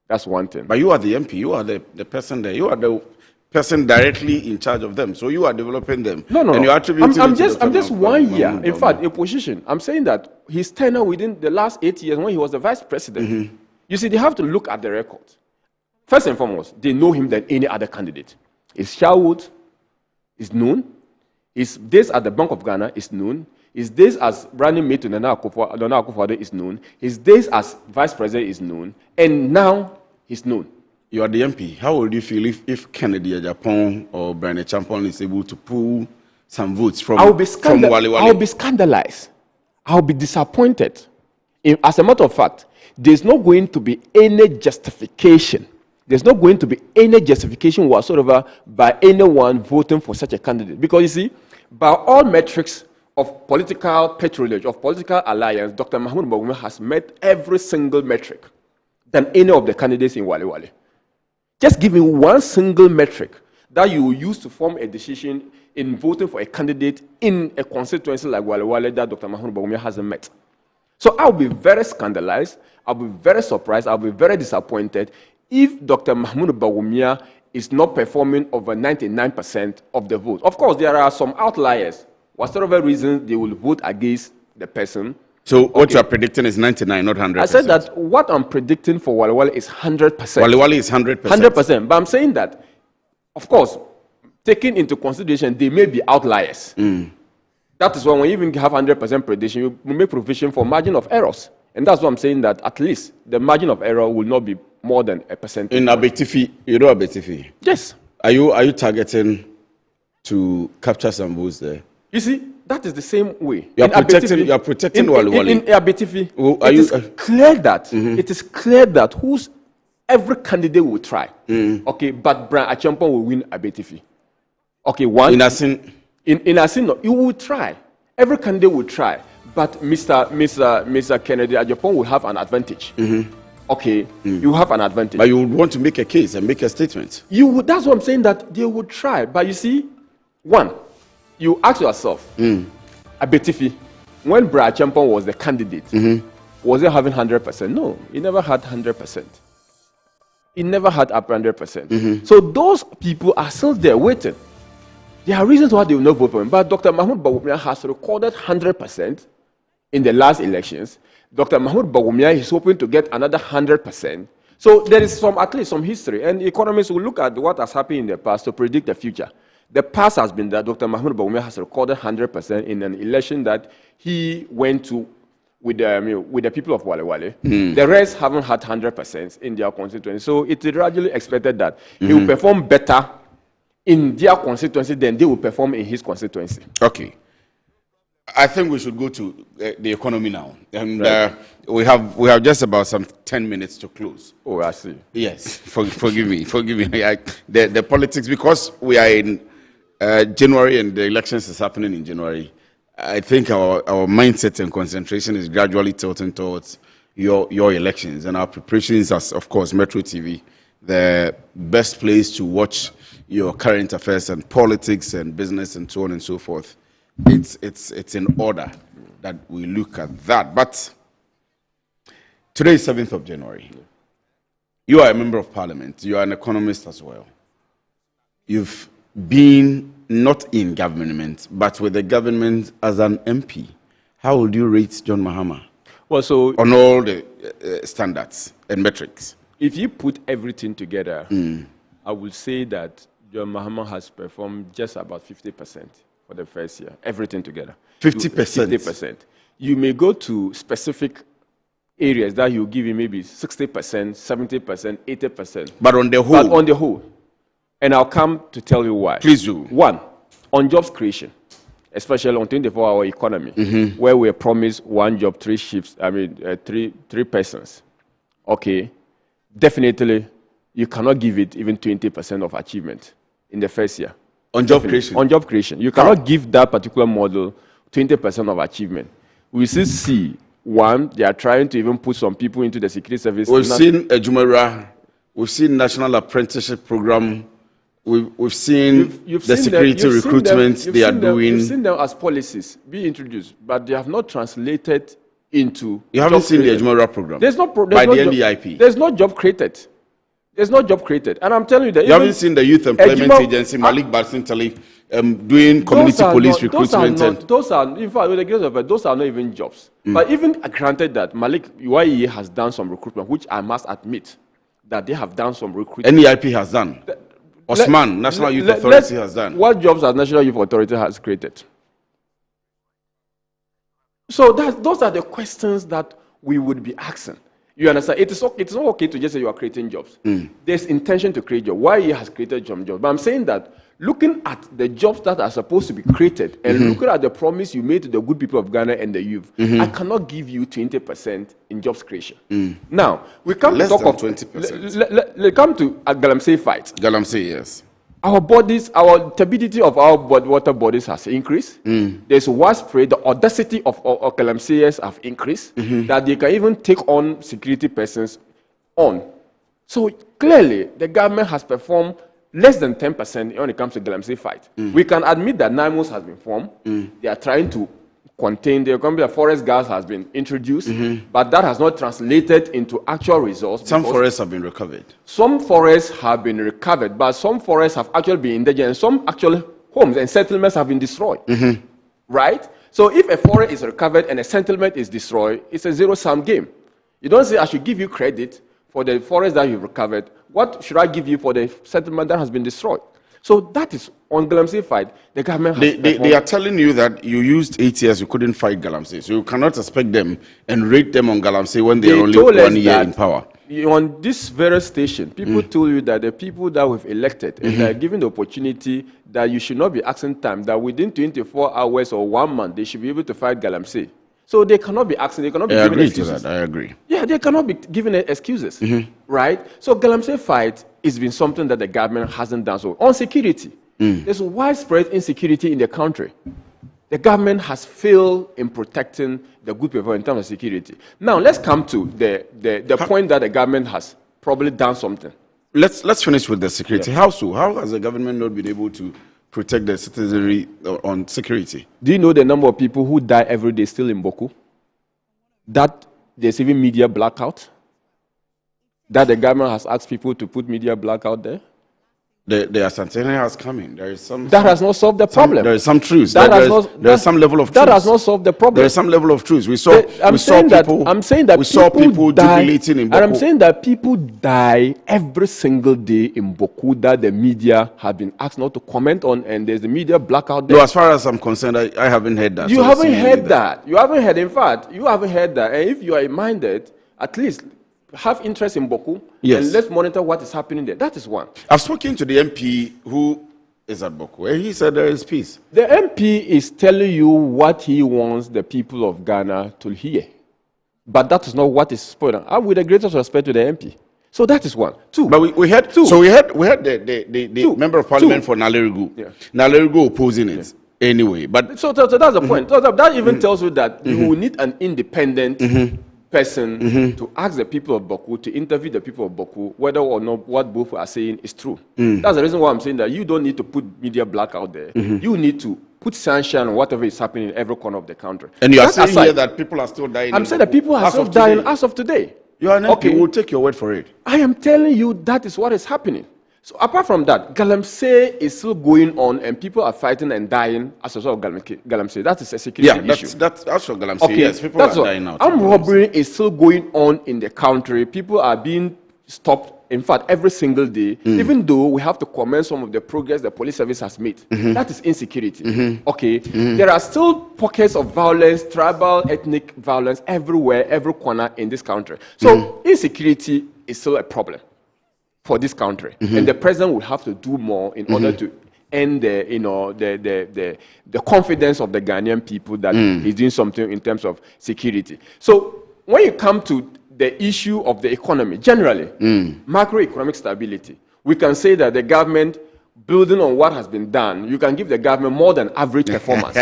That's one thing. But you are the MP. You are the person there. You are the person directly in charge of them. So you are developing them. No. And you are attributing I'm just 1 year. In fact, a position. I'm saying that his tenure within the last 8 years when he was the vice president. You see, they have to look at the record. First and foremost, they know him than any other candidate. His childhood is known. His days at the Bank of Ghana is known. His days as running mate to Nana Akufo-Addo is known. His days as vice president is known. And now he's known. You are the MP. How would you feel if Kennedy Agyapong or Brian Champon is able to pull some votes from Wale Wale? I'll be scandalized. I'll be disappointed. As a matter of fact, there's not going to be any justification. There's not going to be any justification whatsoever by anyone voting for such a candidate. Because you see, by all metrics of political patronage, of political alliance, Dr. Mahmoud Bawumia has met every single metric than any of the candidates in Wale Wale. Just give me one single metric that you will use to form a decision in voting for a candidate in a constituency like Wale Wale that Dr. Mahmoud Bawumia hasn't met. So I'll be very scandalized, I'll be very surprised, I'll be very disappointed if Dr. Mahmoud Bawumia is not performing over 99% of the vote. Of course, there are some outliers. Whatever reasons they will vote against the person. So what you are predicting is 99, not 100%. I said that what I'm predicting for Wale Wale is 100%. Wale Wale is 100%. 100%. But I'm saying that, of course, taking into consideration, they may be outliers. That is why when you even have 100% prediction, you make provision for margin of errors. And that's why I'm saying that at least the margin of error will not be more than a percent. In Abetifi, you know Abetifi? Yes. Are you targeting to capture some votes there? You see, that is the same way. You are protecting Wale Wale. In Abetifi, it is clear that every candidate will try. Okay, but Brian Acheampong will win Abetifi. Okay, one. In Asin, no, you will try. Every candidate will try, but Mr. Kennedy Agyapong will have an advantage. Okay, you have an advantage. But you would want to make a case and make a statement. That's what I'm saying, that they would try. But you see, one, you ask yourself, Abetifi, when Brian Acheampong was the candidate, was he having 100%? No, he never had 100%. He never had up 100%. So those people are still there waiting. There are reasons why they will not vote for him. But Dr. Mahmoud Bawumia has recorded 100% in the last elections. Dr. Mahmoud Bawumia is hoping to get another 100%. So there is at least some history, and economists will look at what has happened in the past to predict the future. The past has been that Dr. Mahmoud Bawumia has recorded 100% in an election that he went to with the people of Wale Wale. The rest haven't had 100% in their constituency. So it's gradually expected that he will perform better in their constituency than they will perform in his constituency. Okay. I think we should go to the economy now. And we have just about some 10 minutes to close. Oh, I see. Yes. Forgive me. The politics, because we are in January and the elections is happening in January, I think our mindset and concentration is gradually tilting towards your elections, and our preparations as, of course, Metro TV, the best place to watch your current affairs and politics and business and so on and so forth. It's in order that we look at that. But today is 7th of January. You are a member of parliament. You are an economist as well. You've been not in government, but with the government as an MP. How would you rate John Mahama? Well, so on all the standards and metrics, if you put everything together, I would say that John Mahama has performed just about 50% for the first year. Everything together, 50%. 50%. You may go to specific areas that you give him maybe 60%, 70%, 80%. But on the whole. But on the whole. And I'll come to tell you why. Please do. One, on jobs creation, especially on 24-hour economy, where we are promised 1 job, 3 shifts, three persons. Okay, definitely, you cannot give it even 20% of achievement in the first year. On job creation? On job creation. You cannot give that particular model 20% of achievement. We still see, one, they are trying to even put some people into the security service. We've seen Ejumera, we've seen National Apprenticeship Program, we've seen the security recruitment they are doing. You've seen them as policies be introduced, but they have not translated into. You haven't seen the Ejumera program by the NDIP. There's no job created. There's no job created, and I'm telling you that you haven't seen the Youth Employment Agency, Malik Barsintali, doing community police recruitment. Those are, in fact, with the grace of God, those are not even jobs. But even granted that Malik UAE has done some recruitment, which I must admit that they have done some recruitment. NDIP has done. Osman, National Youth Authority has done. What jobs has National Youth Authority has created? So those are the questions that we would be asking. You understand? It's not okay to just say you are creating jobs. There's intention to create jobs. Why he has created jobs? But I'm saying that looking at the jobs that are supposed to be created and looking at the promise you made to the good people of Ghana and the youth, I cannot give you 20% in jobs creation. Now, we come Less to talk than of 20%. Let's come to a Galamsey fight. Galamsey, yes. Our turbidity of our water bodies has increased. There's widespread, the audacity of Galamseyers have increased, that they can even take on security persons on. So clearly, the government has performed less than 10% when it comes to Galamsey fight. We can admit that NIMOS has been formed. They are trying to contain, the forest gas has been introduced, but that has not translated into actual results. Some forests have been recovered. Some forests have been recovered, but some forests have actually been endangered, and some actual homes and settlements have been destroyed. Right? So if a forest is recovered and a settlement is destroyed, it's a zero-sum game. You don't say, I should give you credit for the forest that you've recovered. What should I give you for the settlement that has been destroyed? So that is on Galamsey fight. The government has they are telling you that you used 8 years, you couldn't fight Galamsey. So you cannot expect them and rate them on Galamsey when they are only 1 year in power. On this very station, people told you that the people that we've elected and they are given the opportunity that you should not be asking time, that within 24 hours or 1 month, they should be able to fight Galamsey. So they cannot be asking, they cannot be given excuses. I agree. Yeah, they cannot be given excuses, right? So Galamsey fight has been something that the government hasn't done. So on security, there's widespread insecurity in the country. The government has failed in protecting the good people in terms of security. Now, let's come to the point that the government has probably done something. Let's finish with the security. How so? How has the government not been able to protect the citizenry on security? Do you know the number of people who die every day still in Boku? That there's even media blackout? That the government has asked people to put media blackout there? The Asante has come in. There is some. That has not solved the problem. There is some truth. There is some level of truth. That has not solved the problem. There is some level of truth. I'm saying that people die, jubilating in Boku. And I'm saying that people die every single day in Boku that the media have been asked not to comment on, and there's the media blackout there. No, as far as I'm concerned, I haven't heard that. You haven't heard that. You haven't heard. In fact, you haven't heard that. And if you are minded, at least have interest in Boku, and let's monitor what is happening there. That is one. I've spoken to the MP who is at Boku, and he said there is peace. The MP is telling you what he wants the people of Ghana to hear, but that is not what is spoken. I'm with the greatest respect to the MP. So that is one. Two. But we had two. So we had the member of parliament for Nalerigu. Yeah. Nalerigu opposing it anyway. But so that's the point. So that even tells you that you will need an independent person to ask the people of Boku, to interview the people of Boku, whether or not what both are saying is true. That's the reason why I'm saying that you don't need to put media black out there. You need to put sunshine on whatever is happening in every corner of the country. And you are saying here that people are still dying. I'm saying that people are still dying as of today. You are an MP, we'll take your word for it. I am telling you that is what is happening. So apart from that, Galamsey is still going on and people are fighting and dying as a result of Galamsey. That is a security issue. That's for Galamsey. Yes, people are dying out. Armed robbery is still going on in the country. People are being stopped, in fact, every single day, even though we have to commend some of the progress the police service has made. That is insecurity. There are still pockets of violence, tribal, ethnic violence everywhere, every corner in this country. So insecurity is still a problem for this country, and the president will have to do more in order to end the confidence of the Ghanaian people that he's doing something in terms of security. So when you come to the issue of the economy generally, macroeconomic stability, we can say that the government, building on what has been done, you can give the government more than average performance.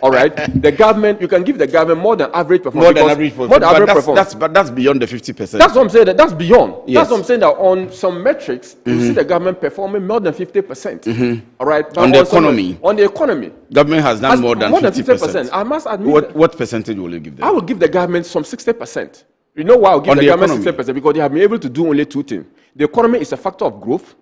All right, you can give the government more than average performance. But that's beyond the 50%. That's what I'm saying. That's beyond. Yes. That's what I'm saying. That on some metrics, you see the government performing more than 50%. All right, but on the economy. On the economy, government has done more than 50%. I must admit. What percentage will you give them? I will give the government some 60%. You know why I'll give the government 60%? Because they have been able to do only two things. The economy is a factor of growth.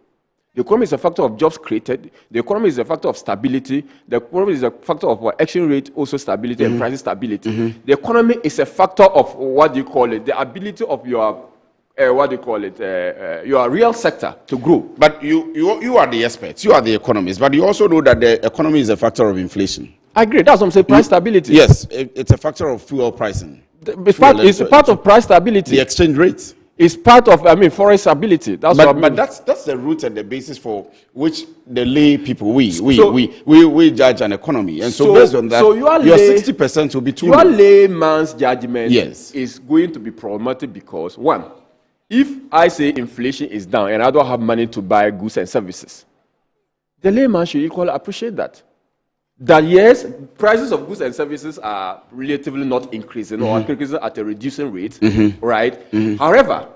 The economy is a factor of jobs created. The economy is a factor of stability. The economy is a factor of exchange rate, also stability, and price stability. The economy is a factor of the ability of your your real sector to grow. But you are the experts. You are the economists. But you also know that the economy is a factor of inflation. I agree. That's what I'm saying. Price stability. Yes, it's a factor of fuel pricing. It's part of price stability. The exchange rate. It's part of, foreign stability. That's but that's the root and the basis for which the lay people, we judge an economy. And so based on that, your 60% will be too low. Your layman's judgment is going to be problematic because, one, if I say inflation is down and I don't have money to buy goods and services, the layman should equally appreciate that. That yes, prices of goods and services are relatively not increasing or increasing at a reducing rate, right? However,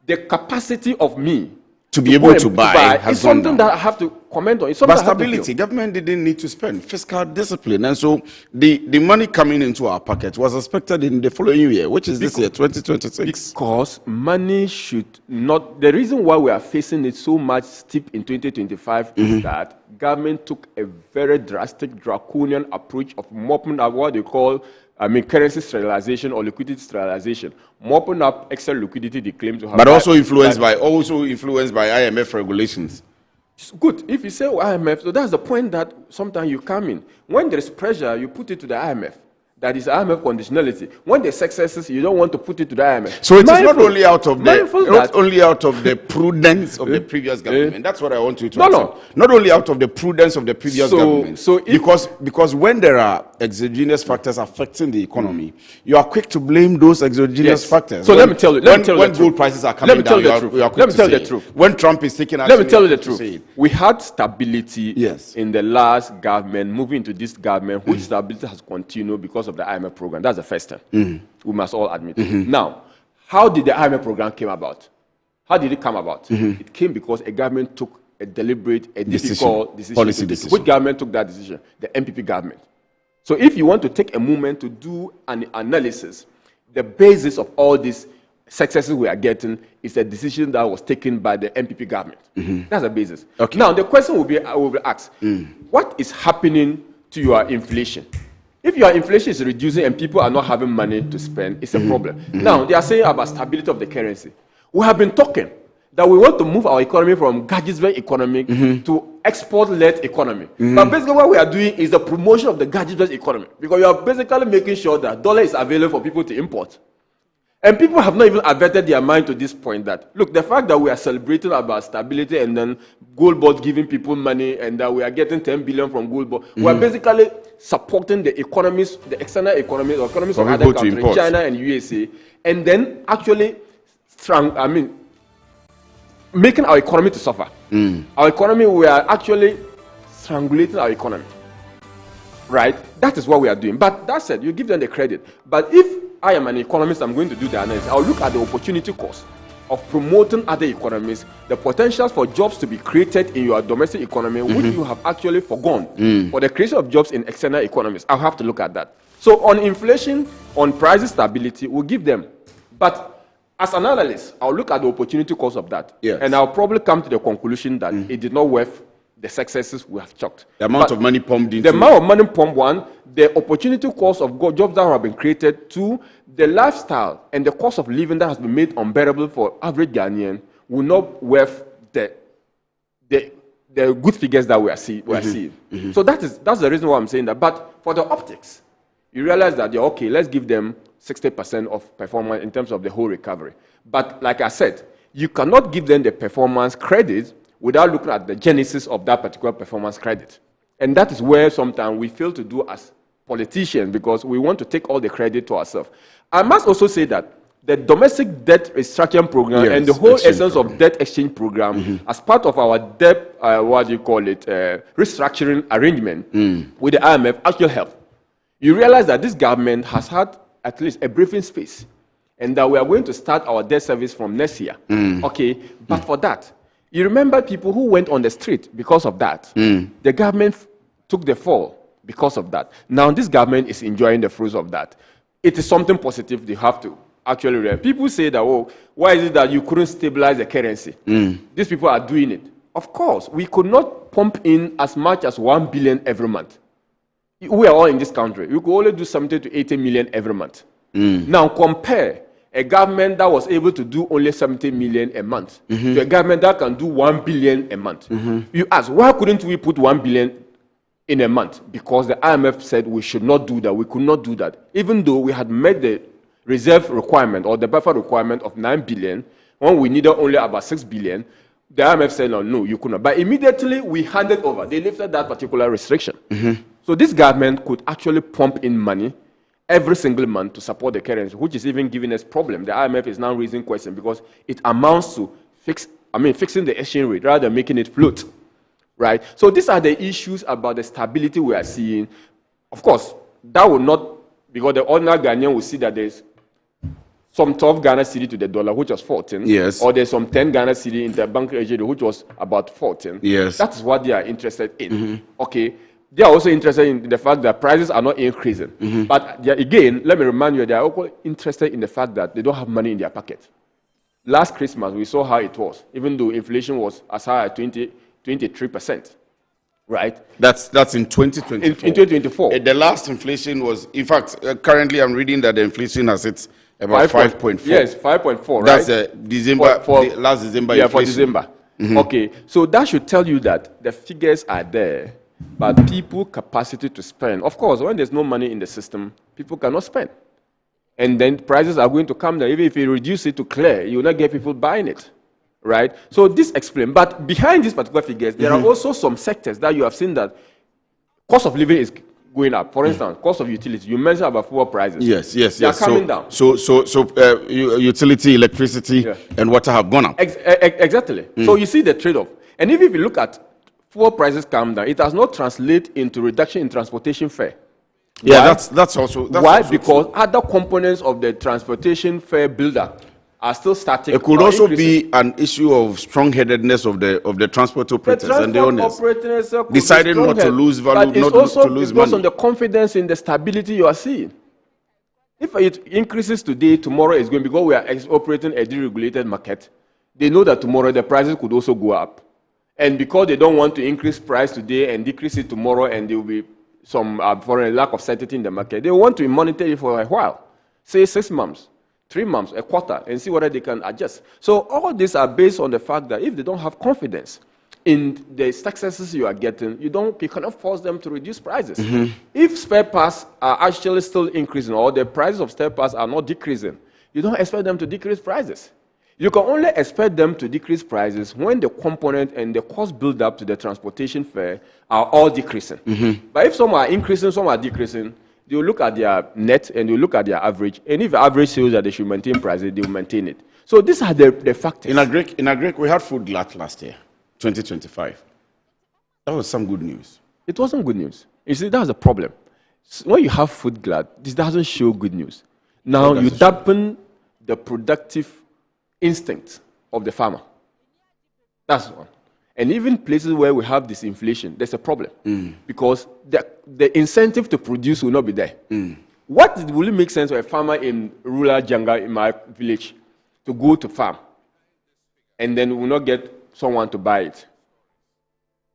the capacity of me to be able to buy is something that I have to comment on. But stability, government didn't need to spend fiscal discipline, and so the money coming into our pocket was expected in the following year, which is this year, 2026. Because money should not. The reason why we are facing it so much steep in 2025 is that government took a very drastic, draconian approach of mopping up what they call currency sterilization or liquidity sterilization, mopping up extra liquidity they claim to have. But also influenced by IMF regulations. Good. If you say IMF, so that's the point that sometimes you come in. When there is pressure, you put it to the IMF. That is IMF conditionality. When there's successes, you don't want to put it to the IMF. So it is not only out of the prudence of the previous government. That's what I want you to accept. Not only out of the prudence of the previous government. Because when there are exogenous factors affecting the economy, you are quick to blame those exogenous factors. So let me tell you. When gold prices are coming down, you are quick to say it. When Trump is taking action, let me tell you the truth. We had stability in the last government, moving into this government, which stability has continued because of the IMF program. That's the first time. We must all admit. Now, how did the IMF program come about? How did it come about? It came because a government took a deliberate, difficult decision. Which government took that decision? The MPP government. So if you want to take a moment to do an analysis, the basis of all this successes we are getting is a decision that was taken by the MPP government. That's the basis. Okay. Now, the question will be asked, what is happening to your inflation? If your inflation is reducing and people are not having money to spend, it's a problem. Now, they are saying about stability of the currency. We have been talking that we want to move our economy from gadgets-led economy to export-led economy. But basically what we are doing is the promotion of the gadgets-led economy, because you are basically making sure that dollar is available for people to import. And people have not even averted their mind to this point that, look, the fact that we are celebrating about stability and then Gold Board giving people money and that we are getting 10 billion from Gold Board, we are basically supporting the economies, the external economies, or economies of other countries, China and USA, and then actually, making our economy to suffer. Our economy, we are actually strangulating our economy. Right? That is what we are doing. But that said, you give them the credit. But if I am an economist, I'm going to do the analysis. I'll look at the opportunity cost of promoting other economies, the potentials for jobs to be created in your domestic economy, which you have actually forgone for the creation of jobs in external economies. I'll have to look at that. So on inflation, on price stability, we'll give them. But as an analyst, I'll look at the opportunity cost of that. Yes. And I'll probably come to the conclusion that it did not worth the successes we have chalked. The amount of money pumped into the amount of money pumped, one, the opportunity cost of jobs that have been created, two, the lifestyle and the cost of living that has been made unbearable for average Ghanaian will not worth the good figures that we are seeing. So that's the reason why I'm saying that. But for the optics, you realize that you're okay, let's give them 60% of performance in terms of the whole recovery. But like I said, you cannot give them the performance credit without looking at the genesis of that particular performance credit. And that is where sometimes we fail to do as politicians, because we want to take all the credit to ourselves. I must also say that the domestic debt restructuring program and the whole essence of debt exchange program as part of our debt, restructuring arrangement with the IMF actually helped. You realize that this government has had at least a briefing space and that we are going to start our debt service from next year. Okay, but for that, you remember people who went on the street because of that. The government took the fall because of that. Now this government is enjoying the fruits of that. It is something positive they have to actually realize. People say that, oh, why is it that you couldn't stabilize the currency? These people are doing it. Of course, we could not pump in as much as 1 billion every month. We are all in this country. We could only do 70 to 80 million every month. Now compare a government that was able to do only 70 million a month to a government that can do 1 billion a month. You ask, why couldn't we put 1 billion in a month? Because the IMF said we should not do that. We could not do that. Even though we had met the reserve requirement or the buffer requirement of 9 billion, when we needed only about 6 billion, the IMF said, no, you could not. But immediately we handed over. They lifted that particular restriction. So this government could actually pump in money every single month to support the currency, which is even giving us problem. The IMF is now raising questions because it amounts to fixing the exchange rate rather than making it float, right? So these are the issues about the stability we are seeing. Of course, that will not, because the ordinary Ghanaian will see that there's some 12 Ghana cedi to the dollar, which was 14. Yes. Or there's some 10 Ghana cedi in the bank rate, which was about 14. Yes. That is what they are interested in. Okay. They are also interested in the fact that prices are not increasing. But again, let me remind you, they are also interested in the fact that they don't have money in their pocket. Last Christmas, we saw how it was, even though inflation was as high as 23%. Right? That's in 2024. In 2024. The last inflation was, in fact, currently I'm reading that the inflation has hit about 5.4. Yes, 5.4, right? That's December, last December inflation. Yeah, for December. Okay, so that should tell you that the figures are there, but people capacity to spend. Of course, when there's no money in the system, people cannot spend. And then prices are going to come down. Even if you reduce it to clear, you will not get people buying it. Right? So this explains. But behind these particular figures, there are also some sectors that you have seen that cost of living is going up. For instance, cost of utility. You mentioned about fuel prices. Yes. They are coming down. So utility, electricity, and water have gone up. Exactly. So you see the trade-off. And if you look at fuel prices come down, it has not translated into reduction in transportation fare. Yeah, that's also. Why? Because other components of the transportation fare build-up are still static. It could also be an issue of strong-headedness of the transport operators and the owners deciding not to lose value, not to lose money. It's on the confidence in the stability you are seeing. If it increases today, tomorrow is going, because we are operating a deregulated market, they know that tomorrow the prices could also go up. And because they don't want to increase price today and decrease it tomorrow, and there will be some for a lack of certainty in the market, they want to monitor it for a while, say 6 months, 3 months, a quarter, and see whether they can adjust. So all these are based on the fact that if they don't have confidence in the successes you are getting, you cannot force them to reduce prices. If spare parts are actually still increasing, or the prices of spare parts are not decreasing, you don't expect them to decrease prices. You can only expect them to decrease prices when the component and the cost build up to the transportation fare are all decreasing. But if some are increasing, some are decreasing, they will look at their net and they will look at their average. And if the average shows that they should maintain prices, they will maintain it. So these are the factors. In Agric, we had food glut last year, 2025. That was some good news. It wasn't good news. You see, that's the problem. When you have food glut, this doesn't show good news. Now you dampen the productive instinct of the farmer. That's one. And even places where we have this inflation, there's a problem. Because the incentive to produce will not be there. What will it make sense for a farmer in rural Janga, in my village, to go to farm and then will not get someone to buy it?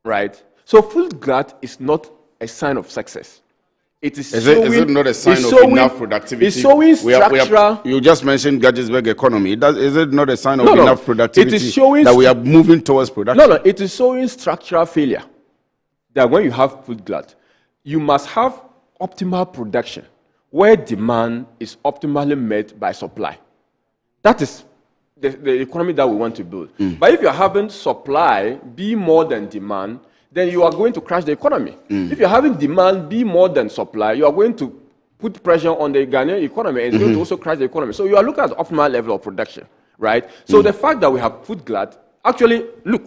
Right? So food glut is not a sign of success. It is is it not a sign of enough productivity? It's showing structural. You just mentioned Gaggisburg economy. Is it not a sign of enough productivity it is showing that we are moving towards production? No, it is showing structural failure. That when you have food glut, you must have optimal production where demand is optimally met by supply. That is the economy that we want to build. But if you're having supply be more than demand, then you are going to crash the economy. If you're having demand be more than supply, you are going to put pressure on the Ghanaian economy and it's going to also crash the economy. So you are looking at the optimal level of production, right? So the fact that we have food glut, actually, look,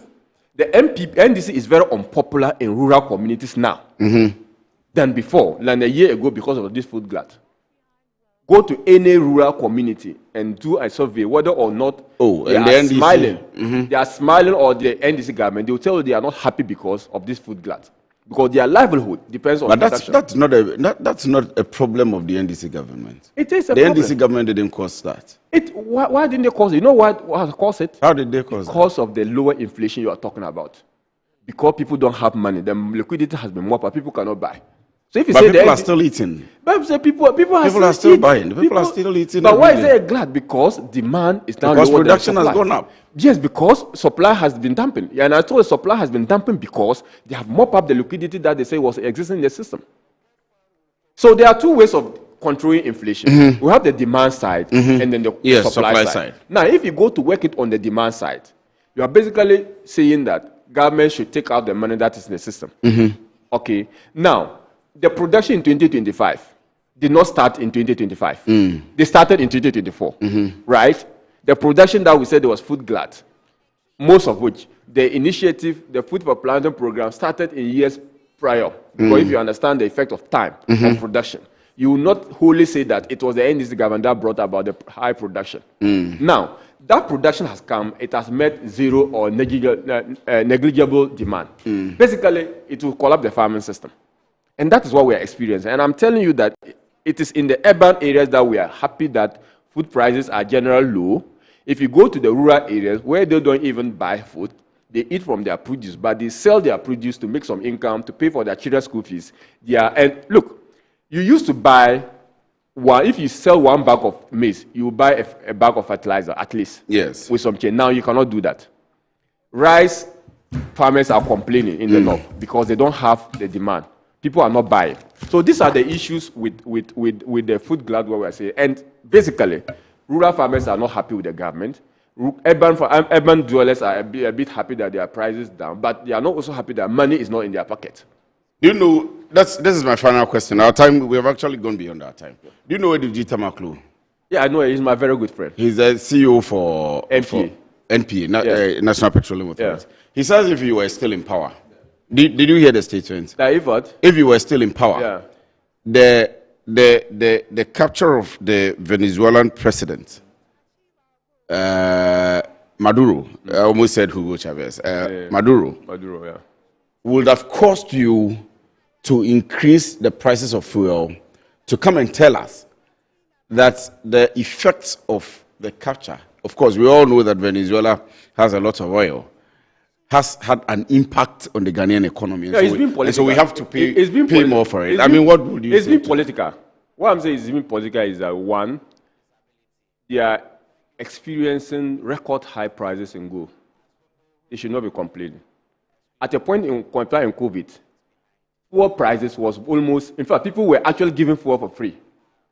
the NDC is very unpopular in rural communities now than before, than a year ago because of this food glut. Go to any rural community and do a survey whether or not they are smiling. They are smiling, or the NDC government, they will tell you they are not happy because of this food glut. Because their livelihood depends on production. That's not a problem of the NDC government. It is a problem. The NDC government didn't cause that. Why didn't they cause it? You know what has caused it? How did they cause it? Because of the lower inflation you are talking about. Because people don't have money. The liquidity has been more, but people cannot buy. So if you say people are still eating. But people are still buying. People are still eating. But why is there a glut? Because demand is now lower. Because production has gone up. Yes, because supply has been dampened. And I told you supply has been dampened because they have mopped up the liquidity that they say was existing in the system. So there are two ways of controlling inflation. We have the demand side and then the supply side. Now, if you go to work it on the demand side, you are basically saying that government should take out the money that is in the system. Okay. Now, the production in 2025 did not start in 2025. They started in 2024, right? The production that we said there was food glut, most of which the initiative, the Food for Planting program, started in years prior. Because if you understand the effect of time on production, you will not wholly say that it was the NDC government that brought about the high production. Now, that production has come, it has met zero or negligible demand. Basically, it will collapse the farming system. And that is what we are experiencing. And I'm telling you that it is in the urban areas that we are happy that food prices are generally low. If you go to the rural areas where they don't even buy food, they eat from their produce, but they sell their produce to make some income, to pay for their children's school fees. And look, you used to buy if you sell 1 bag of maize, you will buy a bag of fertilizer at least. Yes. With some change. Now you cannot do that. Rice farmers are complaining in the north because they don't have the demand. People are not buying. So these are the issues with the food glut, what we are saying. And basically, rural farmers are not happy with the government. Urban dwellers are a bit happy that their prices down, but they are not also happy that money is not in their pocket. Do you know, this is my final question. Our time, we have actually gone beyond our time. Do you know Edith Tamaklu? Yeah, I know. He's my very good friend. He's the CEO for NPA, National Petroleum Authority. Yeah. He says if you were still in power, did you hear the statement? If you were still in power, the capture of the Venezuelan president, Maduro, I almost said Hugo Chavez, Maduro, would have caused you to increase the prices of fuel to come and tell us that the effects of the capture, of course, we all know that Venezuela has a lot of oil, has had an impact on the Ghanaian economy. Yeah, it's been political. And so we have to pay more for it. I mean, what would you say? It's been political. What I'm saying is been political is that, one, they are experiencing record high prices in gold. They should not be complaining. At a point in COVID, fuel prices was almost, in fact, people were actually giving fuel for free.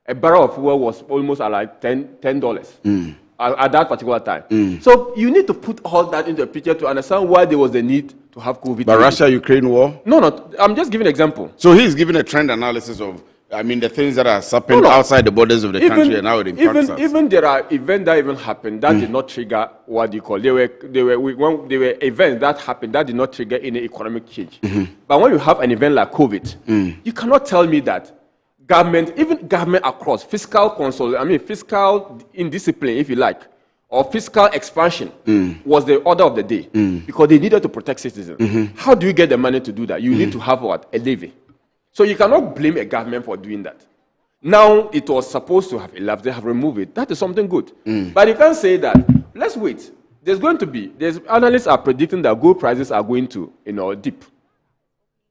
A barrel of fuel was almost like $10 at that particular time. So you need to put all that into the picture to understand why there was the need to have COVID. But Russia-Ukraine war? No, I'm just giving an example. So he's giving a trend analysis of, I mean, the things that are happening outside the borders of the country and how it impacts us. Even there are events that even happened that did not trigger what you call. There were events that happened that did not trigger any economic change. But when you have an event like COVID, you cannot tell me that even government across fiscal indiscipline, if you like, or fiscal expansion was the order of the day because they needed to protect citizens. How do you get the money to do that? You need to have what? A levy. So you cannot blame a government for doing that. Now it was supposed to have elapsed, they have removed it. That is something good. But you can't say that. Let's wait. Analysts are predicting that gold prices are going to dip.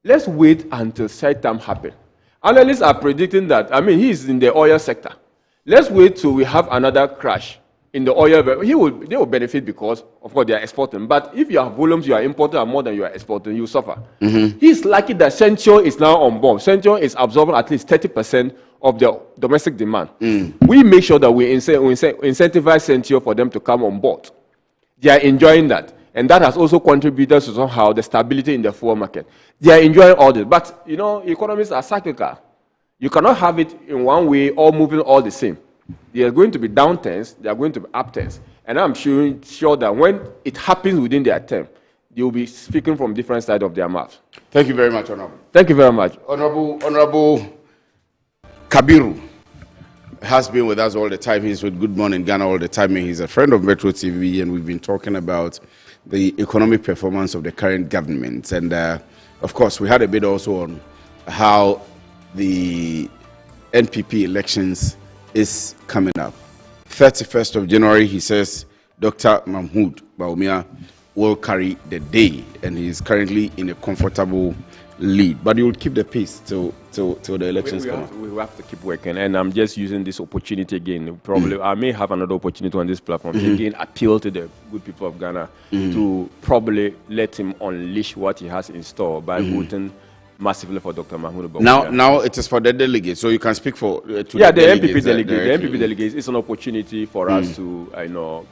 Let's wait until such time happens. Analysts are predicting that, he's in the oil sector. Let's wait till we have another crash in the oil. They will benefit because, of course, they are exporting. But if your volumes you are importing are more than you are exporting, you suffer. He's lucky that Central is now on board. Central is absorbing at least 30% of the domestic demand. We make sure that we incentivize Central for them to come on board. They are enjoying that. And that has also contributed to somehow the stability in the fuel market. They are enjoying all this. But, economies are cyclical. You cannot have it in one way, all moving all the same. There are going to be downturns, there are going to be upturns. And I'm sure that when it happens within their term, they will be speaking from different sides of their mouth. Thank you very much, Honorable. Thank you very much. Honorable Kabiru has been with us all the time. He's with Good Morning Ghana all the time. He's a friend of Metro TV, and we've been talking about the economic performance of the current government. And, of course, we had a bit also on how the NPP elections is coming up. 31st of January, he says Dr. Mahmoud Bawumia will carry the day, and he is currently in a comfortable lead. But he will keep the pace till the elections come up. We have to keep working, and I'm just using this opportunity again. Probably I may have another opportunity on this platform to again appeal to the good people of Ghana to probably let him unleash what he has in store by voting massively for Dr. Mahmoud Bawumia. Now it is for the delegates, so you can speak for the MPP delegates. The MPP delegates is an opportunity for us to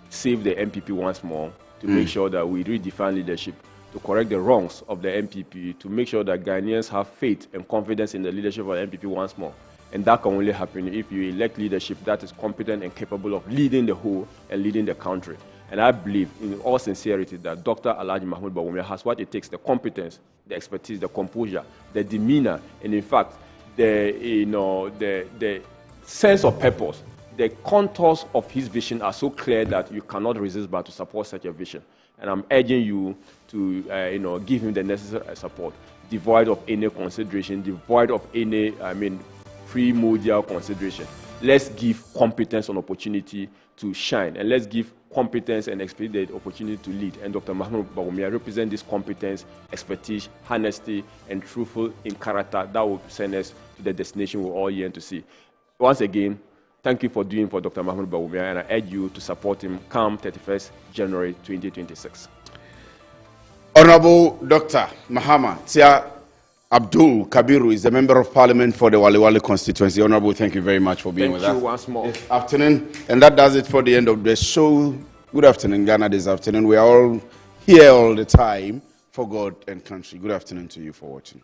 save the MPP once more, to make sure that we redefine leadership, to correct the wrongs of the MPP, to make sure that Ghanaians have faith and confidence in the leadership of the MPP once more. And that can only happen if you elect leadership that is competent and capable of leading the whole and leading the country. And I believe, in all sincerity, that Dr. Alhaji Mahmoud Bawumia has what it takes: the competence, the expertise, the composure, the demeanor, and in fact, the sense of purpose. The contours of his vision are so clear that you cannot resist but to support such a vision. And I'm urging you to, give him the necessary support, devoid of any consideration, devoid of any, primordial consideration. Let's give competence an opportunity to shine, and let's give competence and expertise the opportunity to lead. And Dr. Mahmoud Bawumia represents this competence, expertise, honesty, and truthful in character that will send us to the destination we're all yearn to see. Once again, thank you for doing for Dr. Mahmoud Bawumia, and I urge you to support him come 31st January 2026. Honorable Dr. Mahama Tia Abdul Kabiru is the Member of Parliament for the Waliwali constituency. Honorable, thank you very much for being with us. Thank you once more. This afternoon. And that does it for the end of the show. Good afternoon, Ghana, this afternoon. We are all here all the time for God and country. Good afternoon to you for watching.